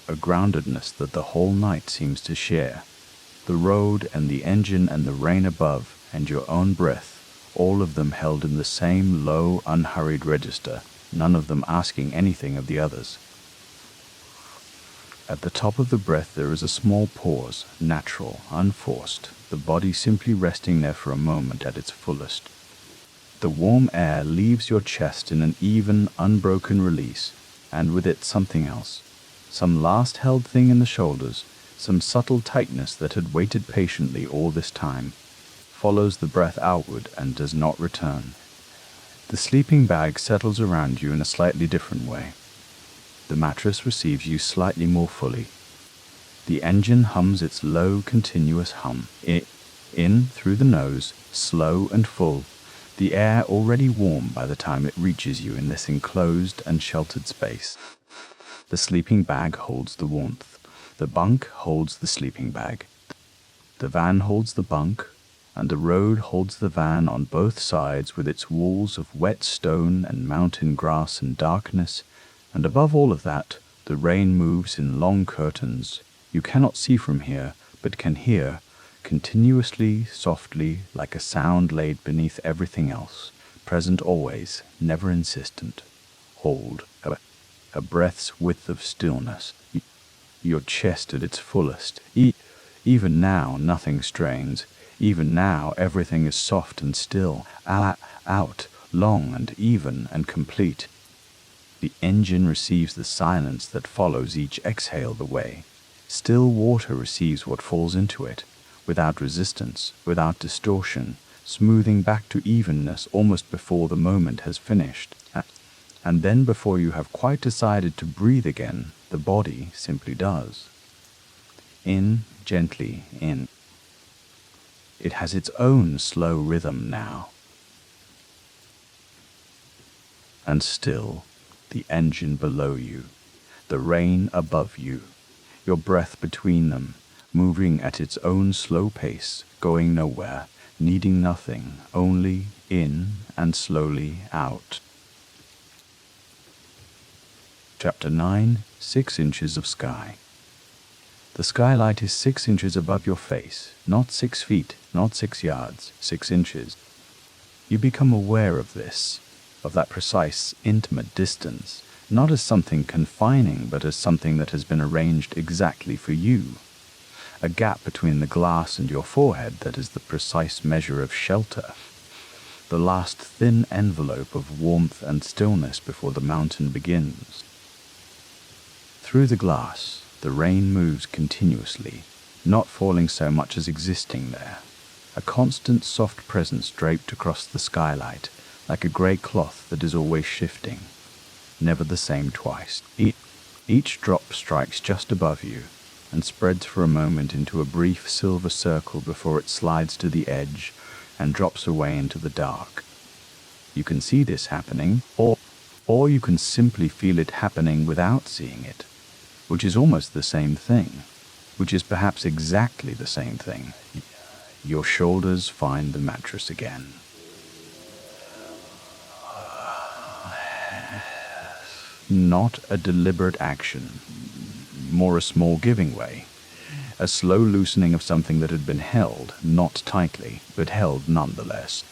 A groundedness that the whole night seems to share. The road and the engine and the rain above and your own breath, all of them held in the same low, unhurried register, none of them asking anything of the others. At the top of the breath there is a small pause, natural, unforced, the body simply resting there for a moment at its fullest. The warm air leaves your chest in an even, unbroken release, and with it something else. Some last held thing in the shoulders, some subtle tightness that had waited patiently all this time, follows the breath outward and does not return. The sleeping bag settles around you in a slightly different way. The mattress receives you slightly more fully. The engine hums its low, continuous hum, in through the nose, slow and full, the air already warm by the time it reaches you in this enclosed and sheltered space. The sleeping bag holds the warmth. The bunk holds the sleeping bag. The van holds the bunk, and the road holds the van on both sides with its walls of wet stone and mountain grass and darkness, and above all of that, the rain moves in long curtains. You cannot see from here, but can hear, continuously, softly, like a sound laid beneath everything else, present always, never insistent. Hold, a breath's width of stillness, your chest at its fullest. Even now nothing strains, even now everything is soft and still, out, long and even and complete. The engine receives the silence that follows each exhale the way. Still water receives what falls into it, without resistance, without distortion, smoothing back to evenness almost before the moment has finished. And then before you have quite decided to breathe again, the body simply does. In, gently in. It has its own slow rhythm now. And still, the engine below you, the rain above you, your breath between them, moving at its own slow pace, going nowhere, needing nothing, only in and slowly out. Chapter 9, 6 inches of sky. The skylight is 6 inches above your face, not 6 feet, not 6 yards, 6 inches. You become aware of this, of that precise, intimate distance, not as something confining, but as something that has been arranged exactly for you. a gap between the glass and your forehead that is the precise measure of shelter, the last thin envelope of warmth and stillness before the mountain begins. Through the glass, the rain moves continuously, not falling so much as existing there, a constant soft presence draped across the skylight, like a grey cloth that is always shifting, never the same twice. Each drop strikes just above you and spreads for a moment into a brief silver circle before it slides to the edge and drops away into the dark. You can see this happening, or you can simply feel it happening without seeing it, which is almost the same thing, which is perhaps exactly the same thing. Your shoulders find the mattress again. Not a deliberate action, more a small giving way, a slow loosening of something that had been held, not tightly, but held nonetheless.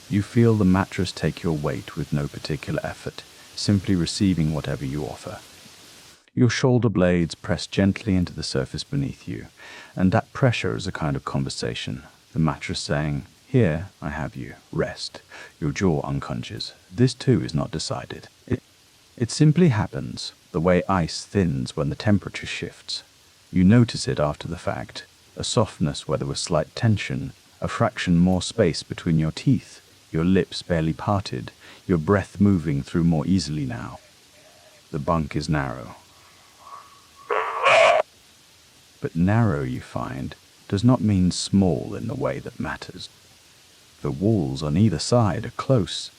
You feel the mattress take your weight with no particular effort, simply receiving whatever you offer. Your shoulder blades press gently into the surface beneath you, and that pressure is a kind of conversation, the mattress saying, "Here I have you, rest." Your jaw unclenches. This too is not decided. It simply happens, the way ice thins when the temperature shifts. You notice it after the fact, a softness where there was slight tension, a fraction more space between your teeth, your lips barely parted, your breath moving through more easily now. The bunk is narrow. But narrow, you find, does not mean small in the way that matters. The walls on either side are close,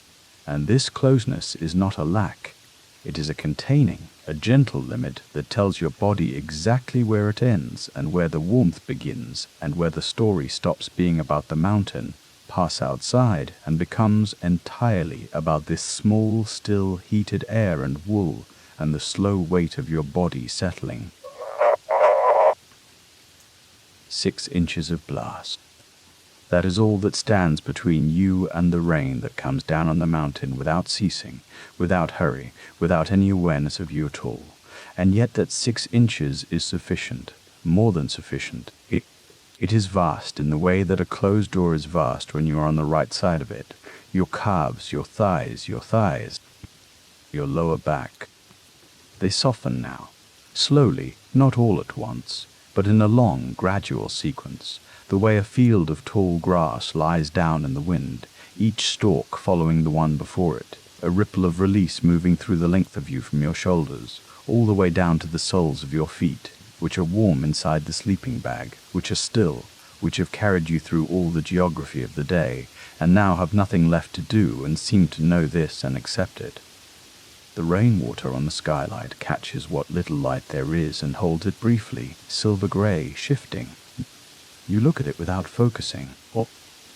and this closeness is not a lack. It is a containing, a gentle limit that tells your body exactly where it ends and where the warmth begins and where the story stops being about the mountain, pass outside, and becomes entirely about this small, still, heated air and wool and the slow weight of your body settling. 6 inches of blast. That is all that stands between you and the rain that comes down on the mountain without ceasing, without hurry, without any awareness of you at all. And yet that 6 inches is sufficient, more than sufficient. It is vast in the way that a closed door is vast when you are on the right side of it. Your calves, your thighs, your lower back. They soften now, slowly, not all at once, but in a long, gradual sequence, the way a field of tall grass lies down in the wind, each stalk following the one before it, a ripple of release moving through the length of you from your shoulders, all the way down to the soles of your feet, which are warm inside the sleeping bag, which are still, which have carried you through all the geography of the day, and now have nothing left to do and seem to know this and accept it. The rainwater on the skylight catches what little light there is and holds it briefly, silver-grey, shifting. You look at it without focusing, or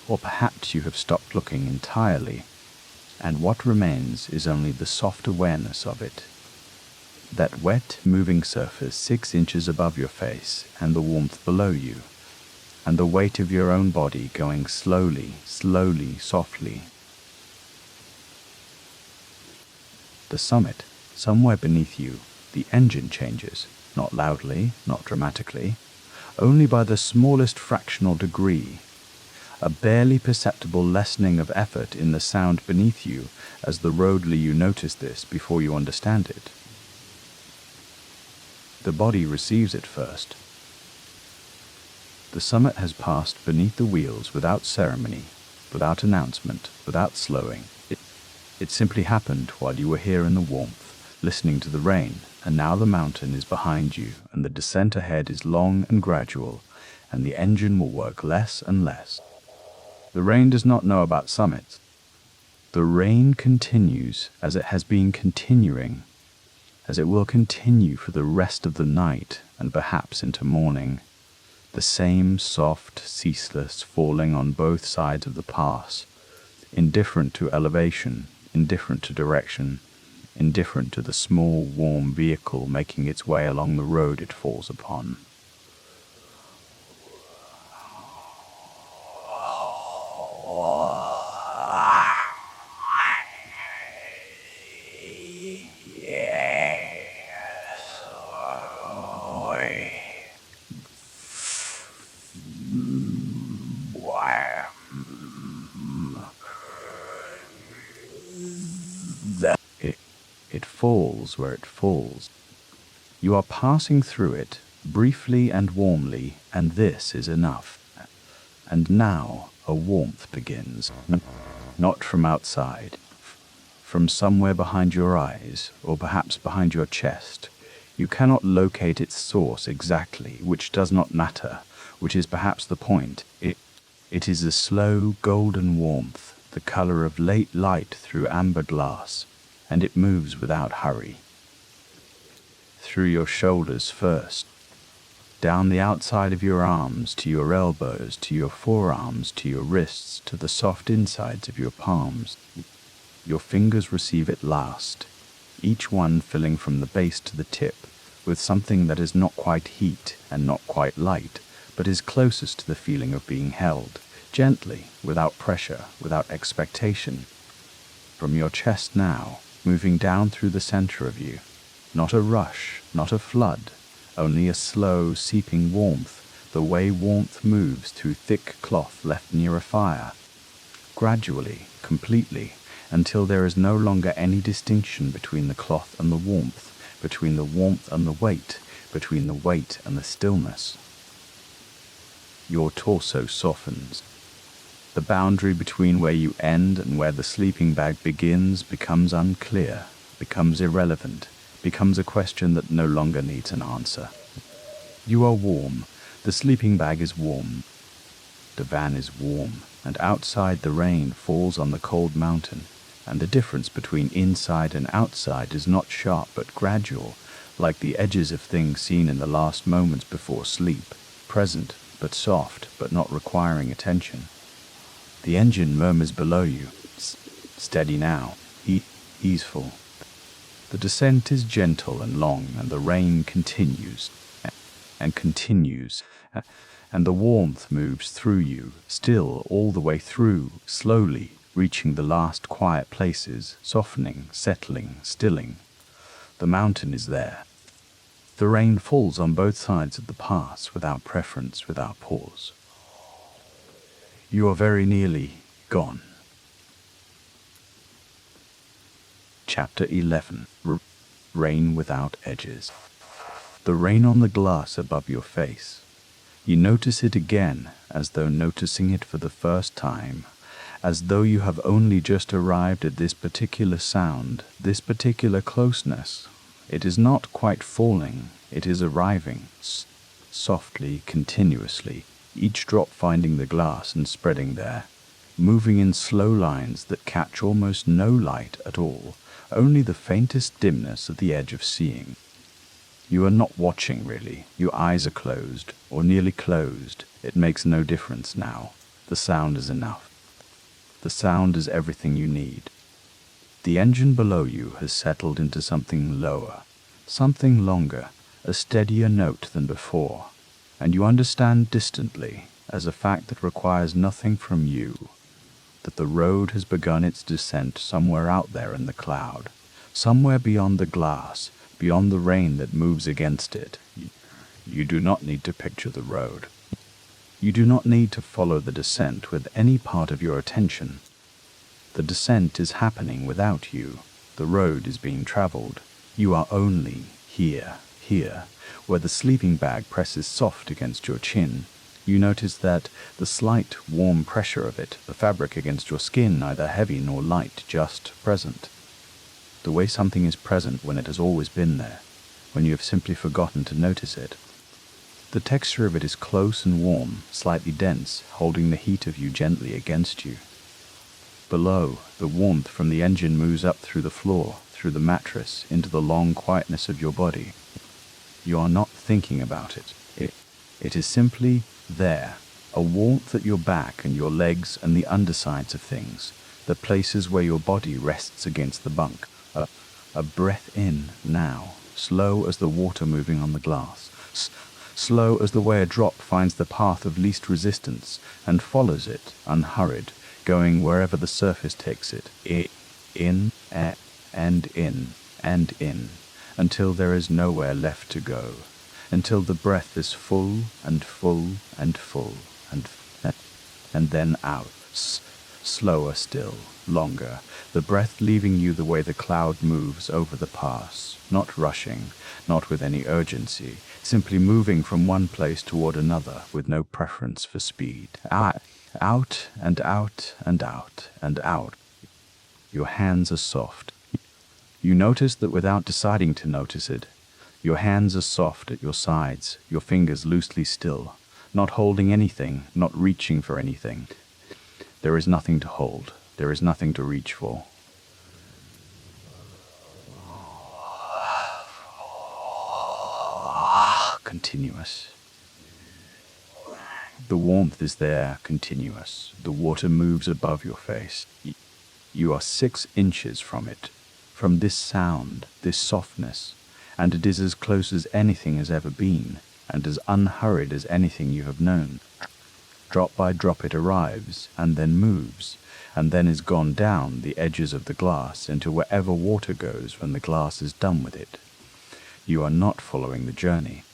perhaps you have stopped looking entirely, and what remains is only the soft awareness of it. That wet, moving surface 6 inches above your face and the warmth below you, and the weight of your own body going slowly, softly. The summit, somewhere beneath you, the engine changes, not loudly, not dramatically, only by the smallest fractional degree, a barely perceptible lessening of effort in the sound beneath you as the roadly you notice this before you understand it. The body receives it first. The summit has passed beneath the wheels without ceremony, without announcement, without slowing. It simply happened while you were here in the warmth, listening to the rain, and now the mountain is behind you, and the descent ahead is long and gradual, and the engine will work less and less. The rain does not know about summits. The rain continues as it has been continuing, as it will continue for the rest of the night and perhaps into morning. The same soft, ceaseless falling on both sides of the pass, indifferent to elevation, indifferent to direction, indifferent to the small, warm vehicle making its way along the road it falls upon. It falls where it falls. You are passing through it, briefly and warmly, and this is enough. And now a warmth begins, not from outside, from somewhere behind your eyes, or perhaps behind your chest. You cannot locate its source exactly, which does not matter, which is perhaps the point. It is a slow golden warmth, the color of late light through amber glass, and it moves without hurry. Through your shoulders first, down the outside of your arms, to your elbows, to your forearms, to your wrists, to the soft insides of your palms. Your fingers receive it last, each one filling from the base to the tip, with something that is not quite heat and not quite light, but is closest to the feeling of being held, gently, without pressure, without expectation. From your chest now, moving down through the center of you, not a rush, not a flood, only a slow, seeping warmth, the way warmth moves through thick cloth left near a fire. Gradually, completely, until there is no longer any distinction between the cloth and the warmth, between the warmth and the weight, between the weight and the stillness. Your torso softens. The boundary between where you end and where the sleeping bag begins becomes unclear, becomes irrelevant, becomes a question that no longer needs an answer. You are warm. The sleeping bag is warm. The van is warm, and outside the rain falls on the cold mountain, and the difference between inside and outside is not sharp but gradual, like the edges of things seen in the last moments before sleep, present but soft but not requiring attention. The engine murmurs below you, steady now, easeful. The descent is gentle and long, and the rain continues, and continues, and the warmth moves through you, still all the way through, slowly, reaching the last quiet places, softening, settling, stilling. The mountain is there. The rain falls on both sides of the pass, without preference, without pause. You are very nearly gone. Chapter 11. Rain without edges. The rain on the glass above your face. You notice it again, as though noticing it for the first time, as though you have only just arrived at this particular sound, this particular closeness. It is not quite falling, it is arriving, softly, continuously, each drop finding the glass and spreading there, moving in slow lines that catch almost no light at all, only the faintest dimness at the edge of seeing. You are not watching, really. Your eyes are closed, or nearly closed. It makes no difference now. The sound is enough. The sound is everything you need. The engine below you has settled into something lower, something longer, a steadier note than before, and you understand distantly, as a fact that requires nothing from you, that the road has begun its descent somewhere out there in the cloud, somewhere beyond the glass, beyond the rain that moves against it. You do not need to picture the road. You do not need to follow the descent with any part of your attention. The descent is happening without you. The road is being traveled. You are only here, where the sleeping bag presses soft against your chin. You notice that the slight, warm pressure of it, the fabric against your skin, neither heavy nor light, just present. The way something is present when it has always been there, when you have simply forgotten to notice it. The texture of it is close and warm, slightly dense, holding the heat of you gently against you. Below, the warmth from the engine moves up through the floor, through the mattress, into the long quietness of your body. You are not thinking about it. It is simply there, a warmth at your back and your legs and the undersides of things, the places where your body rests against the bunk. A breath in now, slow as the water moving on the glass, slow as the way a drop finds the path of least resistance and follows it, unhurried, going wherever the surface takes it, in, and in, until there is nowhere left to go, until the breath is full and full and full, and then out, slower still, longer, the breath leaving you the way the cloud moves over the pass, not rushing, not with any urgency, simply moving from one place toward another with no preference for speed. Out and out and out and out. Your hands are soft. You notice that without deciding to notice it. Your hands are soft at your sides, your fingers loosely still, not holding anything, not reaching for anything. There is nothing to hold. There is nothing to reach for. Continuous. The warmth is there, continuous. The water moves above your face. You are 6 inches from it, from this sound, this softness, and it is as close as anything has ever been, and as unhurried as anything you have known. Drop by drop it arrives, and then moves, and then is gone down the edges of the glass into wherever water goes when the glass is done with it. You are not following the journey.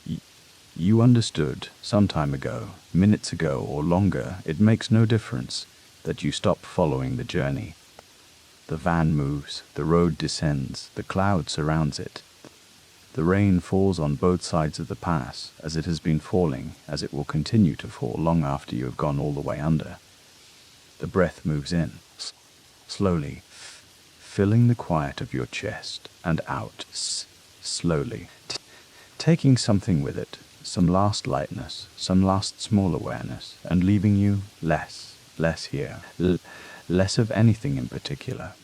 You understood, some time ago, minutes ago or longer, it makes no difference, that you stop following the journey. The van moves, the road descends, the cloud surrounds it. The rain falls on both sides of the pass, as it has been falling, as it will continue to fall long after you have gone all the way under. The breath moves in, slowly, filling the quiet of your chest, and out, slowly, taking something with it, some last lightness, some last small awareness, and leaving you less here, less of anything in particular.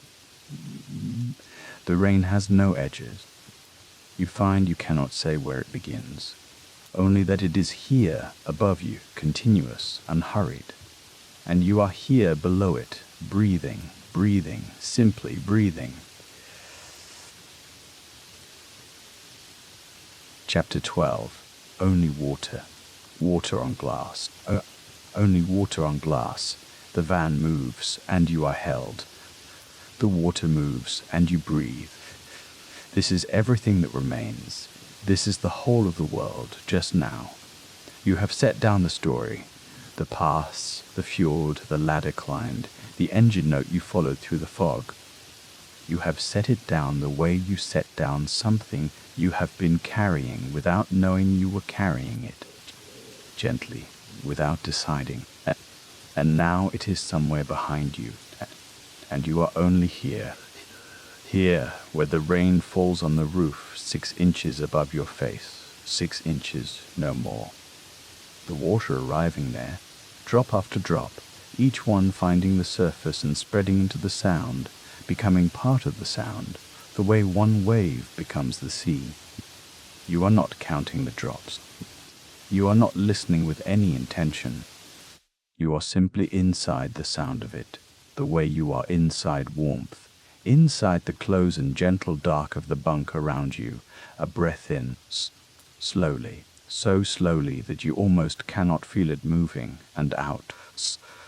The rain has no edges. You find you cannot say where it begins, only that it is here above you, continuous, unhurried, and you are here below it, breathing, simply breathing. Chapter 12. Only water. Water on glass. Only water on glass. The van moves, and you are held. The water moves, and you breathe. This is everything that remains. This is the whole of the world, just now. You have set down the story. The pass, the fjord, the ladder climbed, the engine note you followed through the fog. You have set it down the way you set down something you have been carrying without knowing you were carrying it. Gently, without deciding. And now it is somewhere behind you, and you are only here. Here, where the rain falls on the roof 6 inches above your face, 6 inches, no more. The water arriving there, drop after drop, each one finding the surface and spreading into the sound, becoming part of the sound, the way one wave becomes the sea. You are not counting the drops. You are not listening with any intention. You are simply inside the sound of it, the way you are inside warmth. Inside the close and gentle dark of the bunk around you, a breath in, slowly, so slowly that you almost cannot feel it moving, and out,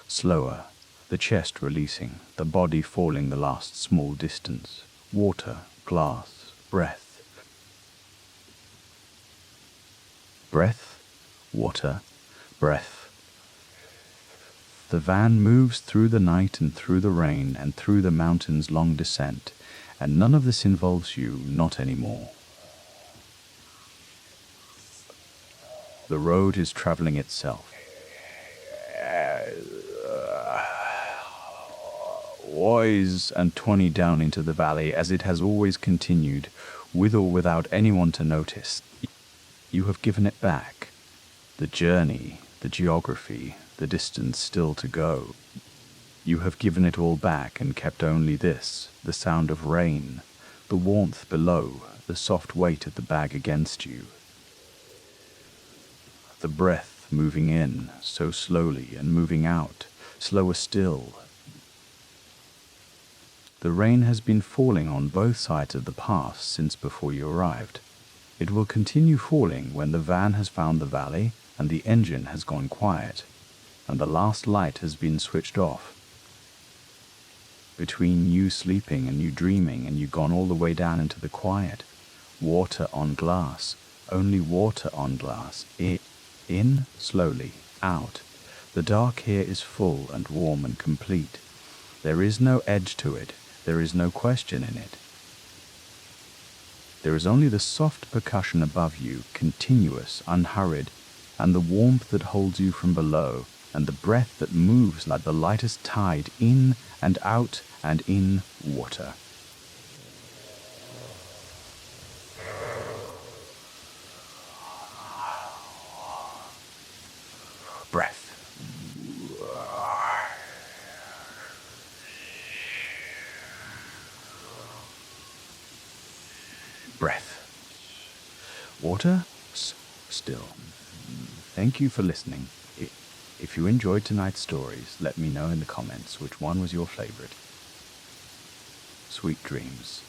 slower, the chest releasing, the body falling the last small distance. Water, glass, breath. Breath, water, breath. The van moves through the night and through the rain and through the mountain's long descent, and none of this involves you, not anymore. The road is traveling itself. Wise and 20 down into the valley as it has always continued, with or without anyone to notice. You have given it back. The journey, the geography, the distance still to go. You have given it all back and kept only this, the sound of rain, the warmth below, the soft weight of the bag against you. The breath moving in, so slowly, and moving out, slower still. The rain has been falling on both sides of the pass since before you arrived. It will continue falling when the van has found the valley and the engine has gone quiet, and the last light has been switched off. Between you sleeping and you dreaming and you gone all the way down into the quiet, water on glass, only water on glass, in, slowly, out. The dark here is full and warm and complete. There is no edge to it. There is no question in it. There is only the soft percussion above you, continuous, unhurried, and the warmth that holds you from below, and the breath that moves like the lightest tide in and out and in water. Breath. Breath. Water. Still. Thank you for listening. If you enjoyed tonight's stories, let me know in the comments which one was your favorite. Sweet dreams.